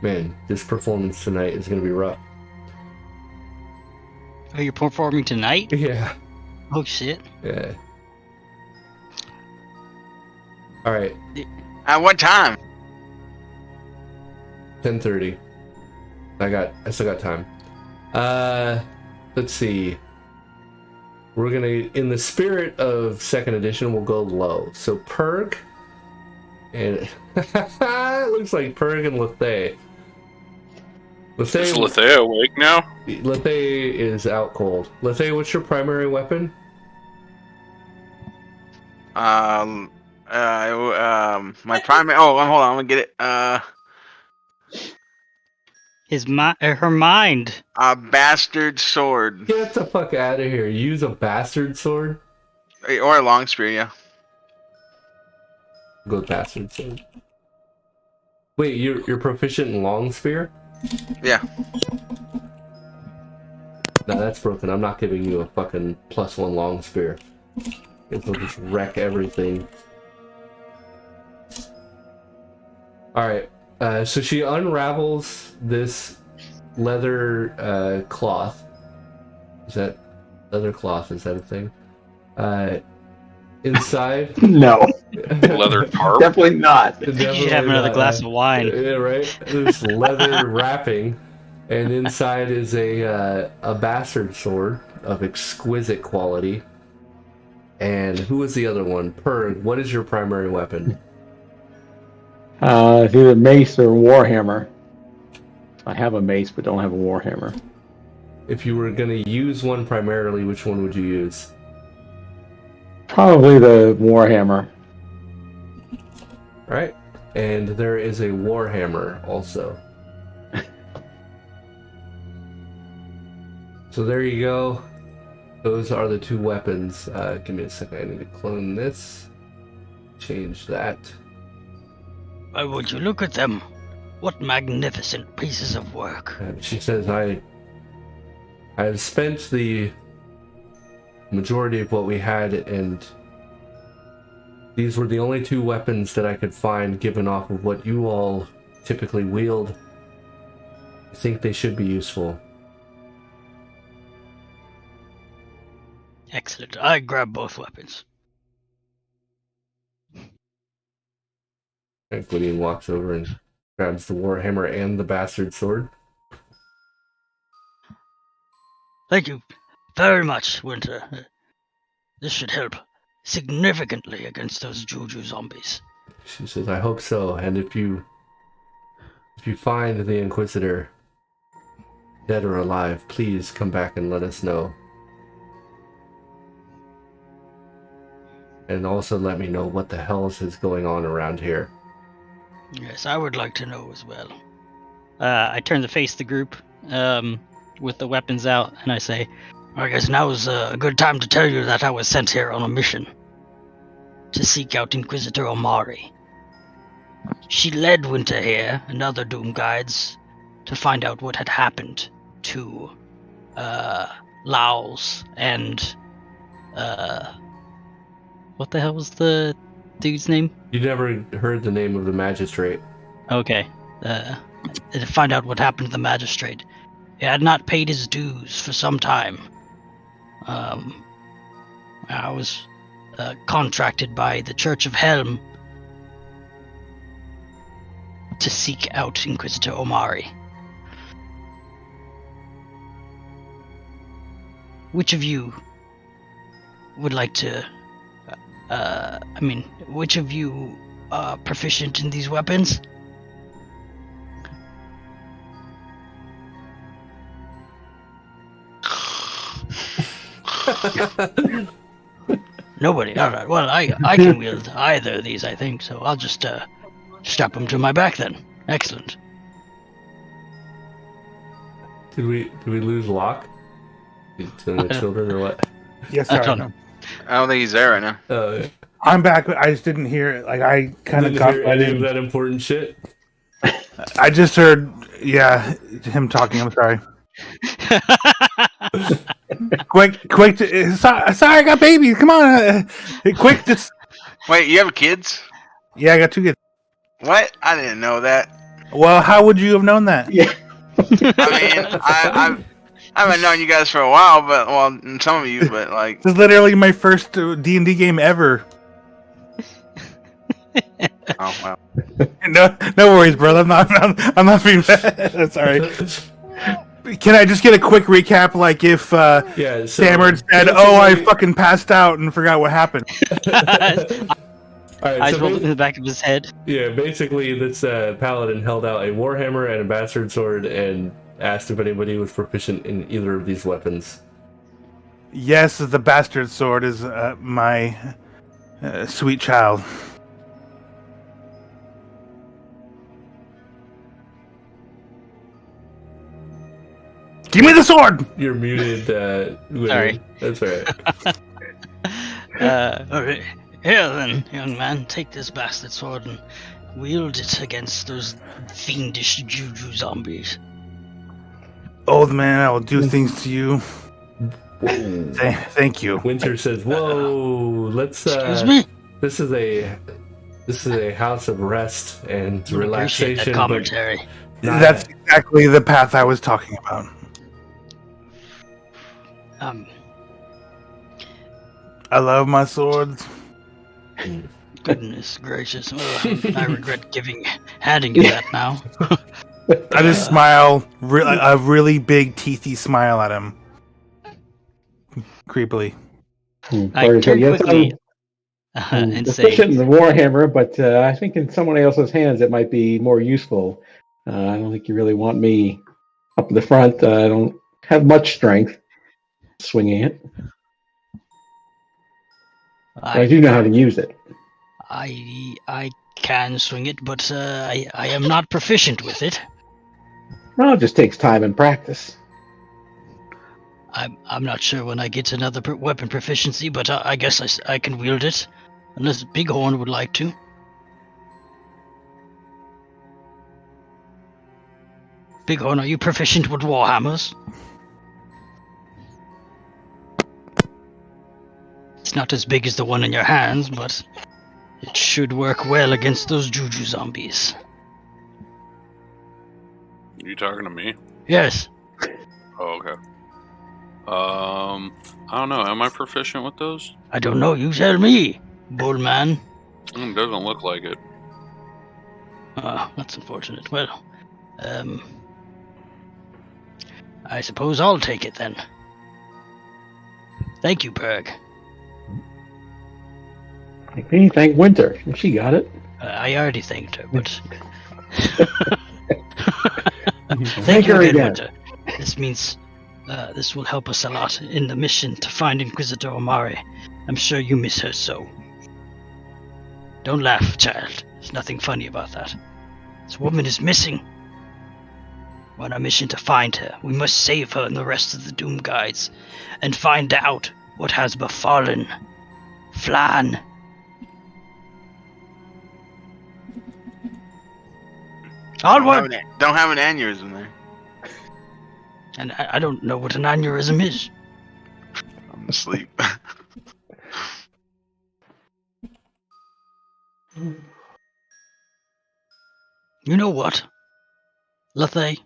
Man, this performance tonight is going to be rough. Oh, you're performing tonight? Yeah. Oh shit. Yeah. Alright, At what time? 10:30. I still got time. Let's see. We're gonna, in the spirit of second edition, we'll go low. So Purg, and it looks like Purg and Lethay. Is Lethea awake now? Lethay is out cold. Lethay, what's your primary weapon? My primary. Oh, hold on. I'm gonna get it. Her mind. A bastard sword Get the fuck out of here. Use a bastard sword? or a long spear. Yeah. Go with bastard sword. Wait, you're proficient in long spear? Yeah. No, that's broken. I'm not giving you a fucking +1 long spear. It'll just wreck everything. Alright, so she unravels this leather cloth. Is that leather cloth? Is that a thing? Inside, No, Leather tarp? definitely not. You should have another glass of wine. Yeah, right. This leather wrapping, and inside is a bastard sword of exquisite quality. And who was the other one? Purg. What is your primary weapon? It's either mace or warhammer. I have a mace, but don't have a warhammer. If you were going to use one primarily, which one would you use? Probably the warhammer. Right. And there is a warhammer also. So there you go. Those are the two weapons. Give me a second. I need to clone this. Change that. Why would you look at them? What magnificent pieces of work. She says, I have spent the majority of what we had, and these were the only two weapons that I could find given off of what you all typically wield. I think they should be useful. Excellent. I grab both weapons. And Gwydion walks over and grabs the warhammer and the bastard sword. Thank you very much, Winter. This should help significantly against those juju zombies. She says, I hope so, and if you find the Inquisitor, dead or alive, please come back and let us know. And also let me know what the hell is going on around here. Yes, I would like to know as well. I turn to face the group with the weapons out, and I say, I guess now is a good time to tell you that I was sent here on a mission to seek out Inquisitor Omari. She led Winter here and other Doom Guides to find out what had happened to Laos and what the hell was the dude's name? You never heard the name of the magistrate. Okay. To find out what happened to the magistrate. He had not paid his dues for some time. I was contracted by the Church of Helm to seek out Inquisitor Omari. Which of you would like to... which of you are proficient in these weapons? Nobody. All right. Well, I can wield either of these, I think. So I'll just strap them to my back then. Excellent. Did we lose Locke? To the children or what? Yes, I sorry. don't know. I don't think he's there right now. Yeah. I'm back. I just didn't hear it. Like I kind of Didn't got hear right any of in. that important shit. I just heard, him talking. I'm sorry. quick! Sorry, I got babies. Come on, quick! Just Wait, you have kids? I got 2 kids. What? I didn't know that. Well, how would you have known that? Yeah. I mean, I haven't known you guys for a while, but some of you, but like. This is literally my first D&D game ever. Oh wow. No worries, brother. I'm not being bad. That's all right. Can I just get a quick recap? Like if Stammered said, "Oh, I fucking passed out and forgot what happened." All right, Eyes rolled in the back of his head. Yeah, basically, this paladin held out a warhammer and a bastard sword and asked if anybody was proficient in either of these weapons. Yes, the bastard sword is my sweet child. Give me the sword! You're muted. William. Sorry. That's all right. Okay. Here then, young man, take this bastard sword and wield it against those fiendish juju zombies. Old man, I will do things to you. Thank you. Winter says, "Whoa, let's." Excuse me? This is a house of rest and Appreciate relaxation. that commentary. That's exactly the path I was talking about. I love my swords. Goodness gracious. I regret handing you that now. I just smile, a really big teethy smile at him. Creepily. I turn quickly and say, Efficient in the Warhammer, but I think in someone else's hands it might be more useful. I don't think you really want me up in the front. I don't have much strength swinging it. I do know how to use it. I can swing it, but I am not proficient with it. Well, it just takes time and practice. I'm not sure when I get another weapon proficiency, but I guess I can wield it, unless Bighorn would like to. Bighorn, are you proficient with warhammers? It's not as big as the one in your hands, but it should work well against those juju zombies. You talking to me? Yes. Oh, okay. I don't know. Am I proficient with those? I don't know. You tell me, bullman. It doesn't look like it. That's unfortunate. Well, I suppose I'll take it then. Thank you, Berg. Thank me, thank Winter. She got it. I already thanked her, but Thank thank you her again, again. Winter. This means this will help us a lot in the mission to find Inquisitor Omari. I'm sure you miss her so. Don't laugh, child. There's nothing funny about that. This woman is missing. We're on a mission to find her. We must save her and the rest of the Doom Guides, and find out what has befallen Flan. Onward! Don't have an aneurysm there. And I don't know what an aneurysm is. I'm asleep. You know what, Lethe?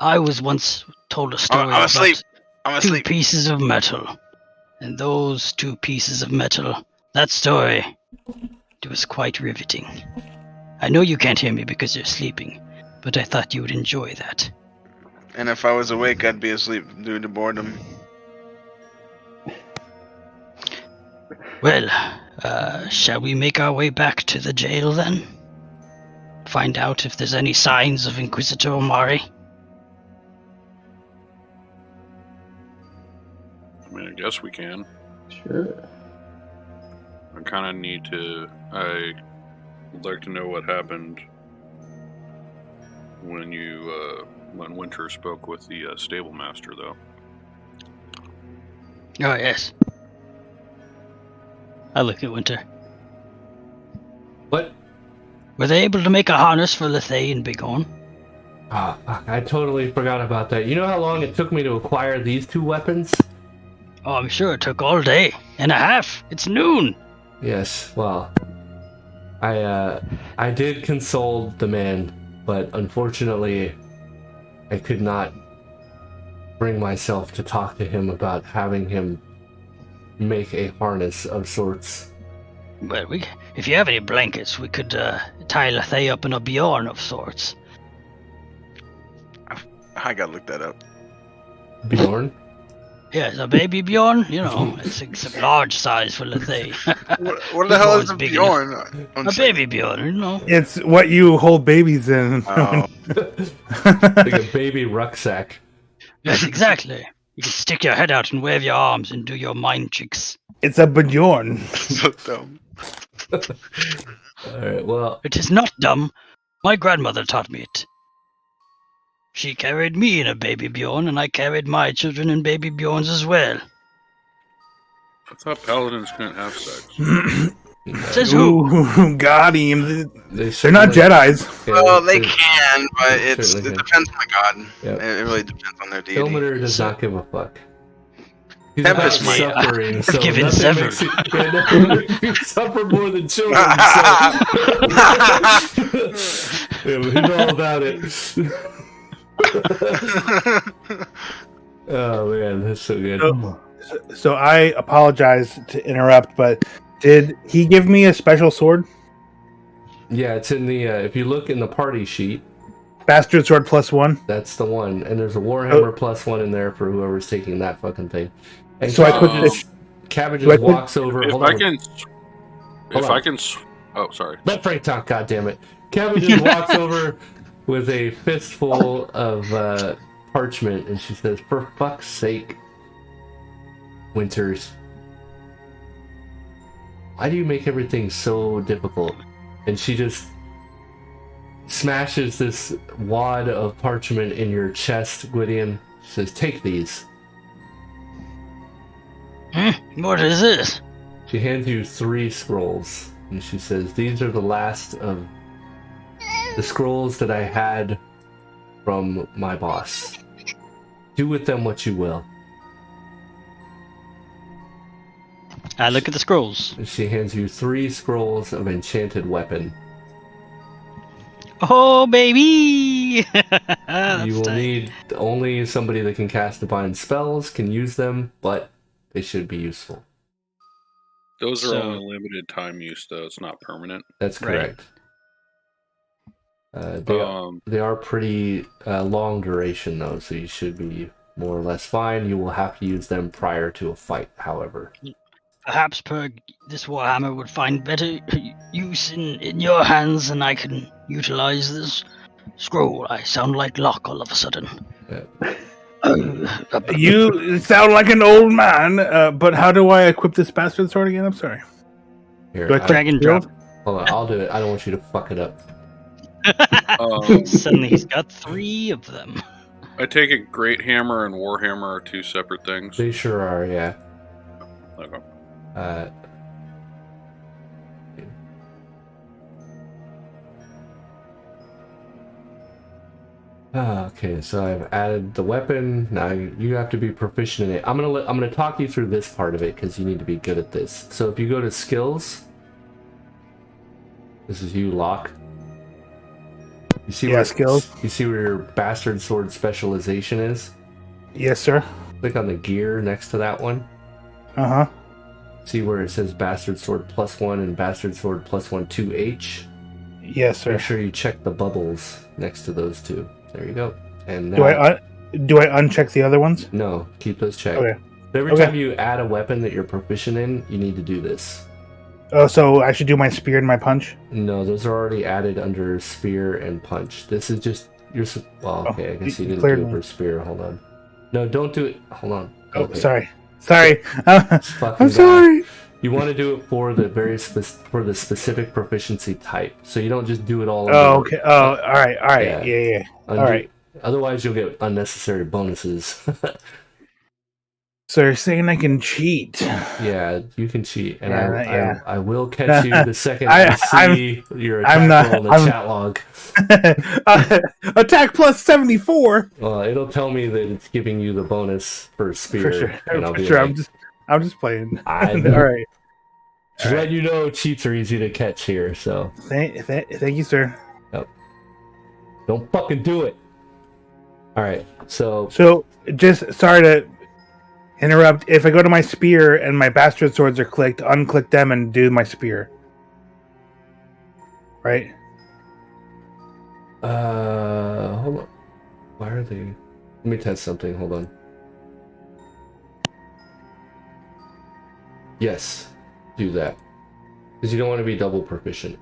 I was once told a story I'm asleep. I'm about two asleep. pieces of metal. And those two pieces of metal, that story, it was quite riveting. I know you can't hear me because you're sleeping, but I thought you would enjoy that. And if I was awake, I'd be asleep due to boredom. Well, shall we make our way back to the jail then? Find out if there's any signs of Inquisitor Omari? I mean, I guess we can. Sure. I kind of need to. I would like to know what happened when when Winter spoke with the stable master, though. Oh, yes. I look at Winter. What? Were they able to make a harness for Lethe and Bighorn? Ah, fuck, I totally forgot about that. You know how long it took me to acquire these two weapons? Oh, I'm sure it took all day and a half. It's noon. Yes, well, I did console the man, but unfortunately, I could not bring myself to talk to him about having him make a harness of sorts. Well, if you have any blankets, we could tie Lethe up in a Bjorn of sorts. I gotta look that up. Bjorn? Yes, a baby Bjorn. You know, it's a large size for Lethe. What the hell is Bjorn's a big Bjorn? A baby Bjorn, you know. It's what you hold babies in. Oh, Like a baby rucksack. Yes, exactly. You can stick your head out and wave your arms and do your mind tricks. It's a Bjorn. so dumb. Alright, well, It is not dumb. My grandmother taught me it. She carried me in a baby Bjorn, and I carried my children in baby Bjorns as well. I thought paladins couldn't have sex. Says who? Ooh, got him. they They're not Jedis. Well, they can, but it certainly can. depends on the god. Yep. It really depends on their deity. Ilmater does not give a fuck. He's Tempest about might. suffering, so given nothing several. makes you, nothing makes you suffer more than children, so... yeah, we know all about it. Oh man, that's so good. So I apologize to interrupt, but did he give me a special sword? Yeah, it's in the, if you look in the party sheet, Bastard sword +1. that's the one. And there's a Warhammer +1 in there for whoever's taking that fucking thing. And So I put this. Cabbages do I put- walks over. If Hold I on. can, Hold if on. I can. Oh, sorry. Let Frank talk, goddammit. Cabbages walks over with a fistful of parchment and she says, "For fuck's sake, Winters. Why do you make everything so difficult?" And she just smashes this wad of parchment in your chest, Gwydion. She says, "Take these." What is this? She hands you 3 scrolls, and she says, "These are the last of the scrolls that I had from my boss. Do with them what you will." I look at the scrolls. And she hands you 3 scrolls of enchanted weapon. Oh, baby! You will need only somebody that can cast divine spells can use them, but they should be useful. Those are So- only limited time use, though. It's not permanent. That's Right. correct. Um, They are pretty long duration, though, so you should be more or less fine. You will have to use them prior to a fight, however. Perhaps this Warhammer would find better use in your hands than I can utilize this scroll. I sound like Locke all of a sudden. You sound like an old man, but how do I equip this bastard sword again? I'm sorry. Here, Do I I- drag and drop? hold on, I'll do it. I don't want you to fuck it up. Suddenly he's got 3 of them. I take it Great Hammer and Warhammer are 2 separate things. They sure are, yeah. Okay. Okay, so I've added the weapon. Now you have to be proficient in it. I'm gonna talk you through this part of it because you need to be good at this. So if you go to skills, this is you, Locke. You see where skills. You see where your bastard sword specialization is? Yes, sir. Click on the gear next to that one. Uh-huh. See where it says bastard sword +1 and bastard sword +1 2H? Yes, sir. Make sure you check the bubbles next to those two. There you go. And now, Do I uncheck the other ones? no, keep those checked. Okay. Every time you add a weapon that you're proficient in, you need to do this. Oh, so I should do my spear and my punch? No, those are already added under spear and punch. This is just well, okay, I guess you didn't do it for spear. Hold on. No, don't do it. Hold on. Oh, Okay. sorry. I'm sorry. You want to do it for the for the specific proficiency type, so you don't just do it all. Oh, okay. Oh, all right. Yeah. All right. Otherwise, you'll get unnecessary bonuses. So you're saying I can cheat? Yeah, you can cheat, and Yeah. I will catch you the second I see your attack roll in the chat log. Attack plus 74. Well, it'll tell me that it's giving you the bonus for spear. For sure. And I'll be Like, I'm just playing. I All know. right. Just let you know, cheats are easy to catch here. So Thank you, sir. don't fucking do it. All right. So just sorry to interrupt. If I go to my spear and my bastard swords are clicked, unclick them and do my spear. Right? hold on. Why are they? Let me test something. Hold on. Yes, do that. Because you don't want to be double proficient.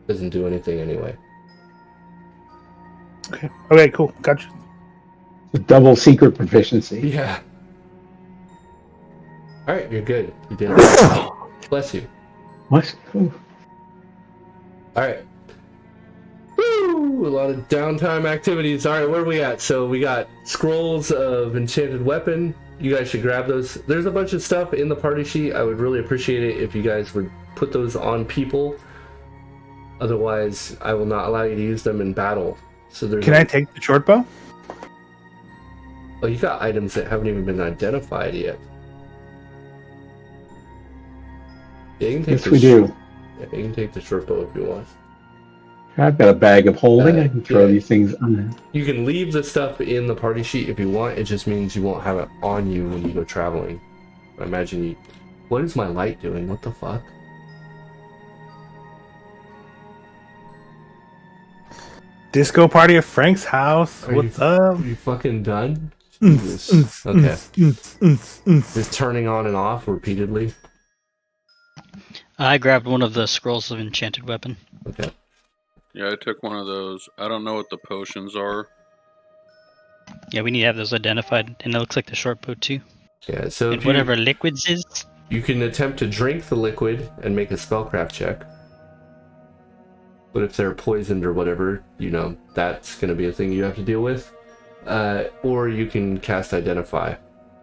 Doesn't do anything anyway. Okay, cool. Gotcha. Double secret proficiency. Yeah. Alright, you're good. You did it. Bless you. What? Ooh. Alright. Woo! A lot of downtime activities. Alright, where are we at? So we got scrolls of enchanted weapon. You guys should grab those. There's a bunch of stuff in the party sheet. I would really appreciate it if you guys would put those on people. Otherwise, I will not allow you to use them in battle. So there's Can I take the short bow? Oh, you got items that haven't even been identified yet. Yeah, you can take Yes, we do. Yeah, you can take the short bow if you want. I've got a bag of holding. I can throw these things on there. You can leave the stuff in the party sheet if you want. It just means you won't have it on you when you go traveling. I imagine you... What is my light doing? What the fuck? Disco party at Frank's house. What's up? Are you fucking done? Jesus. Okay. Just turning on and off repeatedly. I grabbed one of the scrolls of enchanted weapon. Okay. Yeah, I took one of those. I don't know what the potions are. Yeah, we need to have those identified, and it looks like the short bow too. Yeah, so And whatever liquids is. You can attempt to drink the liquid and make a spellcraft check. But if they're poisoned or whatever, you know, that's going to be a thing you have to deal with. Or you can cast Identify,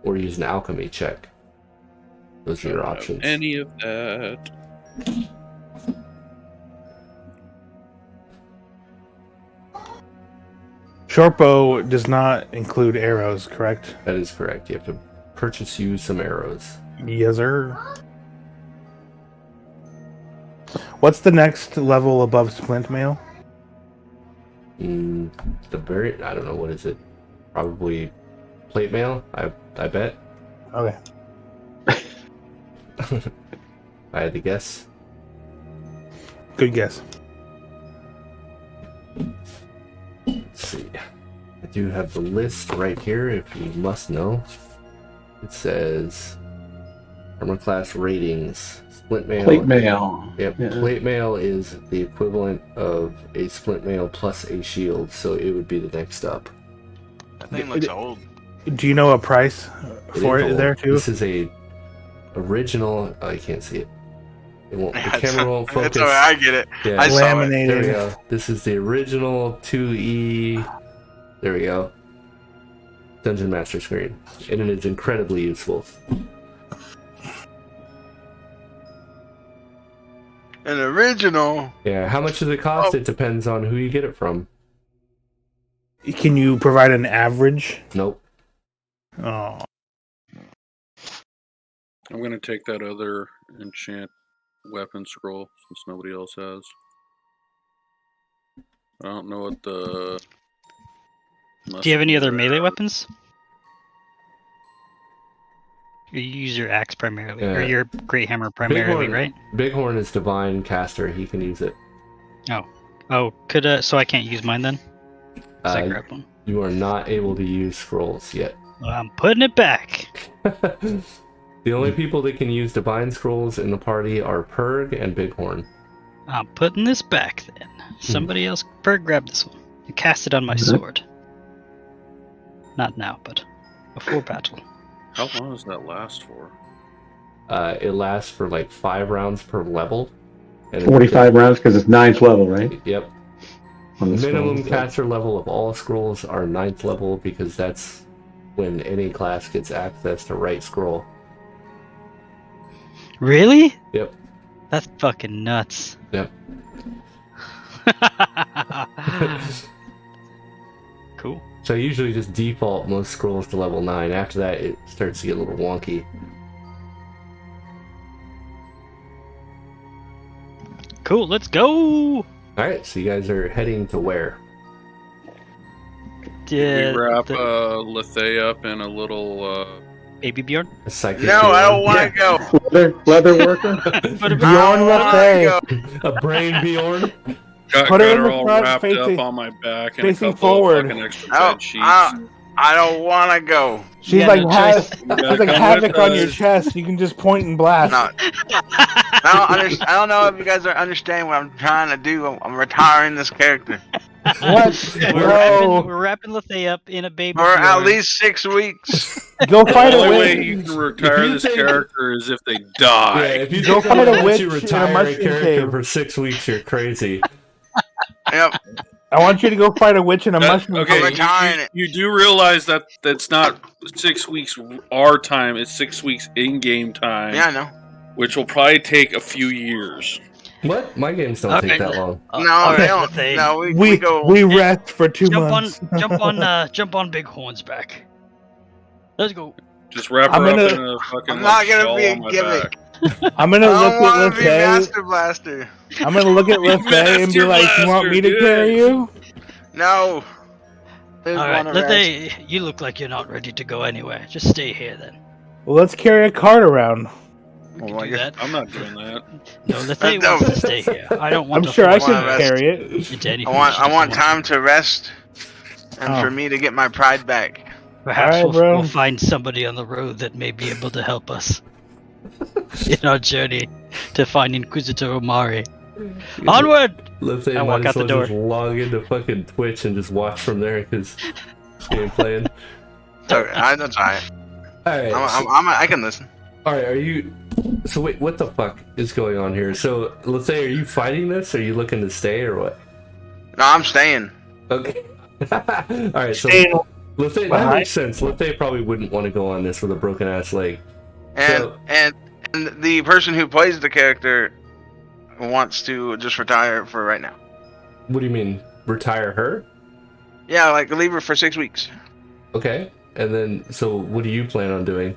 or use an alchemy check. Those are your options. Any of that. Short bow does not include arrows, correct? That is correct. You have to purchase you some arrows. Yes, sir. What's the next level above splint mail? I don't know, what is it? Probably plate mail, I bet. Okay. I had to guess. Good guess. Let's see. I do have the list right here if you must know. It says armor class ratings. Splint mail. Plate mail. Yep. Yeah. Plate mail is the equivalent of a splint mail plus a shield, so it would be the next up. That thing looks old. Do you know a price for it is there old. too? This is a original. Oh, you can't see it. It won't. The camera won't focus. That's alright, I get it. Yeah. I saw it. Laminated. There we go. This is the original 2E. There we go. Dungeon Master screen, and it is incredibly useful. An original. Yeah. How much does it cost? It depends on who you get it from. Can you provide an average? Nope. Oh. I'm gonna take that other enchant weapon scroll since nobody else has. I don't know what the. Do you have any other melee weapons? You use your axe primarily, or Yeah. your great hammer primarily, right? Bighorn is divine caster. He can use it. Oh, could so I can't use mine then? 'Cause I grabbed one. You are not able to use scrolls yet. Well, I'm putting it back. The only people that can use divine scrolls in the party are Purg and Bighorn. I'm putting this back then. Somebody else, grab this one. And cast it on my sword. Not now, but before battle. How long does that last for? It lasts for like 5 rounds per level. And 45 rounds because it's 9th level, right? Yep. On the Minimum scrolls. caster level of all scrolls are 9th level because that's when any class gets access to write scroll. Really? Yep. That's fucking nuts. Yep. Cool. So I usually just default most scrolls to level 9. After that, it starts to get a little wonky. Cool, let's go! Alright, so you guys are heading to where? We wrap Lethea up in a little. Baby Bjorn? A psychic No, I don't want to go. Leather worker? Bjorn Lethea. A brain Bjorn? Got Put her in her the all front, wrapped facing- up on my back and a facing couple forward. of fucking extra I bed sheets. don't want to go. She's Yeah, like no has, choice. You gotta she's like come havoc with on your us. chest. You can just point and blast. No. I don't know if you guys are understanding what I'm trying to do. I'm retiring this character What? We're No. wrapping Lethea up in a baby for at Bjorn. least 6 weeks. Go The fight a only way witch. you can retire If you this think- character is if they die. Yeah, if you Go think I'm fight a gonna let you witch in a retire a mushroom character cave. for 6 weeks, you're crazy. Yep. I want you to go fight a witch in a mushroom okay, I'm cave. retiring it. you do realize that that's not 6 weeks our time, it's 6 weeks in-game time, Yeah, I know. which will probably take a few years. What? My games don't Okay. take that long. No, Alright, they don't. Lethea. No, we We go. rest for 2 months. Jump on Bighorn's back. Let's go. Just wrap I'm her up gonna- in a fucking I'm not gonna shawl be a on my gimmick. back. I'm gonna I look don't want at to be Lethea. Master Blaster. I'm gonna look at Lethea and be Master like, "You want me to Blaster, carry you?" No. There's Alright, one around. Lethea, you look like you're not ready to go anywhere. Just stay here then. Well, let's carry a cart around. We Oh can my do God. that. I'm not doing that. No, Lethea No. wants to stay here. I don't want I'm to sure I force wanna can rest. carry it. her into anything I she want doesn't time to rest and Oh. for me to get my pride back. Perhaps Alright, bro. we'll find somebody on the road that may be able to help us in our journey to find Inquisitor Omari. Onward! Lethea I might walk as out the well door. just log into fucking Twitch and just watch from there because she ain't playing. So that's alright. Alright, I can listen. alright, are you... So wait, what the fuck is going on here? So, Lethea, are you fighting this? Or are you looking to stay or what? No, I'm staying. Okay. Alright, so Staying Lethea, that behind. makes sense. Lethea probably wouldn't want to go on this with a broken ass leg. And So- and the person who plays the character wants to just retire for right now. What do you mean? Retire her? Yeah, like leave her for 6 weeks. Okay. And then, so what do you plan on doing?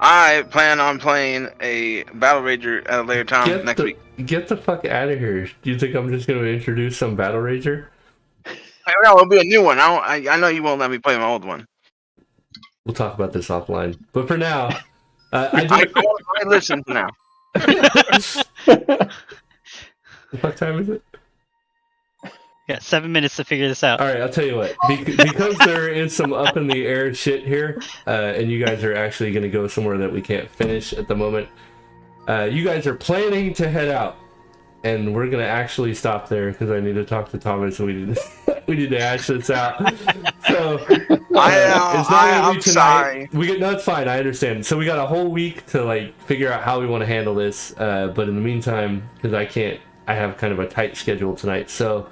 I plan on playing a Battle Rager at a later time next week. Get the fuck out of here. Do you think I'm just going to introduce some Battle Rager? No, it'll be a new one. I know you won't let me play my old one. We'll talk about this offline. But for now, I I listen now. What time is it? Got 7 minutes to figure this out. All right, I'll tell you what. Because there is some up in the air shit here, and you guys are actually going to go somewhere that we can't finish at the moment. You guys are planning to head out, and we're going to actually stop there because I need to talk to Thomas. And we need to hash this out. So it's not gonna I'm be tonight. sorry. No, it's fine. I understand. So we got a whole week to like figure out how we want to handle this. But in the meantime, because I have kind of a tight schedule tonight. So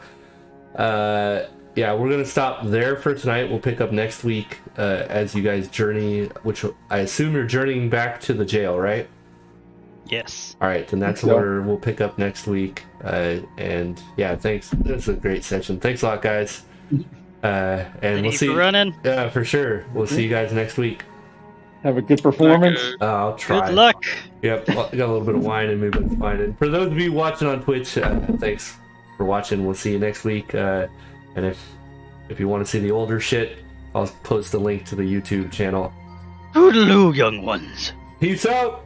yeah, we're gonna stop there for tonight. We'll pick up next week as you guys journey, which I assume you're journeying back to the jail, right? Yes. All right, then that's So- where we'll pick up next week. And yeah, thanks. That's a great session. Thanks a lot, guys. And Thank we'll you see. for running. Yeah, for sure. We'll see you guys next week. Have a good performance. I'll try. Good luck. Yep, I got a little bit of wine and maybe it's fine. And for those of you watching on Twitch, thanks for watching. We'll see you next week. And if you want to see the older shit, I'll post a link to the YouTube channel. Toodaloo, young ones. Peace out.